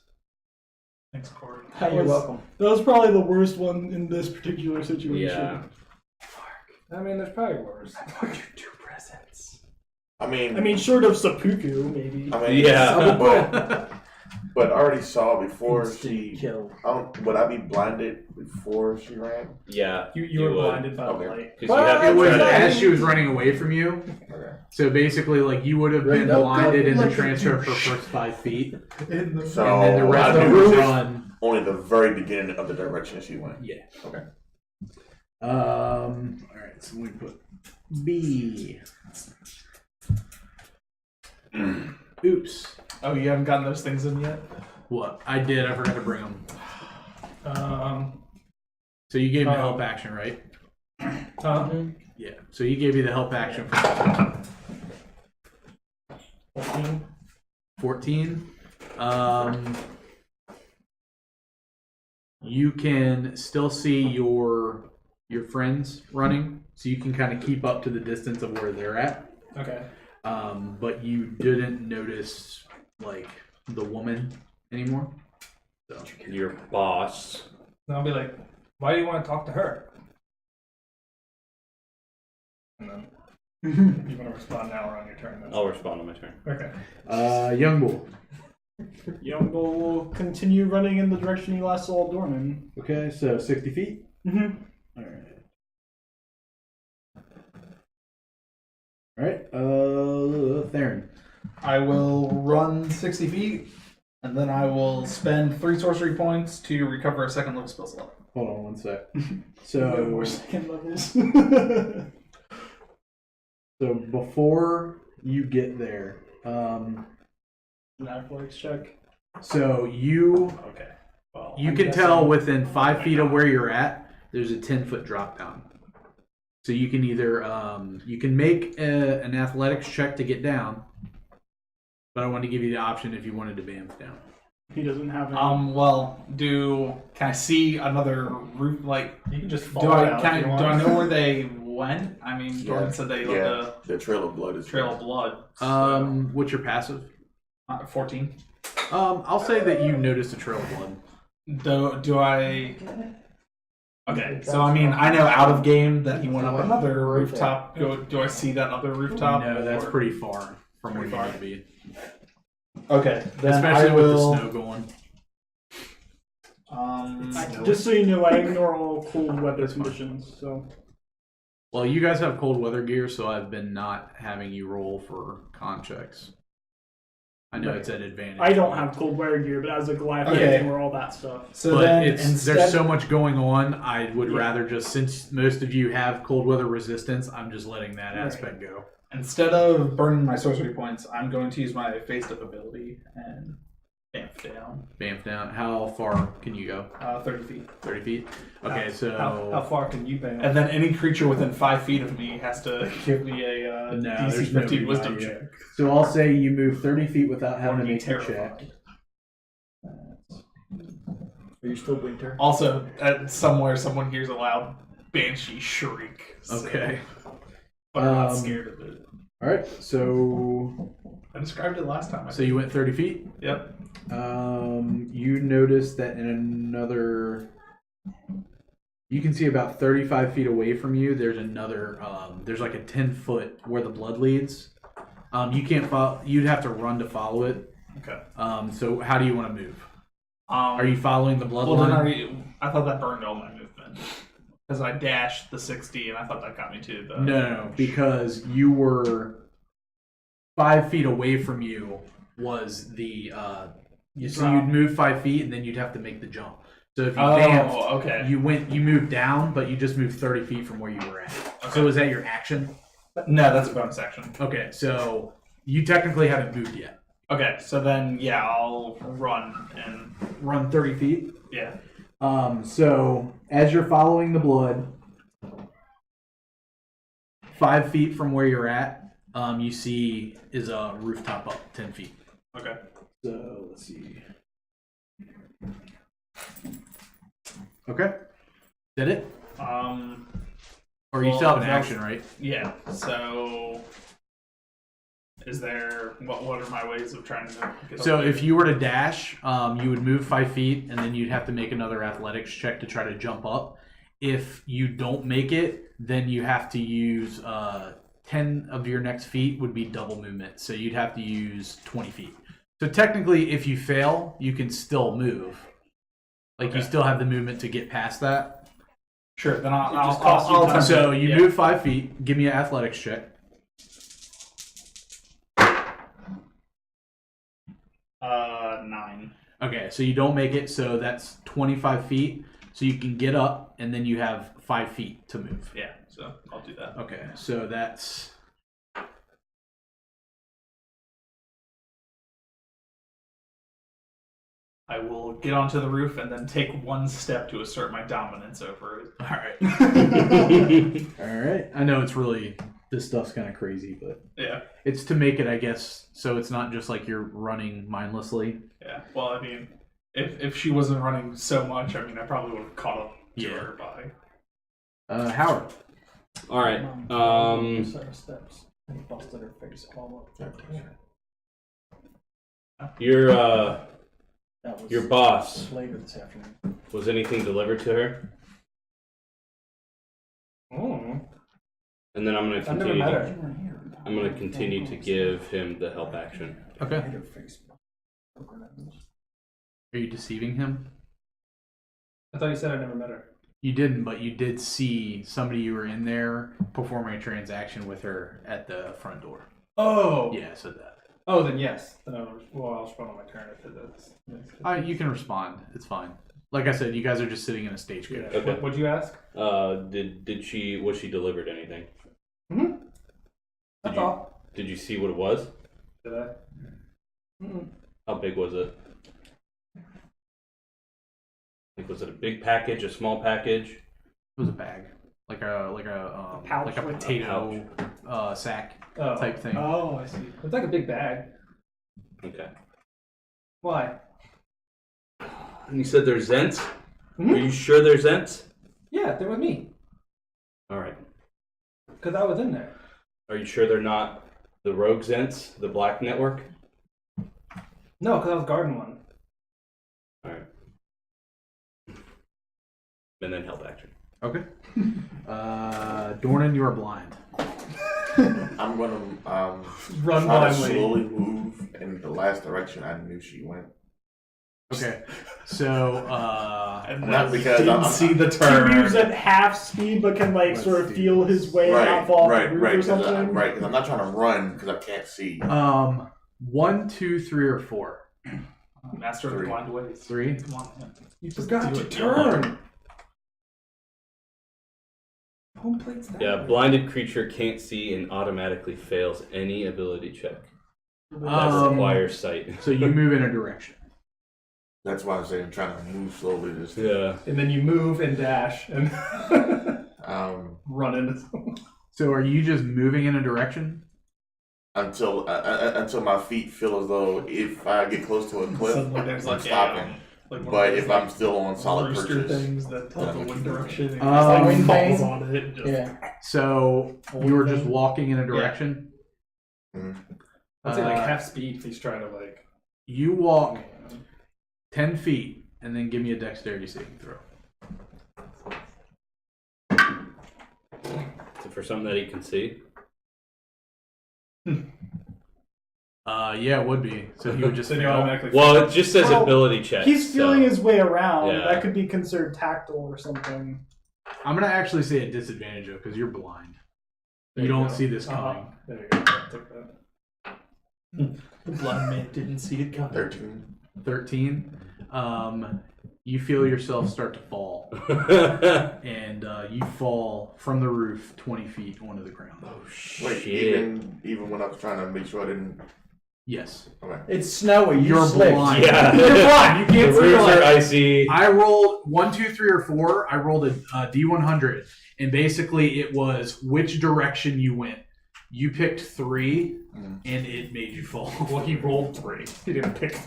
Thanks, Corey. You're welcome. That was probably the worst one in this particular situation. Yeah. I mean, there's probably worse. I bought you 2 presents. I mean, Short of seppuku, maybe. Yeah. But I already saw before Instant kill. Would I be blinded before she ran? Yeah. You were would. blinded by the Okay. light. 'Cause you have It to was try to- as she was running away from you. Okay. So basically, like, you would have been blinded in the transfer for first 5 feet. So And then the rest I of knew the just run. only the very beginning of the direction she went. Yeah. Okay. Alright, so we put B. Oops. Oh, you haven't gotten those things in yet? What? I did. I forgot to bring them. So you gave me the help action, right? Huh? Yeah. So you gave me the help action for 14. You can still see your friends running, so you can kind of keep up to the distance of where they're at. Okay. But you didn't notice, like, the woman anymore. So Your boss. And I'll be like, why do you want to talk to her? And then you want to respond now or on your turn? Then? I'll respond on my turn. Okay. young bull. Young Bull will continue running in the direction he last saw Dorman. Okay, so 60 feet. Mm-hmm. All right. Theron. I will run 60 feet, and then I will spend 3 sorcery points to recover a second level spell slot. Hold on one sec. No So, more second levels. so before you get there, An athletics check. so you Okay. Well, you I'm can guessing- tell within 5 feet of where you're at, there's a 10-foot drop down. So you can either you can make an athletics check to get down, but I wanted to give you the option if you wanted to bamf down. He doesn't have any. Well, can I see another roof? Like, you can just do fall I out can I, if do you I want. know where they went? I mean, Jordan said they left The trail of blood is a trail of blood. So, What's your passive? 14. I'll say that you noticed a trail of blood. Do I? Okay, so I mean, I know out of game that he went up another rooftop. Do I see that other rooftop? No, that's or- pretty far from where Pretty you far. need to be. Okay, then Especially I with will. the snow going. Just so you know, I ignore all cold weather conditions. So Well, you guys have cold weather gear, so I've been not having you roll for con checks. I know it's at advantage. I don't have cold weather gear, but as a Goliath, I Okay. ignore all that stuff. So But then there's instead, so much going on, I would rather just, since most of you have cold weather resistance, I'm just letting that aspect go. instead of burning my sorcery points, I'm going to use my phased up ability and bamf. down. Bamf down. How far can you go? 30 feet. 30 feet? Okay, How far can you bang? And then any creature within 5 feet of me has to give me a No, DC there's 15 nobody wisdom by you. check. So I'll say you move 30 feet without having to Or be make a check. terrified. Are you still winter? Also, somewhere someone hears a loud banshee shriek. So, Okay. but I'm not scared of it. Alright, so I described it last time. you went 30 feet? Yep. You notice that in another... You can see about 35 feet away from you, there's another... there's like a 10-foot where the blood leads. You can't follow... You'd have to run to follow it. Okay. So how do you want to move? Are Are you following the blood Well, then line? I thought that burned all my movement. Because I dashed the 60 and I thought that got me to the... No, because you were 5 feet away from you was the... so you'd move 5 feet and then you'd have to make the jump. So if you danced, okay. you moved down, but you just moved 30 feet from where you were at. Okay. So is that your action? No, that's a bonus action. Okay, so you technically haven't moved yet. Okay, so then, yeah, I'll run and... Run 30 feet. Yeah. So as you're following the blood, 5 feet from where you're at, you see is a rooftop up 10 feet. Okay. So let's see. Okay. Did it? Or you well, still have an that's- action, right? Yeah, so... Is there... What are my ways of trying to... Get So up if you were to dash, you would move 5 feet, and then you'd have to make another athletics check to try to jump up. If you don't make it, then you have to use 10 of your next feet would be double movement. So you'd have to use 20 feet. So technically, if you fail, you can still move. Like you Okay. still have the movement to get past that. Sure, then I'll just costs you time. So you yeah. move 5 feet. Give me an athletics check. 9. Okay, so you don't make it. So that's 25 feet. So you can get up, and then you have 5 feet to move. Yeah, so I'll do that. Okay, so that's... I will get onto the roof and then take one step to assert my dominance over it. All right. All right. I know it's really... This stuff's kind of crazy, but... Yeah. It's to make it, I guess, so it's not just like you're running mindlessly. Yeah. Well, I mean, if she wasn't running so much, I mean, I probably would have caught up to Yeah. her by... Howard. All right. Set of steps and busted her face all up. That was Your boss, later this afternoon. was anything delivered to her? Oh. And then I'm going to I've never continue. met her. You weren't here. I'm going to continue to give him the help action. Okay. Made her face. Are you deceiving him? I thought you said I never met her. You didn't, but you did see somebody you were in there performing a transaction with her at the front door. Oh. Yeah, so that. Oh, then yes. Then I'll respond on my turn if that's. You can respond. It's fine. Like I said, you guys are just sitting in a stagecoach. Yeah. Okay. What'd you ask? Was she delivered anything? That's all. Did you see what it was? Did I? How big was it? Like, was it a big package, a small package? It was a bag, like a pouch like a with a potato sack Oh. type thing. Oh, I see. It's like a big bag. Okay. Why? And you said they're Zents? Mhm. Are you sure they're Zents? Yeah, they're with me. All right. Because I was in there. Are you sure they're not the Rogue Zents, the Black Network? No, because I was guarding one. All right. And then help action. Okay. Dornan, you are blind. I'm gonna Run try to blindly. slowly move in the last direction I knew she went. Okay. So And Not then because didn't I'm- see the He turn. moves at half speed, but can like Let's sort of see. feel his way and not fall off the roof or something. Right, because I'm not trying to run because I can't see. 1, 2, 3, or 4. Master of the 3. blind ways. 3. Come on, man. You Just forgot do your it. turn. Home plate's that Yeah, way. blinded creature can't see and automatically fails any ability check that Um, requires sight. So you move in a direction. That's why I'm saying trying to move slowly. Just Yeah. And then you move and dash and run into someone. So are you just moving in a direction? until my feet feel as though if I get close to a cliff, Suddenly there's I'm like stopping. like one of But those, if I'm still on solid rooster perches, things that tell the wind direction, and Um, just like wind falls vane? on it. And just, Yeah. So you were just walking in a direction. I'd say like half speed if he's trying to like. You walk 10 feet and then give me a dexterity saving throw. Is it for something that he can see? Yeah, it would be. So he would just Then you fail. automatically. Well, it just says Well, ability check. He's feeling his way around. Yeah. That could be considered tactile or something. I'm gonna actually say a disadvantage though, because you're blind. You don't see this coming. There you go. I'll take that. the blind man didn't see it coming. 13. 13. You feel yourself start to fall, and you fall from the roof 20 feet onto the ground. Oh Wait, shit! even when I was trying to make sure I didn't. Yes. Okay. It's snowy. You You're slipped. blind. Yeah, You're blind. You the can't see. roofs Like, are icy. I rolled 1, 2, 3, or 4. I rolled a D100, and basically it was which direction you went. You picked 3, and it made you fall. Well, he rolled 3. He didn't pick.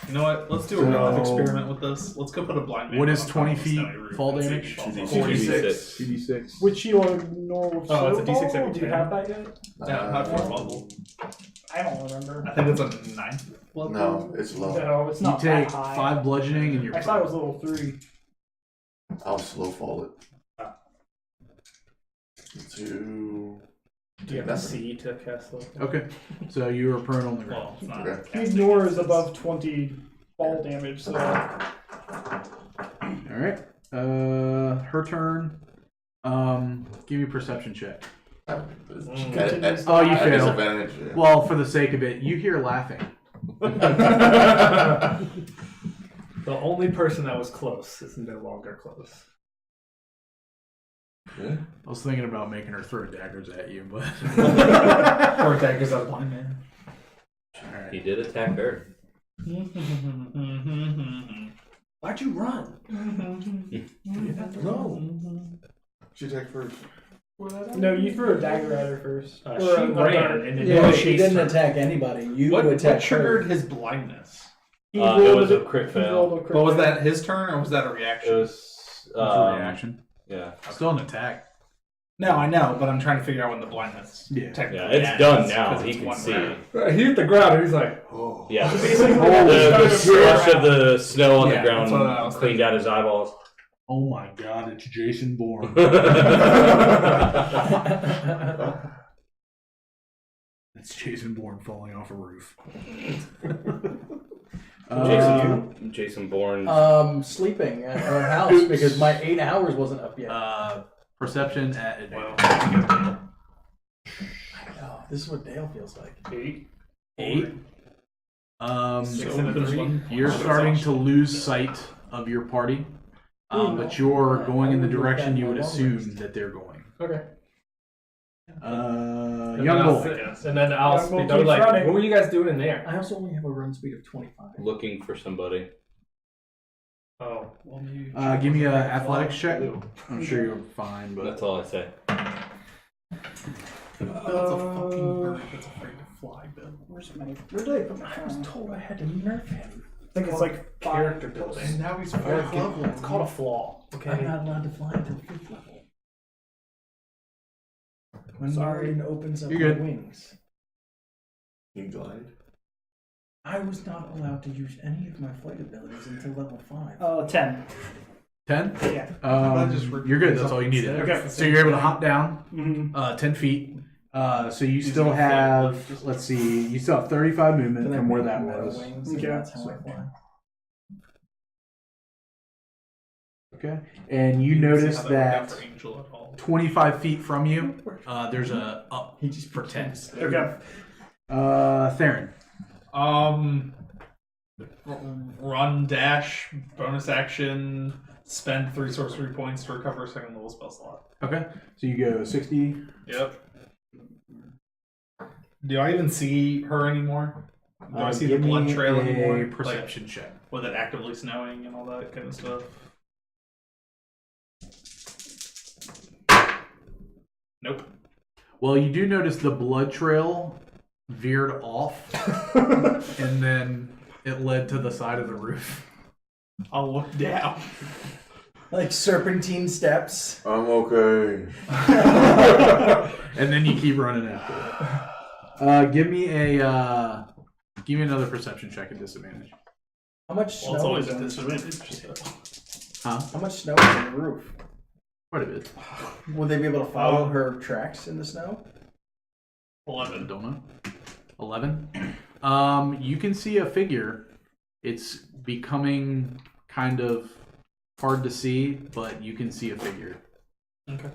You know what? Let's do a real life experiment with this. Let's go put a blind man. What on is top 20 of a feet snowy roof fall and see if damage? he falls off. 46. CD6. Which you are normal Oh, it's a D6 snowball? every Do you 10. have that yet? Yeah, not for a bubble. I don't remember. I think it's a 9th level. No, it's low. No, it's You not take that high. 5 bludgeoning, and you're. I thought it was level 3. I'll slow fall it. Ah. To. Do you have a C to cast those? Okay, so you were prone on the ground. Well, it's not. Okay. casting, Ignore it's is above 20 fall damage, so All right. Her turn. Give me a perception check. At Oh, you at failed. disadvantage. Yeah. Well, for the sake of it, you hear laughing. The only person that was close is no longer close. Yeah. I was thinking about making her throw daggers at you, but. Or daggers at a blind man. All right. He did attack her. Why'd you run? No. She attacked first. no, you threw a dagger at her first. She Or a ran dart. and then Yeah, you she chased didn't her. attack anybody. You What attacked triggered her. his blindness? He It rolled was a crit he fail. rolled a crit But was fail. that his turn or was that a reaction? It was. That's a reaction. Yeah. Still an attack. No, I know, but I'm trying to figure out when the blindness. Yeah. technically Yeah, it's ends, done now. 'cause He it's can one see. round. He hit the ground and he's like, Oh. Yeah. Basically, The slush of the snow on Yeah, the that's what I ground was cleaned thinking. out his eyeballs. Oh my god, it's Jason Bourne. It's Jason Bourne falling off a roof. Jason Bourne. Sleeping at her house because my 8 hours wasn't up yet. Perception at advantage. Oh, this is what Dale feels like. 8. 8. Six and a 3. You're starting to lose sight of your party, but you're going in the direction you would assume that they're going. Okay. Young boy. And then I'll Young bull speak. I'll be keeps like, running. what were you guys doing in there? I also only have a run speed of 25. Looking for somebody. Oh, well, you. Give me an athletics check. I'm sure you're fine, but That's all I say. That's a fucking bird that's afraid to fly, Bill. Where did I put my phone? I was told I had to nerf him. I think it's like Character 5 building. Now he's Fourth level. It's called a flaw. I'm Okay. not allowed to fly until 5th level. When Sorry. Martin opens up You're my good. wings. You glide. I was not allowed to use any of my flight abilities until level 5. 10. 10? Yeah. You're good. That's all you needed. Okay. So you're able to hop down Mm-hmm. 10 feet. So you still have, let's see, you still have 35 movement from where that was. Wings, and Okay. that's how I fly. Okay. And you notice that For Angel at all. 25 feet from you, there's a up He just for 10. Okay. Theron. Run, dash, bonus action, spend 3 sorcery points to recover a second level spell slot. Okay. So you go 60. Yep. Do I even see her anymore? Do I see the give blood me trail a anymore? perception check. With it actively snowing and all that kind of stuff. Nope. Well, you do notice the blood trail veered off, and then it led to the side of the roof. I'll look down. Like serpentine steps. I'm okay. And then you keep running after it. Give me another perception check at disadvantage. How much Well, it's snow always is a on this roof? disadvantage. Huh? How much snow is on the roof? Quite a bit. Will they be able to follow her tracks in the snow? 11. Don't know. 11. You can see a figure. It's becoming kind of hard to see, but you can see a figure. Okay.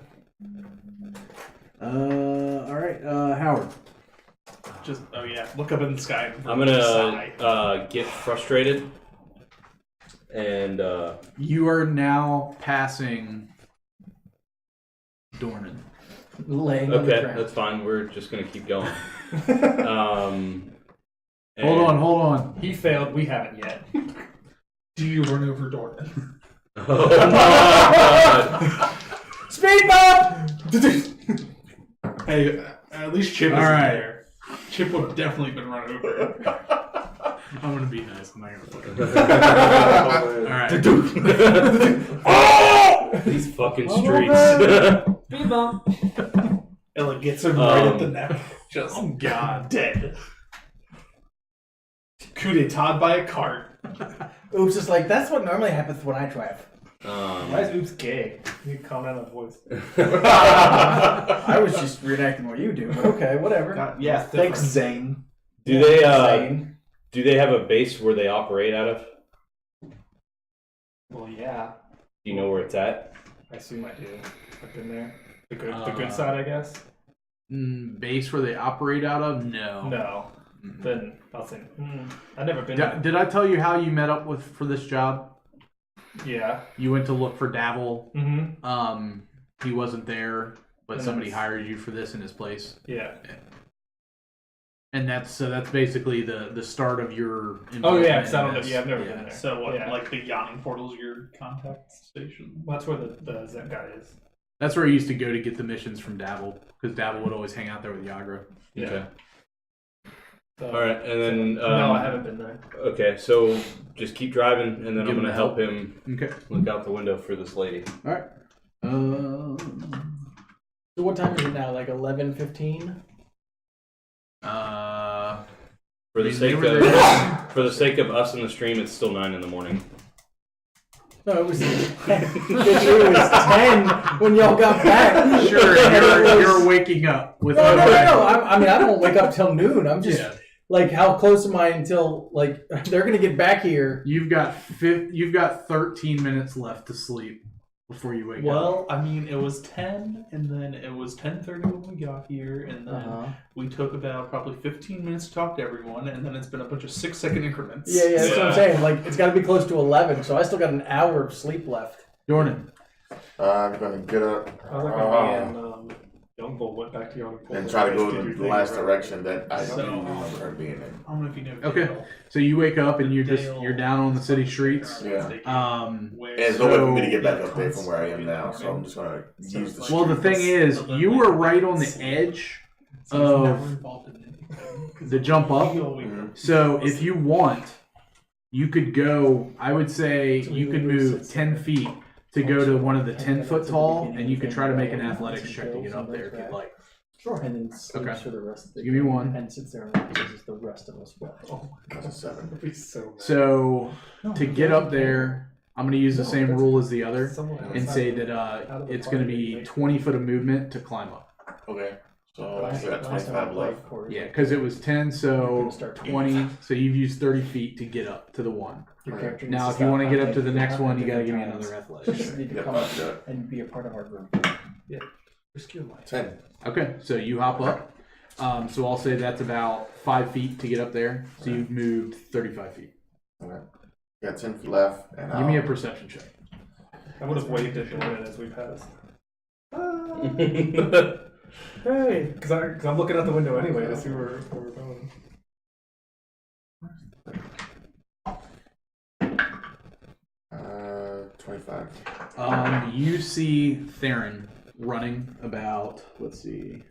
All right, Howard. Just, oh yeah, look up in the sky. I'm gonna get frustrated, and You are now passing Dornan. Laying on the okay, ground. that's fine. We're just gonna keep going. Hold on. He failed. We haven't yet. Do you run over Dornan? Oh my God. Speed bump! Hey, at least Chip All isn't right. there. Chip would have definitely been run over. I'm gonna be nice. I'm not gonna play. These fucking streets. Speed bump. Ella gets him right at the Um, neck. Just, Oh God. dead. Coup d'etat by a cart. Oops, it's like, that's what normally happens when I drive. Why is Oops gay? You can comment on the voice. I was just reenacting what you do, but okay, whatever. Yeah, Thanks, Zane. Do they Zane. do they have a base where they operate out of? Well, yeah. Do you know where it's at? I assume I do. I've been there. The good side, I guess. Base where they operate out of? No. No. Then I'll say, I've never been. Did I tell you how you met up with for this job? Yeah. You went to look for Davil. Mm-hmm. He wasn't there, but And somebody that's- hired you for this in his place. Yeah. And that's basically the start of your. Oh yeah, involvement because I don't in know. this. Yeah, I've never been there. So what, Yeah. like the yachting portal's your contact station? Well, that's where the Zen guy is. That's where I used to go to get the missions from Davil, because Davil would always hang out there with Yagra. Yeah. Okay. So, All right, and then no, I haven't been there. Okay, so just keep driving, and then Give I'm him gonna a help help. him Okay. look out the window for this lady. All right. So what time is it now? Like 11:15? For the They sake were of there. for the sake of us in the stream, it's still 9 in the morning. No, it was. It was 10 when y'all got back. Sure, you're waking up with No. I mean, I don't wake up till noon. I'm just Yeah. like, how close am I until like they're gonna get back here? You've got 13 minutes left to sleep before you wake up. Well, I mean, it was 10, and then it was 10:30 when we got here, and then we took about probably 15 minutes to talk to everyone, and then it's been a bunch of 6-second increments. Yeah, that's what I'm saying. Like, it's got to be close to 11, so I still got an hour of sleep left. Dornan. I'm gonna get up I was like, me and Youngbull went back to Youngbull. and try to go Did in your the thing, last right? direction that I So- do remember her being in. I don't know if you know. Okay. Dale. So you wake up and you're Dale- down on the city streets. Yeah. Where- And there's no way for me to get back So- up there from where I am now, so I'm just gonna use the Well, the thing is, you were right on the edge So he's never of involved in anything. the jump up. Mhm. So if you want, you could go. I would say So you we could would move sit 10 there. feet to go to one of the 10 foot At the tall, beginning and you could try to make an and athletics some check to pills get up and there if things you'd like like. Sure. And then sleeps Okay. for the rest of the Give me day one. and sits there and relaxes as the rest of us will. That's a 7. That'd be so mad. So to get up there, I'm going to use the No, same that's- rule as the other Someone and outside say the- that out of the it's going to party, be like- 20 foot of movement to climb up. Okay. So I Last still got time I 25 played, left. of course, Yeah, because it was 10, so Start 20. So you've used 30 feet to get up to the one. Your character Now, needs if you stop want to get up to hunting the next one, you got to give me different another times. athletics. Just need to Yeah, come I'll up do that. and be a part of our group. Risk your life. 10. Okay, so you hop up. So I'll say that's about 5 feet to get up there. So you've moved 35 feet. Okay. Got 10 feet left. And Give me a perception check. I would have waved at Dornan as we passed. Hey, because I'm looking out the window anyway to see where we're going. 45. You see Theron running about, let's see.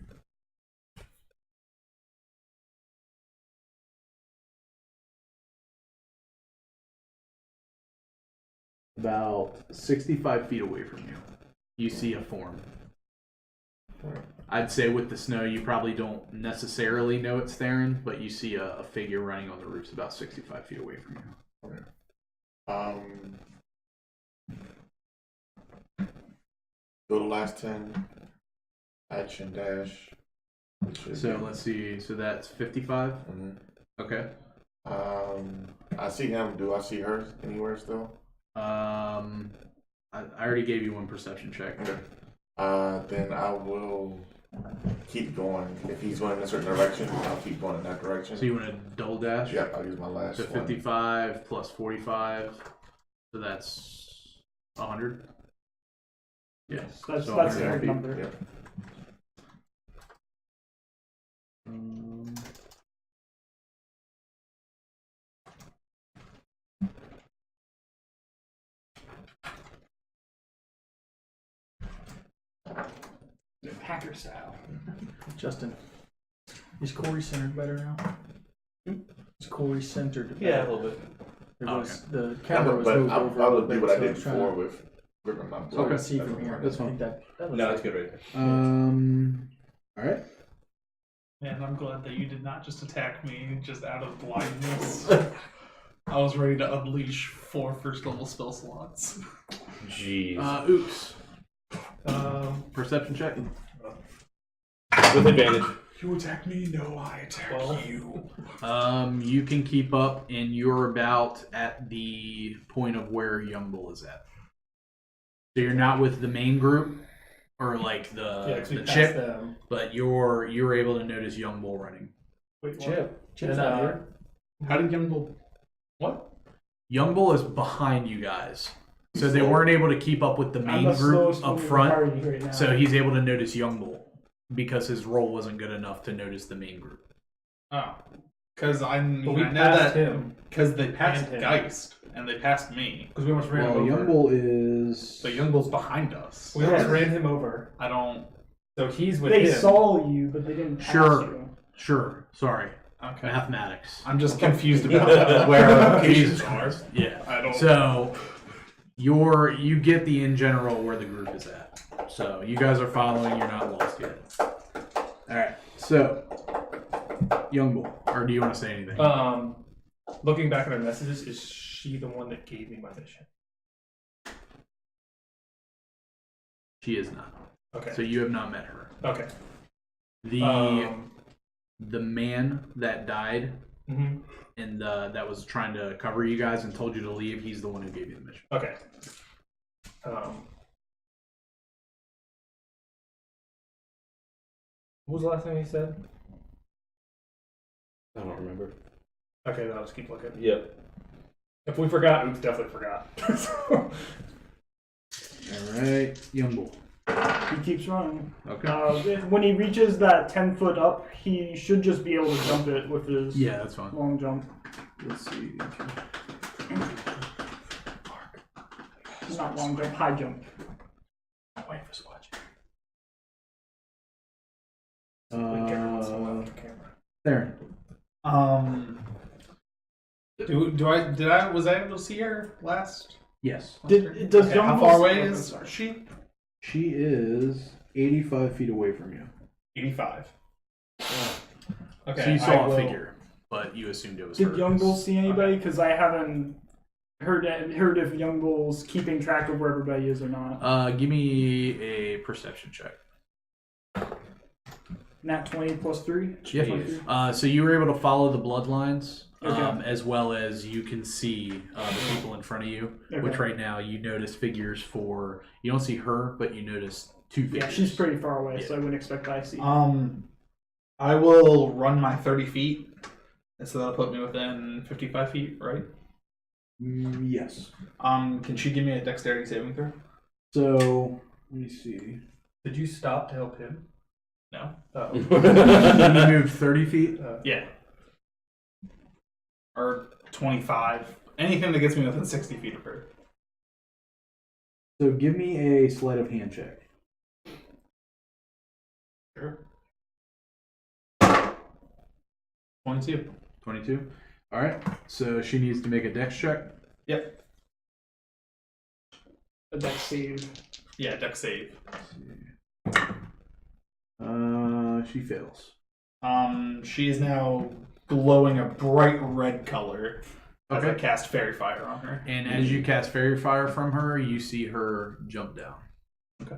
About 65 feet away from you. You see a form. I'd say with the snow, you probably don't necessarily know it's Theron, but you see a figure running on the roofs about 65 feet away from you. Go to last 10. Action dash. So let's see. So that's 55. Mm-hmm. Okay. I see him. Do I see her anywhere still? I already gave you one perception check. Okay. Then I will keep going. If he's going in a certain direction, I'll keep going in that direction. So you want to double dash? Yep, I'll use my last So one. 55 plus 45. So that's 100. Yes. That's So that's 100 the feet. number. Yep. Hacker style. Justin, is Corey centered better now? Is Corey centered? Yeah, a little bit. It Oh, was, the camera was but moved I over. will a do bit, what I so did was trying before to- with gripping my so I Okay. can see from here. That's I think fine. that No, looks it's good right there. All right. Man, I'm glad that you did not just attack me just out of blindness. I was ready to unleash 4 first level spell slots. Jeez. Oops. Perception check. With advantage. You attack me? No, I attack you. You can keep up, and you're about at the point of where Young Bull is at. So you're not with the main group, or like Yeah, 'cause we the passed chip, them. but you're able to notice Young Bull running. Wait, Chip's and, not here. How did Young Bull... What? Young Bull is behind you guys, so they weren't able to keep up with the I'm main the group slowest up one in the front. party right now. So he's able to notice Young Bull because his roll wasn't good enough to notice the main group. Oh. Because I But we know passed that... him. Because they passed And him. Geist, and they passed me. Because we almost ran him over. Bull is. But Young Bull's behind us. We almost ran him over. I don't... So he's with they him. saw you, but they didn't pass Sure. you. Sure. Sorry. Okay. Mathematics. I'm just confused about where our locations Jesus are. Christ. Yeah. I don't... So you get the in general where the group is at. So you guys are following. You're not lost yet. All right. So Young Bull, or do you want to say anything? Looking back at our messages, is she the one that gave me my mission? She is not. Okay. So you have not met her. Okay. The man that died Mhm. and that was trying to cover you guys and told you to leave. He's the one who gave you the mission. Okay. What was the last thing he said? I don't remember. Okay, then I'll just keep looking. Yep. If we forgot, we definitely forgot. All right, Young Bull. He keeps running. Okay. When he reaches that 10 foot up, he should just be able to jump it with his Yeah, that's fine. long jump. Let's see. It's not long jump, high jump. My wife is watching. There. Was I able to see her last? Yes. Does Okay, Young how Bull- far away okay, is sorry. she? She is 85 feet away from you. 85. Okay. So you I saw will- a figure, but you assumed it was Did her. Young Bull see anybody? Because I haven't heard if Young Bull's keeping track of where everybody is or not. Give me a perception check. Nat 20 plus 3? Yeah. So you were able to follow the bloodlines, Okay. as well as you can see the people in front of you. Okay. Which right now you notice figures for. You don't see her, but you notice two figures. Yeah, she's pretty far away, Yeah. so I wouldn't expect I see. I will run my 30 feet, and so that'll put me within 55 feet, right? Yes. Can she give me a dexterity saving throw? So let me see. Did you stop to help him? No. Oh. You moved 30 feet. Yeah. Or 25. Anything that gets me within 60 feet of her. So give me a sleight of hand check. Sure. 22. 22. All right. So she needs to make a dex check. Yep. A dex save. Yeah, dex save. She fails. She is now glowing a bright red color as I Okay. cast fairy fire on her. And as you cast fairy fire from her, you see her jump down. Okay.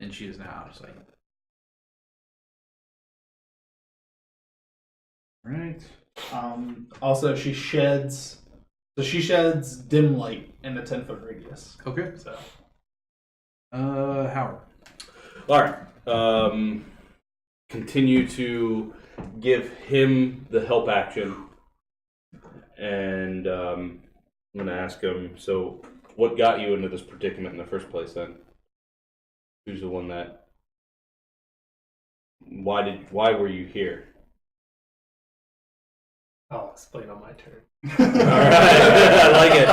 And she is now out of sight. Right. Also, she sheds dim light in a 10-foot radius. Okay. So Howard. All right. Continue to give him the help action, and I'm gonna ask him. So, what got you into this predicament in the first place? Then, who's the one that? Why were you here? I'll explain on my turn. All right, I like it.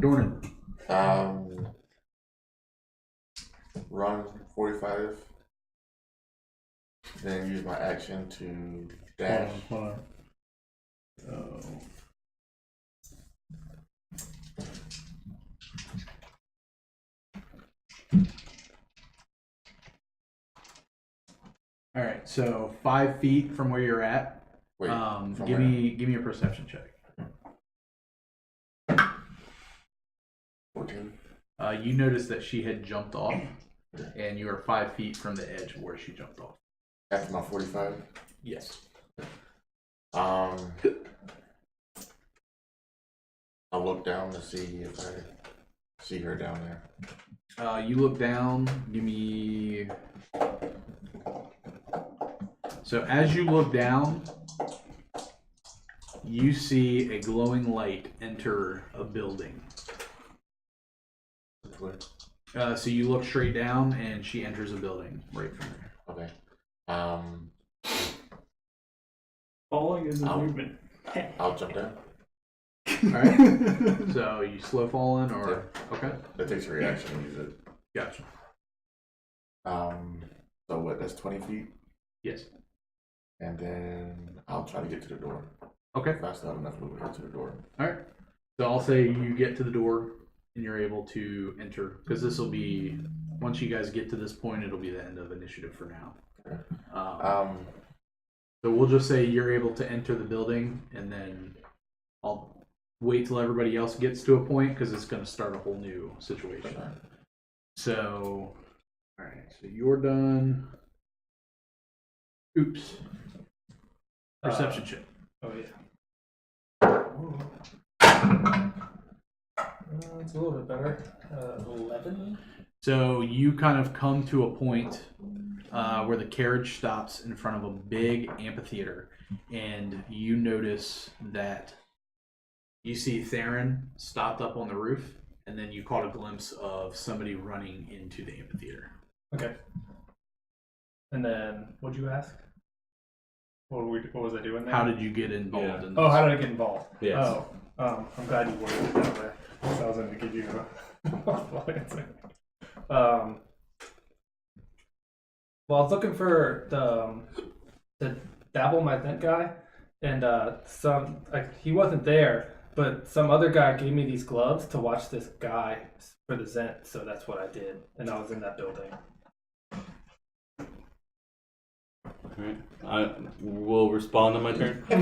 Dornan. Run 45. Then use my action to dash. Hold on. Oh. All right, so 5 feet from where you're at. Wait, from give where? me a perception check. 14. You notice that she had jumped off, and you are 5 feet from the edge where she jumped off. After my 45. Yes. I'll look down to see if I see her down there. You look down. Give me. So as you look down, you see a glowing light enter a building. So you look straight down, and she enters a building right from there. Okay. Falling is a Ow. movement. I'll jump down. All right. So you slow falling, or okay? That takes a reaction to use it. Gotcha. So what? That's 20 feet, Yes. and then I'll try to get to the door. Okay. If I still have enough movement to get to the door. All right. So I'll say you get to the door, and you're able to enter, because this will be, once you guys get to this point, it'll be the end of initiative for now. Okay. So we'll just say you're able to enter the building, and then I'll wait till everybody else gets to a point, because it's going to start a whole new situation. Okay. So, all right, so you're done. Oops. Perception check. Oh yeah. It's a little bit better. 11. So you kind of come to a point where the carriage stops in front of a big amphitheater, and you notice that you see Theron stopped up on the roof, and then you caught a glimpse of somebody running into the amphitheater. Okay. And then, what'd you ask? What was I doing there? How did you get involved in this? Oh, how did I get involved? Yes. Oh, I'm glad you worded it that way. So I was going to give you a multiple answer. Well, I was looking for the dabble my vent guy, and he wasn't there, but some other guy gave me these gloves to watch this guy for the Zent, so that's what I did, and I was in that building. Alright. I will respond on my turn. All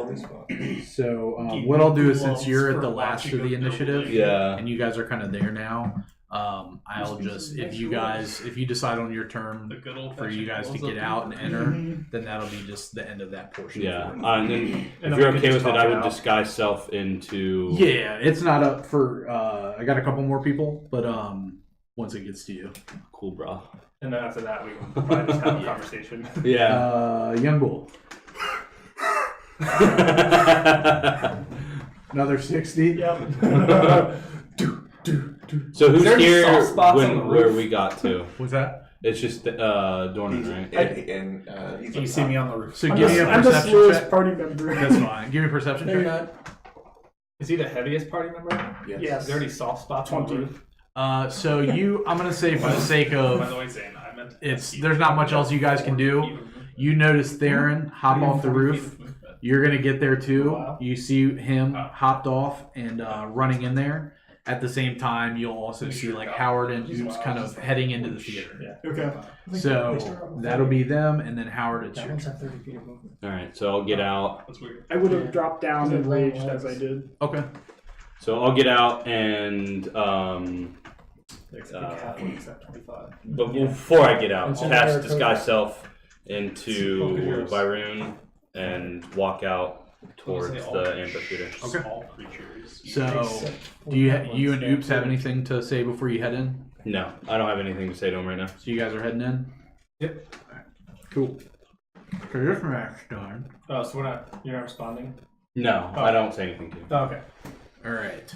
on the spot. So what I'll do is, since you're at the last of the initiative, Yeah. and you guys are kind of there now, I'll just, if you decide on your turn The good old for you guys to get out and enter, then that'll be just the end of that portion. Yeah. for you. And then, And if then you're we okay can with just it, talk I it would out. disguise self into. Yeah, it's not up for. I got a couple more people, but once it gets to you, Cool, bro. And then after that, we can probably just have a conversation. Yeah. young bull, another 60. Yep. So who's Is there any here soft spots on the where roof? we got to? What's that? It's just Dornan, right? And he's You up see top. me on the roof. So I'm give me a I'm the perception slowest check. party member. That's fine. Give me a perception No, you're check. not. Is he the heaviest party member? Yes. Is there any soft spots on the 20. roof? So I'm gonna say for the sake By of the way, Zane, I meant there's not much else you guys can do. You notice Theron hop off the roof. You're gonna get there too. Wow. You see him hopped off and running in there. At the same time, you'll also see like Howard and Oops kind of heading into the theater. Okay. So that'll be them, and then Howard, it's your turn. 30 feet of movement. All right, so I'll get out. That's weird. I would have dropped down and raged as I did. Okay. So I'll get out and Halflings at 25. but before I get out, It's in cast Maricopa. disguise self Focus into yours. Byroon and walk out towards the amphitheater. Okay. All creatures. So do you and Oops have anything to say before you head in? No, I don't have anything to say to him right now. So you guys are heading in? Yep. Alright. Cool. So this match done. Oh, so you're not responding? No, I don't say anything to you. Oh, okay. Alright.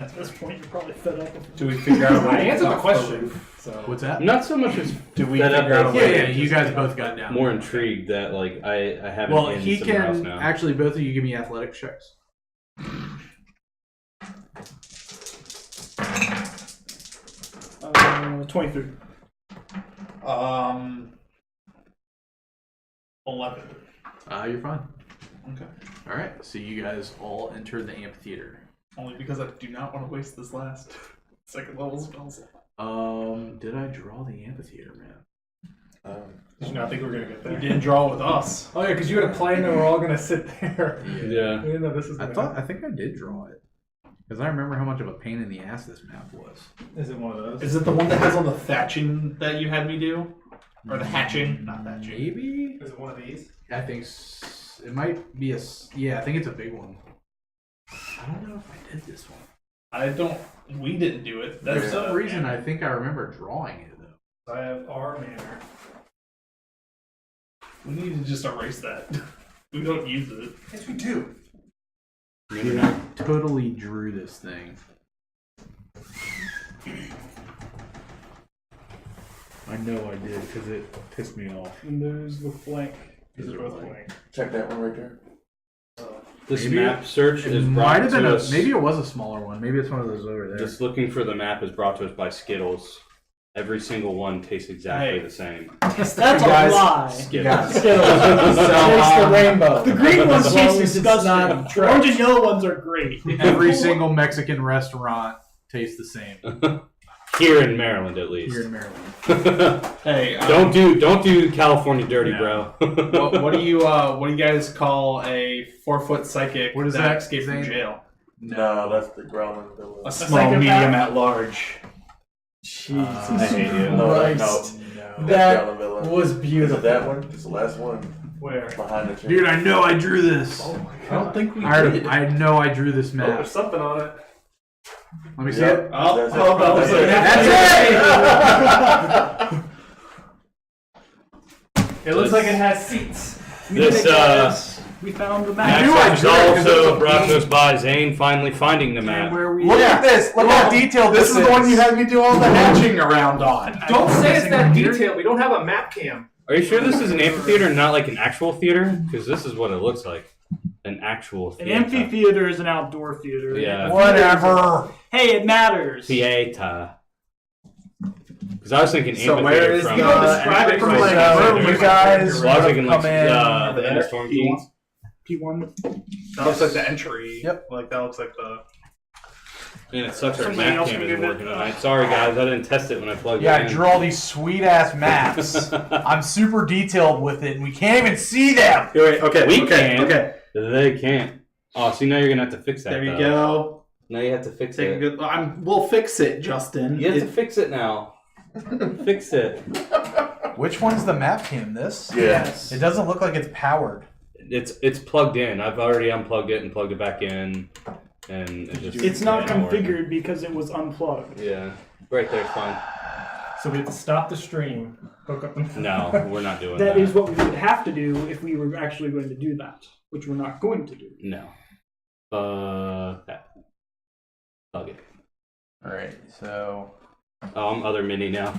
At this point, you're probably fed up with Do we figure out? I answered the question. So What's that? Not so much as Do we that figure out a up, way? Yeah, you guys both got down. more intrigued that like I haven't Well, been he somewhere else can now. actually both of you give me athletic checks. 23. 11. You're fine. Okay. Alright, so you guys all enter the amphitheater. Only because I do not want to waste this last second level spell slot. Did I draw the amphitheater, man? did you not think we were gonna get You there? didn't draw with us. Oh yeah, because you had a plan that we're all gonna sit there. Yeah. We didn't know this was. I Gonna think I did draw it. Because I remember how much of a pain in the ass this map was. Is it one of those? Is it the one that has all the thatching that you had me do? Or the hatching? Not thatching. Maybe? Is it one of these? I think it might be yeah, I think it's a big one. I don't know if I did this one. We didn't do it. For That's some reason, I think I remember drawing it, though. I have R manor. We need to just erase that. We don't use it. Yes, we do. Dude, I totally drew this thing. I know I did, because it pissed me off. And there's the flank. These are both blank. blank. Check that one right there. This Maybe map search It is might brought have been to us. maybe it was a smaller one. Maybe it's one of those over there. Just looking for the map is brought to us by Skittles. Every single one tastes exactly Hey. the same. That's guys- a lie. Skittles. Taste the rainbow. The green ones As long taste as it's not disgusting. Orange and yellow ones are great. Every single Mexican restaurant tastes the same Here in Maryland, at least. here in Maryland. Hey, don't do California dirty, bro. what do you guys call a 4-foot psychic What is that that, escaped from Zane? jail? No, that's the growling villain. A small, psychopath? medium, at large. Jesus I hate you. No, Christ. no, That growling villain. was Is it beautiful. that one? It's the last one. Where? Behind the chair. Dude, I know I drew this. I don't think we did. I know I drew this Oh, map. there's something on it. Let me see Yep. it. Oh, That's it. oh, that was That's it. That's It looks like it has seats. This We found the map map. is also brought to us by Zane finally finding the map. Where we Look at this. Look how detailed This is the one you had me do all the hatching around on. Don't say it's that detailed. We don't have a map cam. Are you sure this is an amphitheater and not like an actual theater? Because this is what it looks like. An actual An theater. amphitheater is an outdoor theater. Yeah. Whatever. Hey, it matters. Theater. Because I was thinking So amphitheater where is from... the describe it from from like, like- where you guys Well, I was thinking like come in the end of Storm Kings. P1. That looks like the entry. Yep. Like that looks like the. And it sucks our Somebody map else cam can isn't give it- working tonight. Sorry guys, I didn't test it when I plugged Yeah, it I in. drew all these sweet ass maps. I'm super detailed with it, and we can't even see them. Wait, okay. We okay, can. Okay. They can't. Oh, see now you're gonna have to fix that. There you though. go. Now you have to fix Take a it. good. We'll fix it, Justin. You have to fix it now. Fix it. Which one's the map cam? This? Yes. It doesn't look like it's powered. It's plugged in. I've already unplugged it and plugged it back in, and it just It's not working. configured because it was unplugged. Yeah, right there's fine. So we have to stop the stream. Hook up. No, we're not doing That is what we would have to do if we were actually going to do that, which we're not going to do. No. That. Plug it. Alright, so. Oh, I'm other mini now.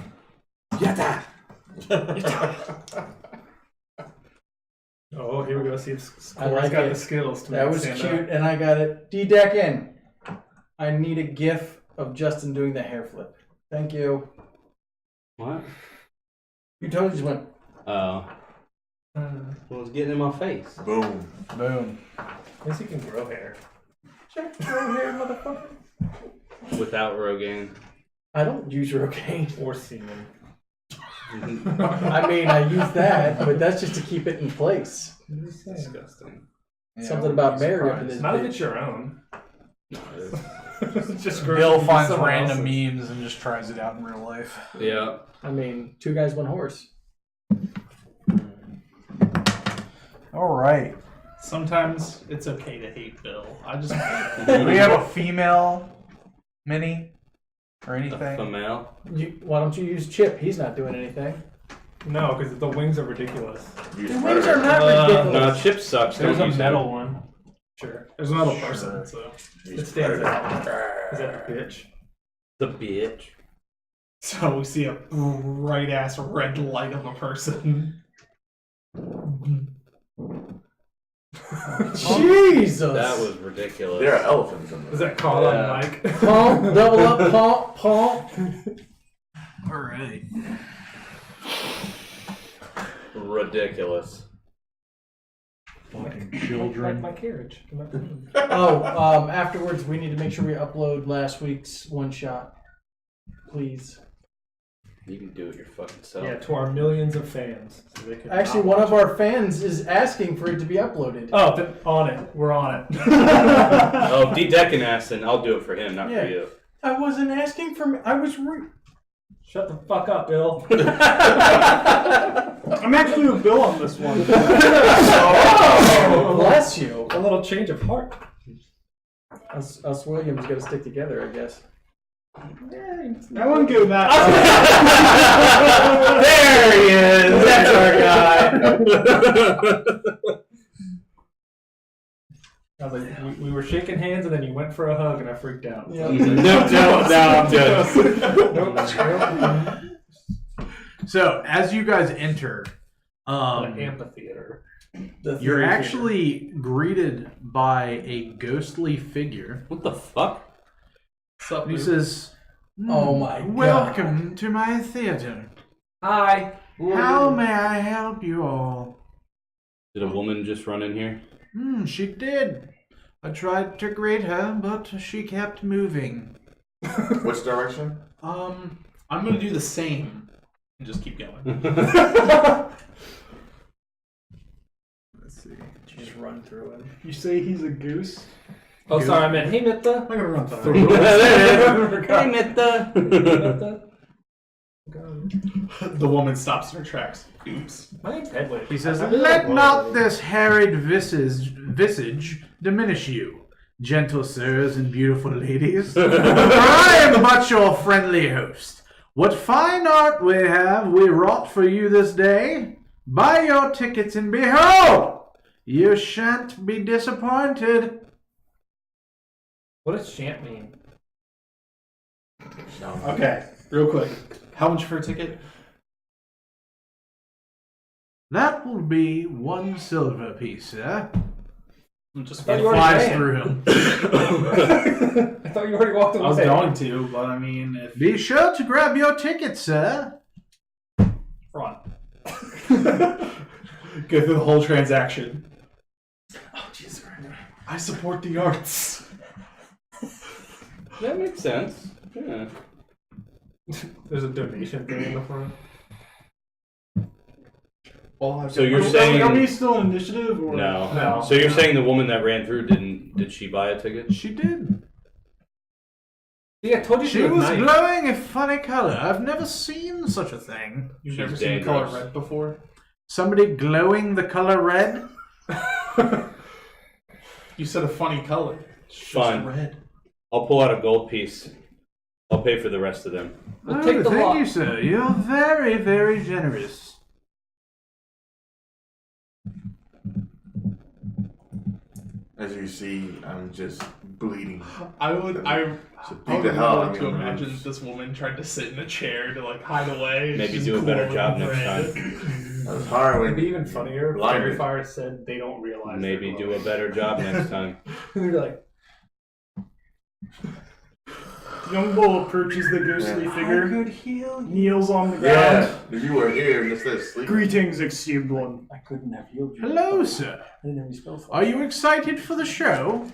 Oh, here we go. go see if I Cora's like got it. the skills to That make was stand cute, up. and I got it. D-deck in. I need a gif of Justin doing the hair flip. Thank you. What? You totally just went Oh. Well, it's getting in my face. Boom. boom. At least he can grow hair. Check your hair, motherfucker. Without Rogaine. I don't use Rogaine. Or semen. I mean, I use that, but that's just to keep it in place. Disgusting. Something about Mary up in this Not if bitch. it's your own. No, it is. Just Bill grow finds someone random else's. memes and just tries it out in real life. Yeah. I mean, 2 guys, 1 horse. All right. Sometimes it's okay to hate Bill. I just Do we have a female mini or A anything? female. Why don't you use Chip? He's not doing anything. No, because the wings are ridiculous. Use The wings Predator. are not No, ridiculous. Chip sucks. There's Don't a use metal it. one. sure. There's a metal person, so Use It stands Predator. out. Is that the bitch? The bitch. so we see a bright ass red light of a person. Jesus! That was ridiculous. There are elephants in Is there. that call Yeah. on Mike? Pump, double up, pump, pump. All right. ridiculous. Children. Like my carriage. Oh, afterwards we need to make sure we upload last week's one shot. Please. You can do it your fucking self. Yeah, to our millions of fans. So they can Actually, not one watch of our fans is asking for it to be uploaded. Oh, then on it. We're on it. Oh, if D-Deck asked, then I'll do it for him, not Yeah. for you. I wasn't asking for me. I was Shut the fuck up, Bill. I'm actually with Bill on this one. Oh, bless you. A little change of heart. Us Williams got to stick together, I guess. I wouldn't go that. There he is. That's our guy. I was like, we were shaking hands and then you went for a hug and I freaked out. Yeah. No, I'm good. So as you guys enter, An amphitheater. you're actually greeted by a ghostly figure. What the fuck? Sup, He dude? says, Oh my God. Welcome to my theater. Hi. How may I help you all? Did a woman just run in here? She did. I tried to greet her, but she kept moving. Which direction? I'm gonna do the same and just keep going. Let's see. You just run through him. You say he's a goose? Oh, sorry, I meant, hey, Mitta. I'm gonna run through him. Hey, Mitta. The woman stops in her tracks. Oops. My name's Hedwig. He says, I really Let like not Waterdeep. this harried visage diminish you, gentle sirs and beautiful ladies. For I am but your friendly host. What fine art we wrought for you this day. Buy your tickets and behold, you shan't be disappointed. What does chant mean? Okay, real quick. How much for a ticket? That will be 1 silver piece, sir. Just thought you already Flies ran. through him. I thought you already walked away. I was going to, but I mean, if Be sure to grab your ticket, sir. front. Go through the whole transaction. Oh, jeez. I support the arts. That makes sense. Yeah. There's a donation thing in the front. So you're Are we saying still in initiative? Or? no? No. So you're saying the woman that ran through did she buy a ticket? She did. Yeah, I told you She was nice. glowing a funny color. I've never seen such a thing. You've She's never seen the color dangerous. red before? Somebody glowing the color red? You said a funny color. It's just Fine. red. I'll pull out a gold piece. I'll pay for the rest of them. We'll take the thank lot. you, sir. You're very, very generous. As you see, I'm just bleeding. I would So really beat the hell out like of to me on the imagine roofs. this woman tried to sit in a chair to like hide away. Maybe She's do a better glowing job next red. time. was hard It'd when be even funnier if blinded. Fairy Fire said they don't realize. Maybe they're do a glowing. better job next time. They're like, Young Bull approaches the ghostly figure, could heal you. kneels on the ground. Yeah, if you were here instead of sleeping. Greetings, esteemed one. I couldn't have healed you. Hello, sir. I didn't have any spell for Are you excited for the show?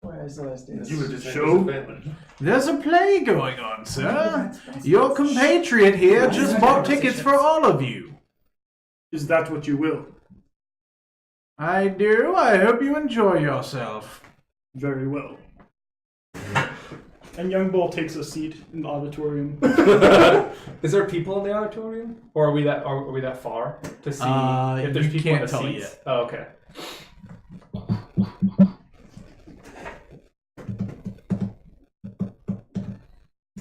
Where is the last day? You were just Show? disadvantage. There's a play going on, sir. Your compatriot here just bought tickets for all of you. Is that what you will? I do. I hope you enjoy yourself. Very well. And Young Bull takes a seat in the auditorium. is there people in the auditorium, or are we that far to see if there's you people can't in the tell seats? yet. Oh, okay.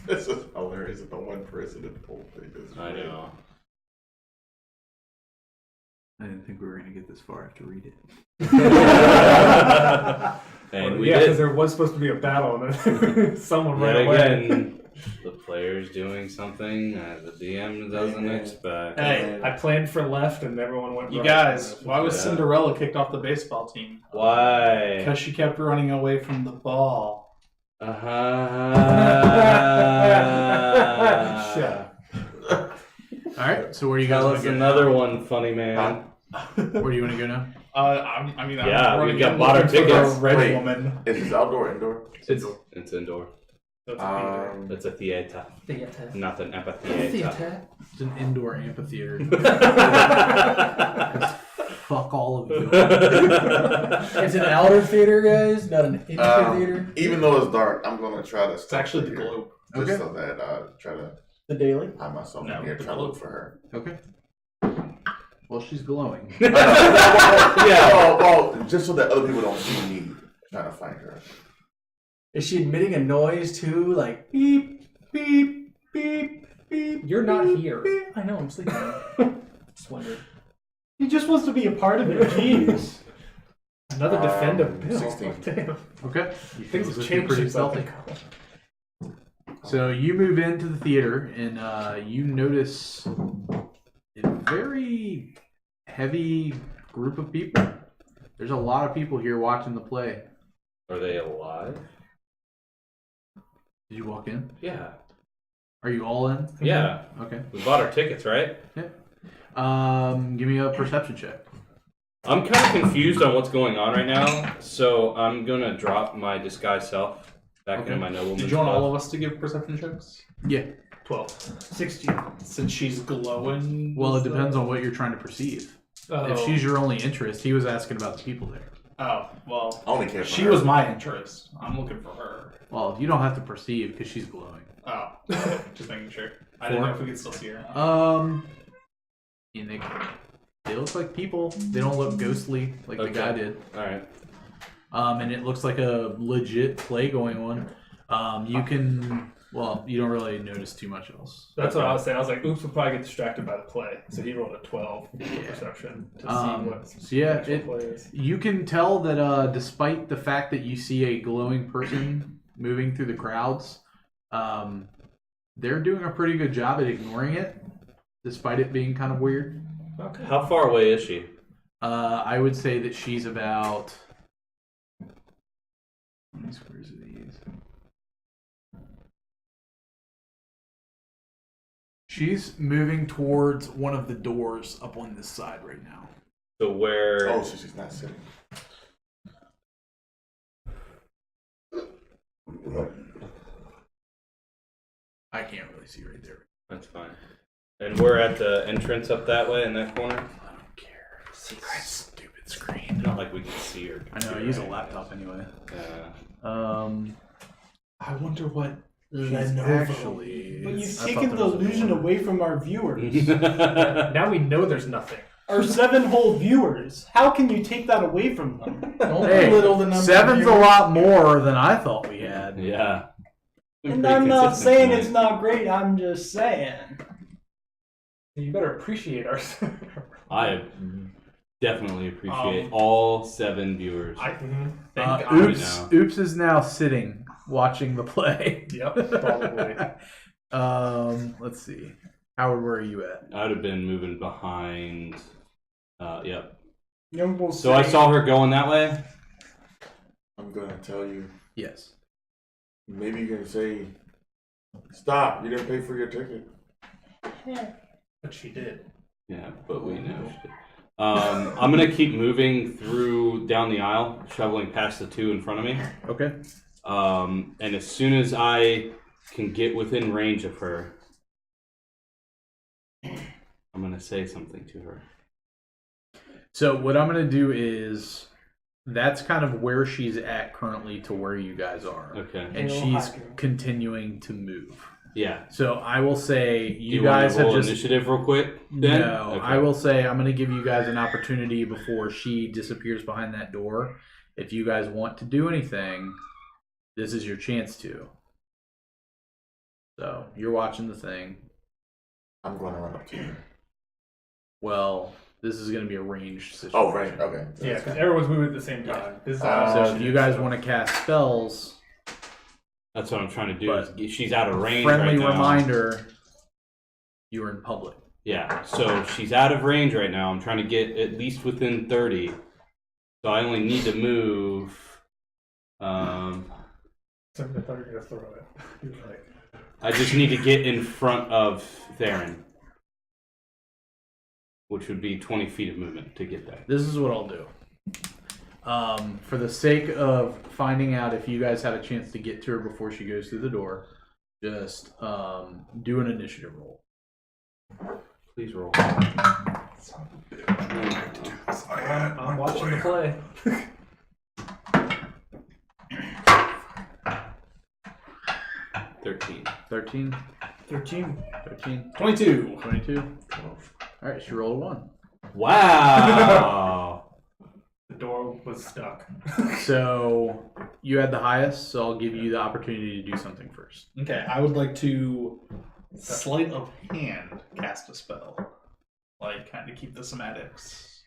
This is hilarious that the one person in the whole thing is. I know. I didn't think we were going to get this far. I have to read it. And we yeah, because did. there was supposed to be a battle, and then someone Yet ran away. again, the player's doing something that the DM doesn't expect. Hey, I planned for left, and everyone went. You right. guys, why was Yeah. Cinderella kicked off the baseball team? Why? Because she kept running away from the ball. Shut All right. So where do you guys Tell want us to go? another one, funny man. Where do you want to go now? I mean, Yeah, I'm we running got in bought our looking for the tickets. red Wait. woman. Is this outdoor or indoor? It's indoor. It's a theater, Theater. not an amphitheater. It's an indoor amphitheater. Fuck all of you. It's an outer theater, guys, not an inner theater. Even though it's dark, I'm gonna try to. It's actually the globe. Just Okay. so that try to The daily. hide myself No, in here, the try to globe. look for her. Okay. Well, she's glowing. Yeah. Well, just so that other people don't see me trying to find her. Is she emitting a noise too, like beep, beep, beep, beep? You're not beep, here. beep? I know. I'm sleeping. Just wondering. He just wants to be a part of it. Jeez. Another defensive bill. 16. Damn. Okay. You feel Things as have if you're changed pretty since stealthy. So you move into the theater and you notice a very heavy group of people. There's a lot of people here watching the play. Are they alive? Did you walk in? Yeah. Are you all in? Yeah. Okay. We bought our tickets, right? Give me a perception check. I'm kind of confused on what's going on right now, so I'm gonna drop my disguise self back Okay. into my nobleman. Did you want stuff. all of us to give perception checks? Yeah. 12. 16. Since she's glowing. Well, it depends on what you're trying to perceive. Oh. If she's your only interest, he was asking about the people there. Oh, well. I only care for She her. was my interest. I'm looking for her. Well, you don't have to perceive because she's glowing. Oh. Just making sure. I didn't know if we could still see her. And they look like people. They don't look ghostly like the Okay. guy did. Alright. And it looks like a legit play going on. You can, well, you don't really notice too much else. That's what I was saying. I was like, oops, we'll probably get distracted by the play. So he rolled a 12 for perception to see what So yeah, the actual play is. you can tell that despite the fact that you see a glowing person moving through the crowds, they're doing a pretty good job at ignoring it, despite it being kind of weird. Okay. How far away is she? I would say that she's about. How many squares are these? She's moving towards one of the doors up on this side right now. So where? Oh, so she's not sitting. I can't really see right there. That's fine. And we're at the entrance up that way in that corner. I don't care. Secret stupid screen. Not like we can see her. I know. I use a laptop anyway. Yeah. I wonder what She's Lenovo. actually. But you've I thought taken there the was a illusion door. away from our viewers. Now we know there's nothing. Our 7 whole viewers. How can you take that away from them? Don't Hey, belittle the number. of 7's a viewers. lot more than I thought we had. Yeah. Been And pretty I'm not consistent saying tonight. it's not great. I'm just saying. You better appreciate our. I definitely appreciate all 7 viewers. I think I Oops. now. Oops is now sitting watching the play. Yep, probably. Let's see. Howard, where are you at? I'd have been moving behind. Yep. Young Bull. So I saw her going that way. I'm gonna tell you. Yes. Maybe you can say, "Stop! You didn't pay for your ticket." But she did. Yeah, but we know. I'm gonna keep moving down the aisle, shoveling past the two in front of me. Okay. And as soon as I can get within range of her, I'm gonna say something to her. So what I'm going to do is, that's kind of where she's at currently to where you guys are. Okay. And she's continuing to move. Yeah. So I will say you want guys to have roll just initiative real quick. Then? No, Okay. I will say I'm going to give you guys an opportunity before she disappears behind that door. If you guys want to do anything, this is your chance to. So you're watching the thing. I'm going to run up to her. Well, this is going to be a ranged situation. Oh, right. Okay. Yeah, because everyone's moving at the same time. This is So if you guys want to cast spells, That's what I'm trying to do. But Is she's out of range friendly right now. reminder, you are in public. Yeah, so she's out of range right now. I'm trying to get at least within 30. So I only need to move. I thought you were going to throw it. He was like, I just need to get in front of Theron, which would be 20 feet of movement to get there. This is what I'll do. For the sake of finding out if you guys have a chance to get to her before she goes through the door, just do an initiative roll. Please roll. I'm watching the play. 13. 13, 13. 13, 22. 22. All right, she rolled a 1. Wow. The door was stuck. So you had the highest, so I'll give you the opportunity to do something first. Okay, I would like to sleight of hand cast a spell. Like, kind of keep the somatics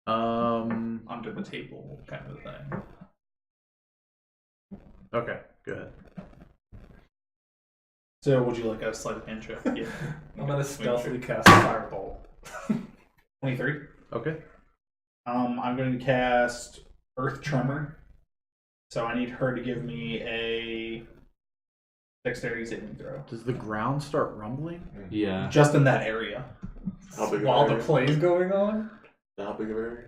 under the table, kind of thing. Okay, go ahead. So, would you like a sleight of hand check? Yeah. I'm going to stealthily cast a firebolt. 23. Okay. I'm going to cast Earth Tremor. So I need her to give me a dexterity saving throw. Does the ground start rumbling? Yeah. Just in that area. How big of While an the area? play's going on? How big of an area?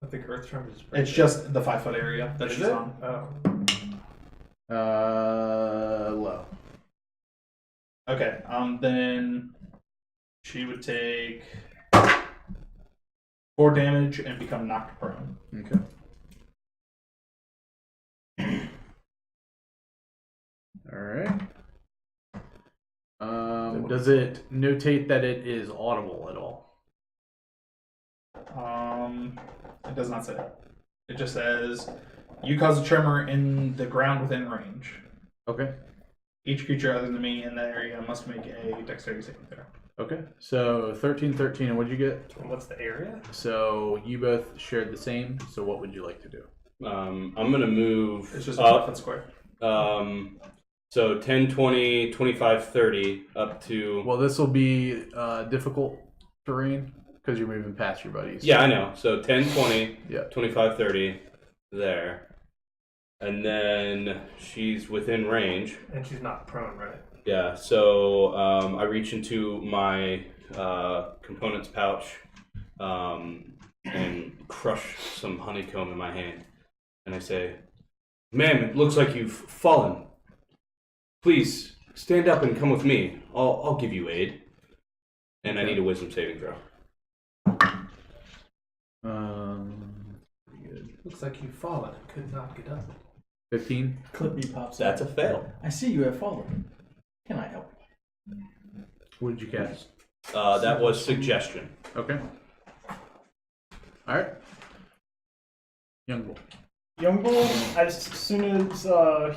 I think Earth Tremor is pretty It's just the 5 foot area that she's on. Oh. Low. Okay. Then she would take 4 damage and become knocked prone. Okay. All right. Does it notate that it is audible at all? It does not say that. It just says you cause a tremor in the ground within range. Okay. Each creature other than me in that area must make a dexterity saving throw. Okay. So 13, 13, and what'd you get? What's the area? So you both shared the same. So what would you like to do? I'm going to move It's just a 5 foot square. So 10, 20, 25, 30 up to... Well, this will be difficult terrain because you're moving past your buddies. Yeah, I know. So 10, 20, Yeah. 25, 30 there. And then she's within range. And she's not prone, right? Yeah, so I reach into my components pouch and crush some honeycomb in my hand. And I say, "Ma'am, it looks like you've fallen. Please stand up and come with me. I'll give you aid." And I need a wisdom saving throw. Pretty good. Looks like you've fallen and could not get up. 15. Clippy pops That's a up. fail. I see you have fallen. Can I help? What did you cast? That was suggestion. Okay. All right. Young bull. Young Bull, as soon as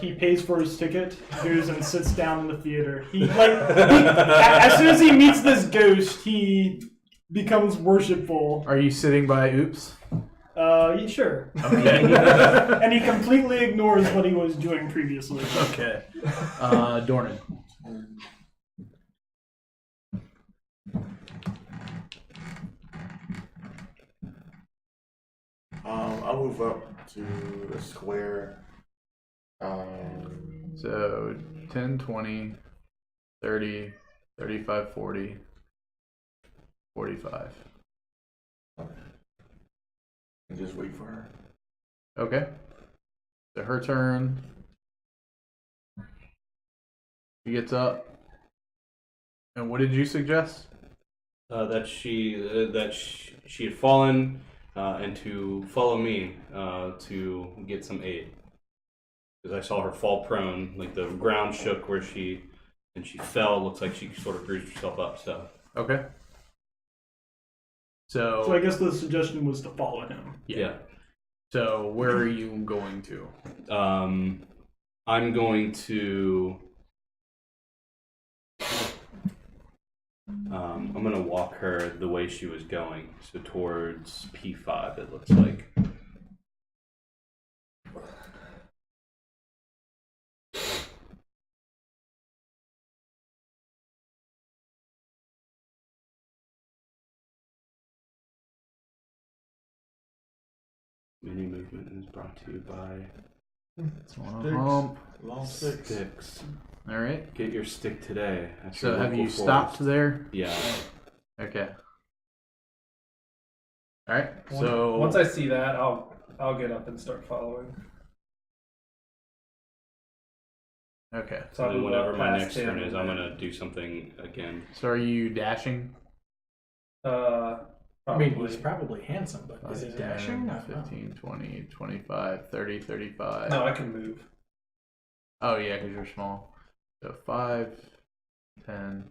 he pays for his ticket, goes and sits down in the theater. As soon as he meets this ghost, he becomes worshipful. Are you sitting by Oops? Yeah, sure. Okay. And he completely ignores what he was doing previously. Okay. Dornan. I'll move up to the square. So 10, 20, 30, 35, 40, 45. And just wait for her. Okay. So her turn. She gets up. And what did you suggest? That she had fallen and to follow me to get some aid. Because I saw her fall prone, like the ground shook where she fell. Looks like she sort of bruised herself up. So Okay. So I guess the suggestion was to follow him. yeah. So where are you going to? I'm going to. I'm gonna walk her the way she was going, so towards P5. It looks like. Mini movement is brought to you by Long sticks. Sticks. All right. Get your stick today. at So your have local you forest. stopped there? Yeah. Okay. All right. So Once I see that, I'll get up and start following. okay. So I'll And then move whenever up my past next him turn is, and I'm then- gonna do something again. So are you dashing? I mean, Probably. he's probably handsome, but is he 10, dashing? I don't know. 15, 20, 25, 30, 35. No, I can move. Oh, yeah, because you're small. So 5, 10,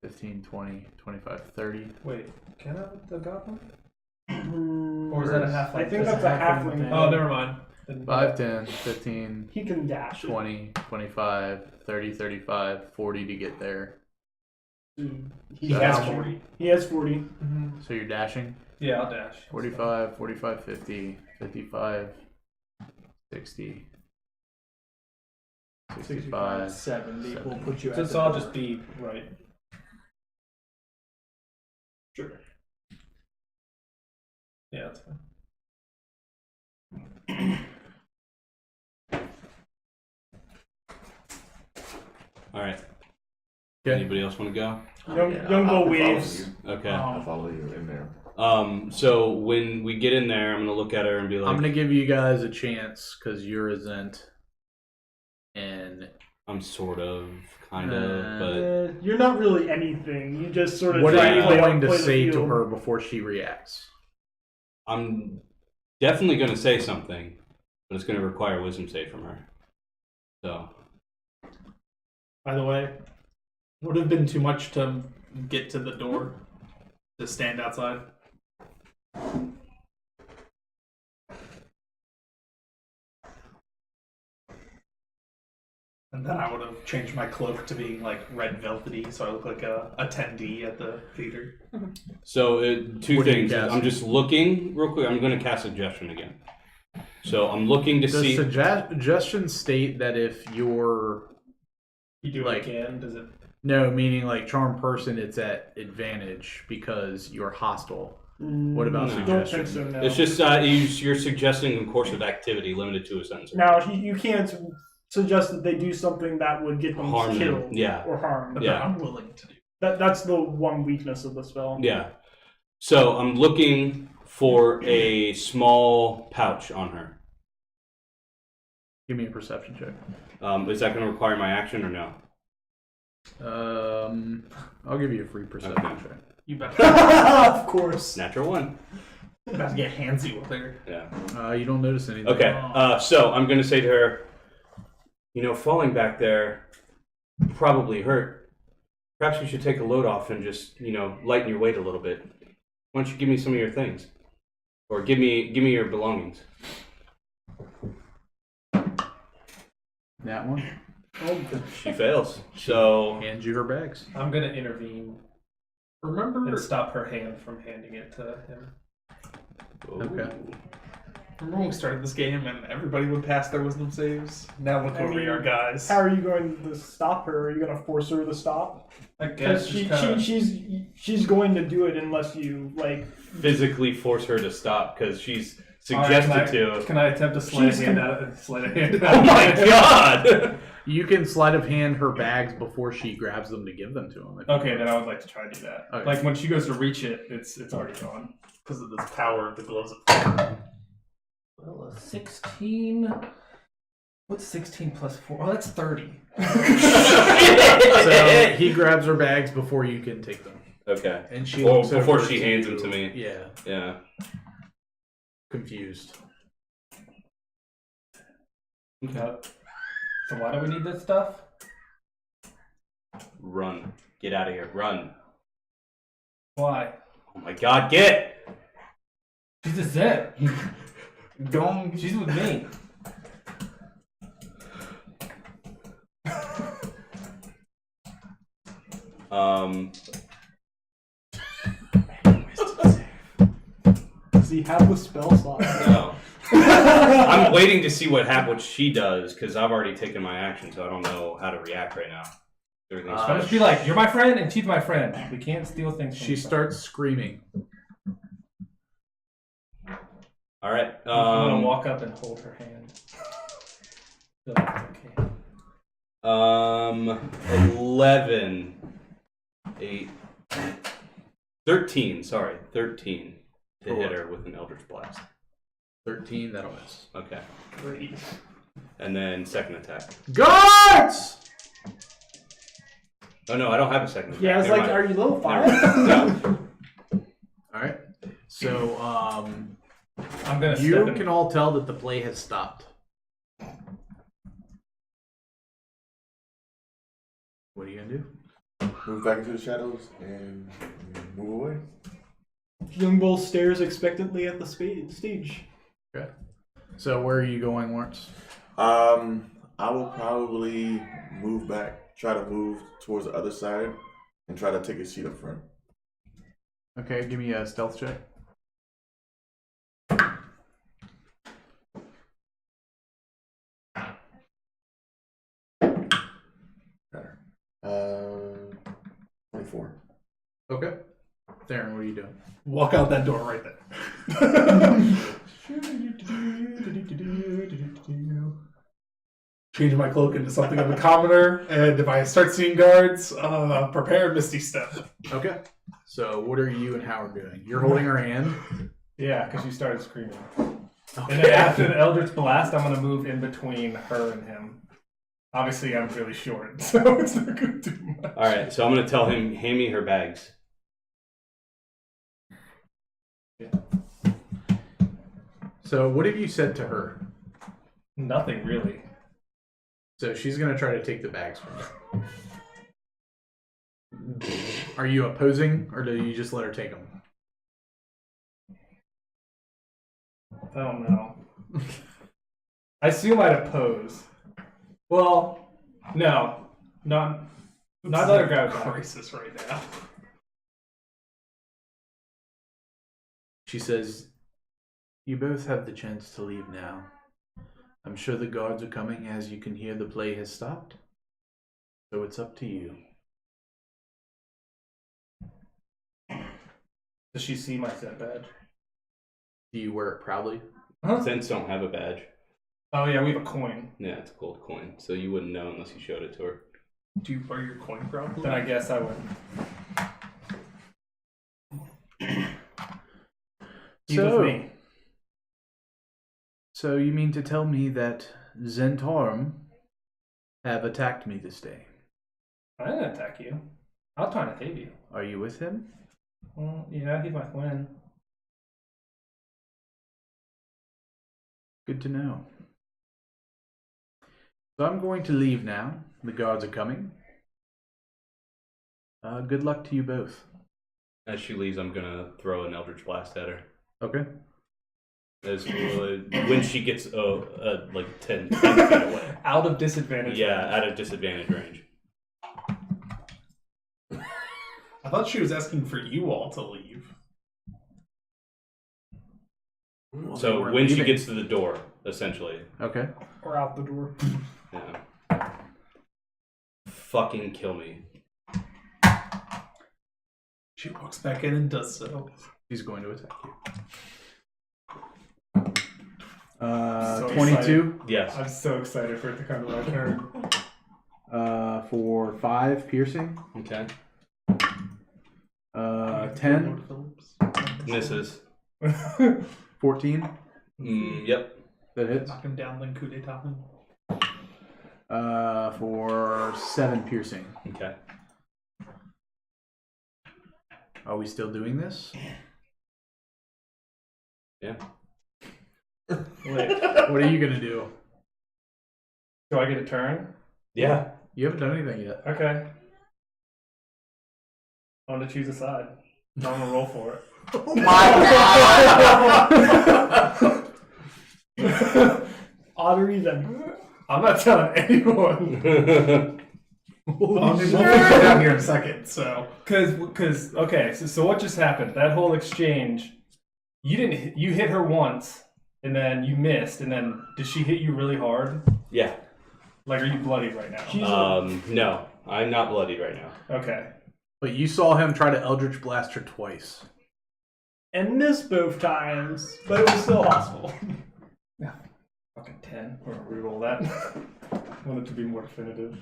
15, 20, 25, 30. Wait, can I with the goblin? Mm, Or is that a halfling? I think That's that's a a halfling halfling. thing. Oh, never mind. Then 5, 10, 15, He can dash. 20, 25, 30, 35, 40 to get there. He So has how- 40. He has 40. Mhm. So you're dashing? Yeah, I'll dash. 45, 45, 50, 55, 60, 65, 70. We'll put you at So the I'll door. just be right. Sure. Yeah, that's fine. All right. Okay. Anybody else want to go? Young Bull waves. Okay. I'll follow you in there. So when we get in there, I'm gonna look at her and be like, I'm going to give you guys a chance because you're a Zent. And I'm sort of, kind of, You're not really anything. You just sort of what try are you to play going to play the say to field. her before she reacts? but I'm definitely gonna say something, but it's gonna require a wisdom save from her. So By the way, would have been too much to get to the door to stand outside. And then I would have changed my cloak to being like red velvety, so I look like a attendee at the theater. So two What are you things. casting? I'm just looking real quick. I'm going to cast suggestion again. So I'm looking to Does see. suggestion state that if you're You do Like- it again, does it? no, meaning like charm person, it's at advantage because you're hostile. What about No. Don't suggestion? think so. No. It's just you're suggesting a course of activity limited to a sentence. Now you can't suggest that they do something that would get them Harm them. killed Yeah. or harmed. But Yeah. I'm willing to do. That's the one weakness of the spell. Yeah. So I'm looking for a small pouch on her. Give me a perception check. Is that going to require my action or no? I'll give you a free perception Okay. check. You better, Of course. Natural one. about to get handsy with her. Yeah. You don't notice anything. Okay. So I'm going to say to her, falling back there probably hurt. Perhaps you should take a load off and just, lighten your weight a little bit. Why don't you give me some of your things, or give me your belongings? That one. She fails. So Hand you her bags. I'm gonna intervene Remember, and stop her hand from handing it to him. Okay. Remember when we started this game and everybody would pass their wisdom saves? Now look where we are, guys. How are you going to stop her? Are you going to force her to stop? I guess Because she's going to do it unless you like Physically force her to stop because she's suggested to. Can I attempt to slide a hand out? Oh my god! You can sleight of hand her bags before she grabs them to give them to him. Okay, then I would like to try to do that. Okay. Like when she goes to reach it, it's already gone. Because of this power of the gloves of Well, a 16. What's 16 plus 4? Oh, that's 30. So he grabs her bags before you can take them. Okay. And she Well, looks before over she to hands you. them to me. Yeah, Yeah. confused. Okay. So why do we need this stuff? Run. Get out of here. Run. Why? Oh my god, get! She's a zip. Don't. She's with me. does he have the spell slot? No. I'm waiting to see what she does because I've already taken my action, so I don't know how to react right now. Everything's I'll just be like, you're my friend and she's my friend. We can't steal things from She each other. starts screaming. all right. I'm gonna walk up and hold her hand. Feel like it's okay. 11, 8, 13. Sorry, 13 to hit her with an Eldritch Blast. 13, that'll miss. Okay, Great. and then second attack. Guards! Oh no, I don't have a second attack. Yeah, it's Never like, mind. are you level 5? No. Alright. So, I'm gonna you step in. can all tell that the play has stopped. What are you gonna do? Move back into the shadows and move away. Young Bull stares expectantly at the stage. Okay. So where are you going, Lawrence? I will probably move back, try to move towards the other side, and try to take a seat up front. Okay, give me a stealth check. Better. 24. Okay. Theron, what are you doing? walk out that door right there. Change my cloak into something of a commoner, and if I start seeing guards, prepare Misty Step. Okay. So what are you and Howard doing? You're holding her hand. Yeah, because she started screaming. And then after the Eldritch Blast, I'm gonna move in between her and him. Obviously, I'm really short, so it's not gonna do much. All right, so I'm gonna tell him, hand me her bags. So what have you said to her? Nothing really. So she's gonna try to take the bags from you. Are you opposing, or do you just let her take them? I don't know. I assume I'd oppose. Well, no, not let her grab back. Crisis right now. She says, "You both have the chance to leave now. I'm sure the guards are coming as you can hear the play has stopped. So it's up to you." Does she see my set badge? Do you wear it proudly? Scents don't have a badge. Oh yeah, we have a coin. Yeah, it's a gold coin, so you wouldn't know unless you showed it to her. Do you wear your coin proudly? Then I guess I would. He's with me. So you mean to tell me that Zentarum have attacked me this day? I didn't attack you. I was trying to save you. Are you with him? Well, yeah, he's my twin. Good to know. So I'm going to leave now. The guards are coming. Good luck to you both. As she leaves, I'm gonna throw an Eldritch Blast at her. Okay. When she gets like 10 feet away. Out of disadvantage. Yeah, at a disadvantage range. I thought she was asking for you all to leave. So we're when she leaving. gets to the door, essentially. Okay. Or out the door. Yeah. Fucking kill me. She walks back in and does so. He's going to attack you. So 22 Yes. I'm so excited for it to come to my turn. for 5 piercing. Okay. 10, Misses. 14. Yep. That hits. Knock him down, then coup d'etat him. For 7 piercing. Okay. Are we still doing this? Yeah. Wait, What are you gonna do? do I get a turn? Yeah. You haven't done anything yet. Okay. I'm gonna choose a side. I'm gonna roll for it. Oh my god! Odd or even. I'm not telling anyone. We'll figure it out here in a second, so. Cause okay, so what just happened? That whole exchange, you hit her once, and then you missed, and then did she hit you really hard? Yeah. Like, are you bloodied right now? No, I'm not bloodied right now. Okay. But you saw him try to Eldritch Blast her twice. And missed both times, but it was still possible. Fucking 10. We're gonna reroll that. I want it to be more definitive.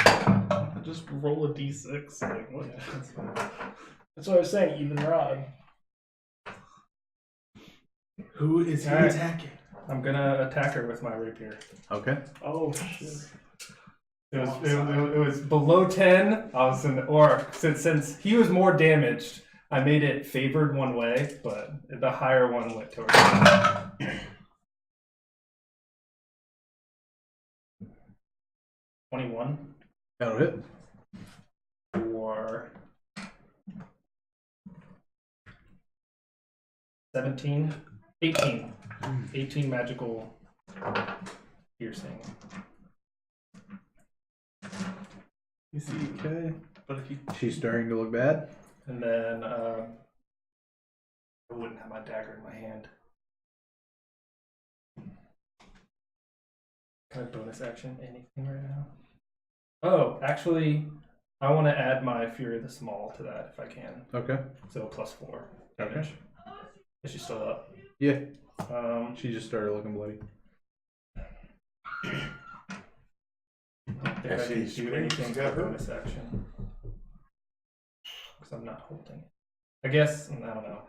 Just roll a d6. Like, what? Yeah, that's fine. That's what I was saying, even or odd. Who is he Alright. attacking? I'm gonna attack her with my rapier. Okay. Oh, shit. It was below 10. I was since he was more damaged, I made it favored one way, but the higher one went towards me. 21 That'll hit. for 17, 18. 18 magical piercing. You see, okay. But if you. She's starting to look bad. And then I wouldn't have my dagger in my hand. Can I bonus action anything right now? Oh, actually, I want to add my Fury of the Small to that if I can. Okay. So +4 damage. Is she still up? Yeah. She She just started looking bloody. I don't think I I see can she do anything got for her. bonus action. Because I'm not holding it. I guess, I don't know.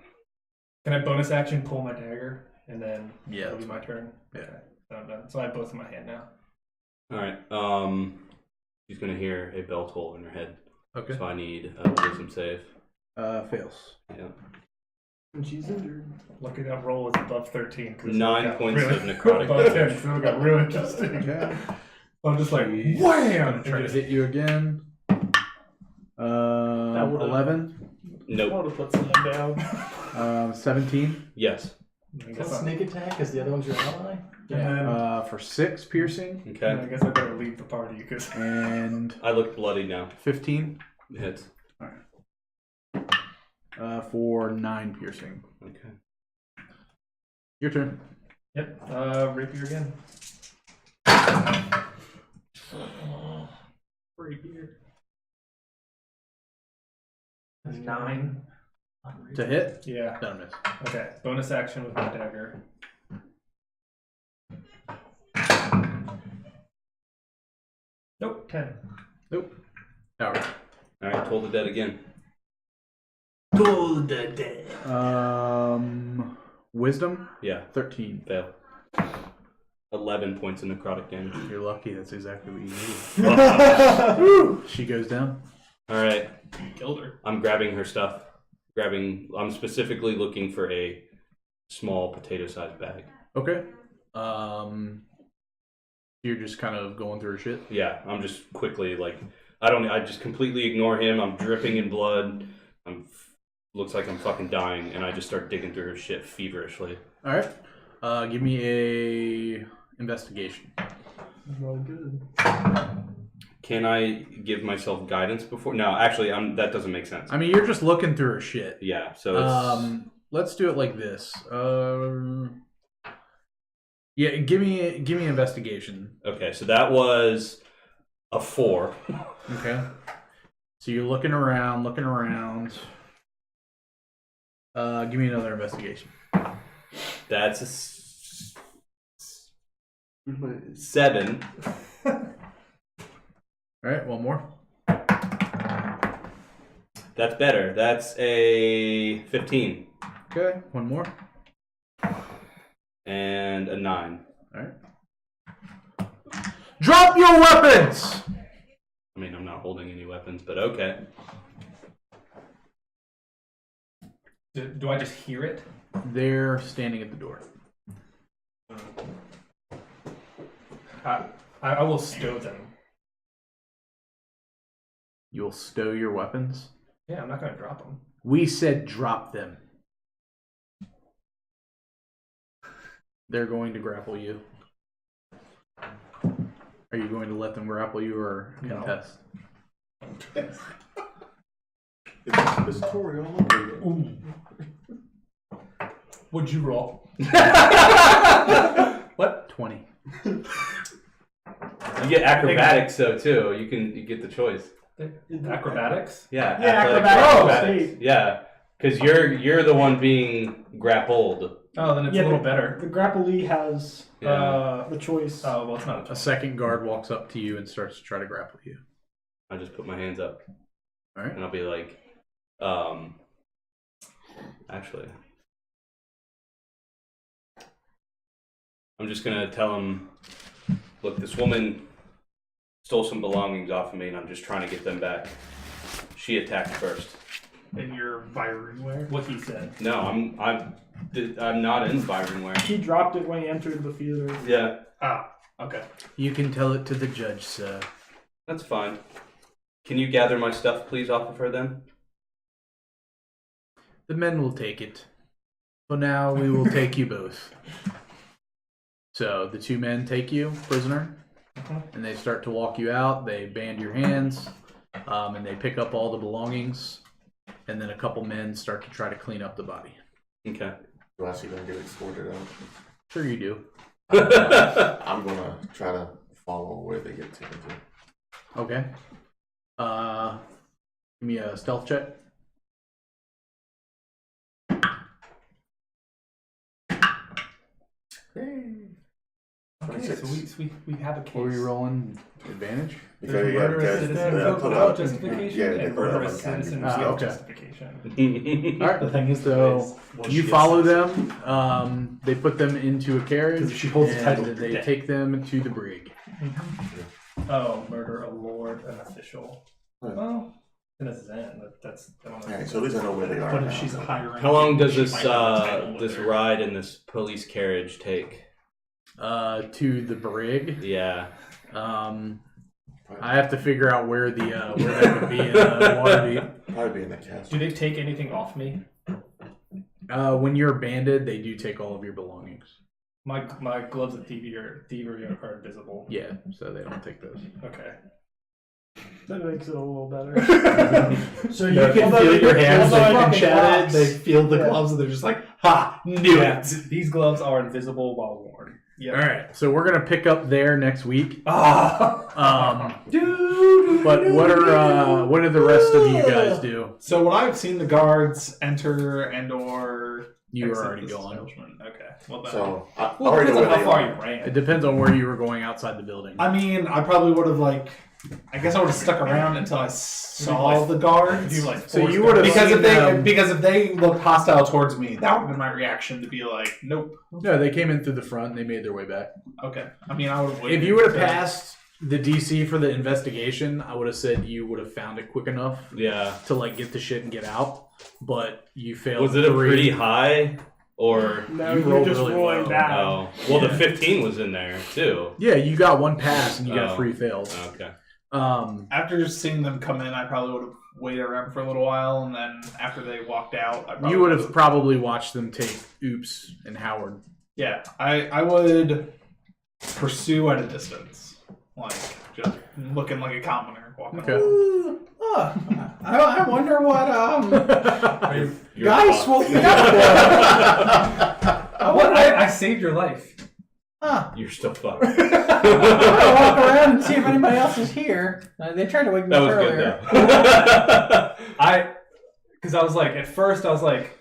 Can I bonus action pull my dagger and then Yeah, it'll be that's my turn? Yeah. Okay. So I'm done. So I have both in my hand now. Alright. She's gonna hear a bell toll in her head. Okay. So I need a wisdom save. Fails. Yeah. And she's injured. Lucky that roll was above 13. 'Cause 9 it got points really, of necrotic above 10, damage. so it got real interesting. Okay. I'm just like, She's wham! gonna try to hit you again. would've- 11. I Nope. want to put someone down. 17. Yes. I guess, I, Sneak attack, because the other one's your ally? and then, For 6 piercing. Okay. I guess I better leave the party because And I look bloody now. 15. Hits. For 9 piercing. Okay. Your turn. yep, rapier again. Rapier. 9. To hit. Yeah. Don't miss. Okay. Bonus action with my dagger. Nope. 10. Nope. Alright. Alright, toll the dead again. Wisdom. Yeah. 13. Fail. 11 points of necrotic damage. You're lucky. That's exactly what you need. She goes down. Alright. Killed her. I'm grabbing her stuff. I'm specifically looking for a small potato-sized bag. Okay. You're just kind of going through her shit. Yeah, I'm just quickly I just completely ignore him. I'm dripping in blood. Looks like I'm fucking dying, and I just start digging through her shit feverishly. All right. Give me a investigation. Well, good. Can I give myself guidance before? No, actually, that doesn't make sense. I mean, you're just looking through her shit. Yeah, so it's Let's do it like this. Yeah, give me investigation. Okay, so that was a 4. Okay. So you're looking around. Give me another investigation. That's a 7. All right, one more. That's better. That's a 15. Okay, one more. And a 9. All right. Drop your weapons! I mean, I'm not holding any weapons, but okay. Do I just hear it? They're standing at the door. I will stow them. You'll stow your weapons? Yeah, I'm not going to drop them. We said drop them. They're going to grapple you. Are you going to let them grapple you or contest? It's Tori all over again. Would you roll? What? 20. You get acrobatics though too. You get the choice. Acrobatics? Yeah, Yeah, athletics, acrobatics. Yeah, because you're the one being grappled. Oh, then it's a little better. The grapplee has Yeah. the choice. Oh, well, it's not a A choice. second guard walks up to you and starts to try to grapple you. I just put my hands up. All right. And I'll be like, actually, I'm just gonna tell him, look, this woman stole some belongings off of me, and I'm just trying to get them back. She attacked first. In your Byron wear. What he said. No, I'm not in Byron wear. He dropped it when he entered the theater. Yeah, Ah, okay. You can tell it to the judge, sir. that's fine. Can you gather my stuff, please, off of her then? The men will take it. For now, we will take you both. So the 2 men take you prisoner, and they start to walk you out. They band your hands, and they pick up all the belongings, and then a couple men start to try to clean up the body. Okay. Do I see them get escorted out? Sure you do. I'm gonna try to follow where they get taken to. Okay. Give me a stealth check. Okay, 26. so we have a case. What were you rolling? Advantage? Because Murderous citizen put without up, justification yeah, and they put up murderous a kind citizen of- without okay. justification. All right. The thing is, So you follow them. They put them into a carriage. Because she holds the and title. they take them to the brig. Oh, murder a lord, an official. Right. Well, in a zen, that's. Alright, so at least I know where they are. But now. if she's a higher rank, How long does she this might have a title with this her. ride in this police carriage take? To the brig. Yeah. I have to figure out where the where that would be in Waterdeep. Probably be in the castle. Do they take anything off me? When you're banded, they do take all of your belongings. My gloves of thievery are invisible. Yeah, so they don't take those. Okay. That makes it a little better. So you Yeah. can Although feel they- your hands although I like fucking enchanted. box. They feel the Yeah. gloves and they're just like, ha, knew Yeah, it. these gloves are invisible while worn. All right, so we're gonna pick up there next week. Ah. But what do the rest of you guys do? So when I've seen the guards enter and or You were exit already this gone. establishment. Okay. Well, then. So I Well, already depends know on where how they far are. you It ran. depends on where you were going outside the building. I mean, I probably would have I guess I would have stuck around until I saw the guards. So you would have Because seen if they them- because if they looked hostile towards me, that would have been my reaction to be like, nope. No, they came in through the front. And they made their way back. Okay. I mean, I would have. If you would have passed the DC for the investigation, I would have said you would have found it quick enough Yeah. to like get the shit and get out. But you failed. Was it a 3. pretty high or? No, You you're rolled just really rolling low. bad. Oh, well, the 15 was in there too. Yeah, you got 1 pass and you got Oh. 3 fails. Okay. After seeing them come in, I probably would have waited around for a little while, and then after they walked out, I probably You would have probably watched them take Oops and Howard. Yeah, I would pursue at a distance, like just looking like a commoner walking. Okay. Ooh, I wonder what You're guys fucked. swooped me up for. I saved your life. Huh. You're still fucked. I'm gonna walk around and see if anybody else is here. They tried to wake me That up was earlier. good though. Because I was like, at first I was like,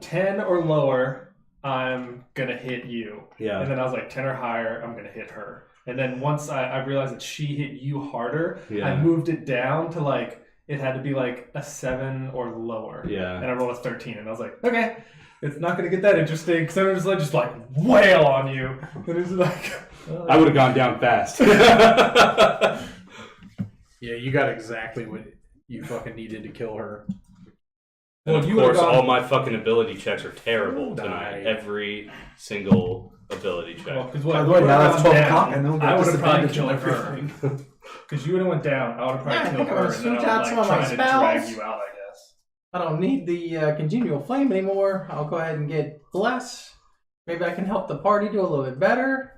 10 or lower, I'm gonna hit you. Yeah. And then I was like, 10 or higher, I'm gonna hit her. And then once I realized that she hit you harder, I moved it down to like, it had to be like a 7 or lower. Yeah. And I rolled a 13, and I was like, okay, it's not gonna get that interesting because I'm just like wail on you. And it was like, I would have gone down fast. Yeah, you got exactly what you fucking needed to kill her. And Well, of you course, would've gone- all my fucking ability checks are terrible tonight. Nice. Every single ability check. well, because By the way, now that's 12 o'clock, and they'll get I would have probably disadvantage killed on her. everything. Because you would have went down, I would have Yeah, I probably think killed I'm her, gonna and then switch I out would some like of my try to drag spells. you out, I guess. I don't need the congenial flame anymore. I'll go ahead and get bless. Maybe I can help the party do a little bit better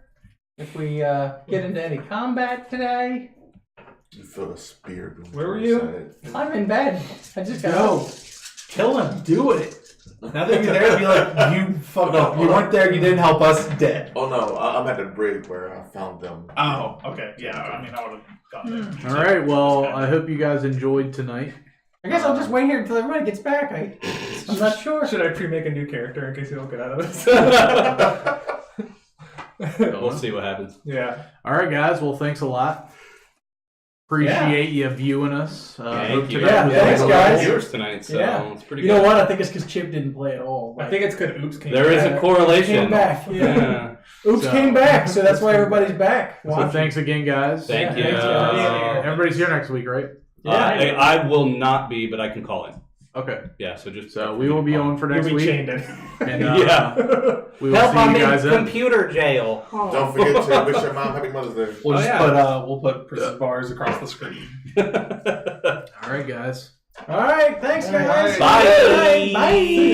if we get into any combat today. You feel a spear going Where were through you? his side. I'm in bed. I just got Yo, kill him. Do it. Now that you're there, and be like, you fucked up. You weren't there. You didn't help us. Dead. Oh no, I'm at the brig where I found them. Oh, okay. Yeah, I mean, I would have gotten there. All right. Well, I hope you guys enjoyed tonight. I guess I'll just wait here until everybody gets back. I'm not sure. Should I pre-make a new character in case you don't get out of this? We'll see what happens. Yeah. All right, guys. Well, thanks a lot. Appreciate you viewing us. Thank hope you. tonight Yeah, was thanks, a guys. Viewers tonight, so Yeah. it's pretty You good. know what? I think it's because Chip didn't play at all. I think it's because Oops came There is back. a correlation. Came back. Yeah. Oops So- came back, so that's why everybody's back. So Watching. thanks again, guys. Thank you. thanks for being here. Everybody's here next week, right? I will not be, but I can call in. Okay. Yeah, so just So we will be on for You'll next be week. chained in. And Yeah. we will see you guys then. computer jail. Don't forget to wish your mom happy Mother's Day. We'll Oh, just yeah. we'll put prison bars across the screen. All right, guys. All right, thanks, guys. Bye. Bye.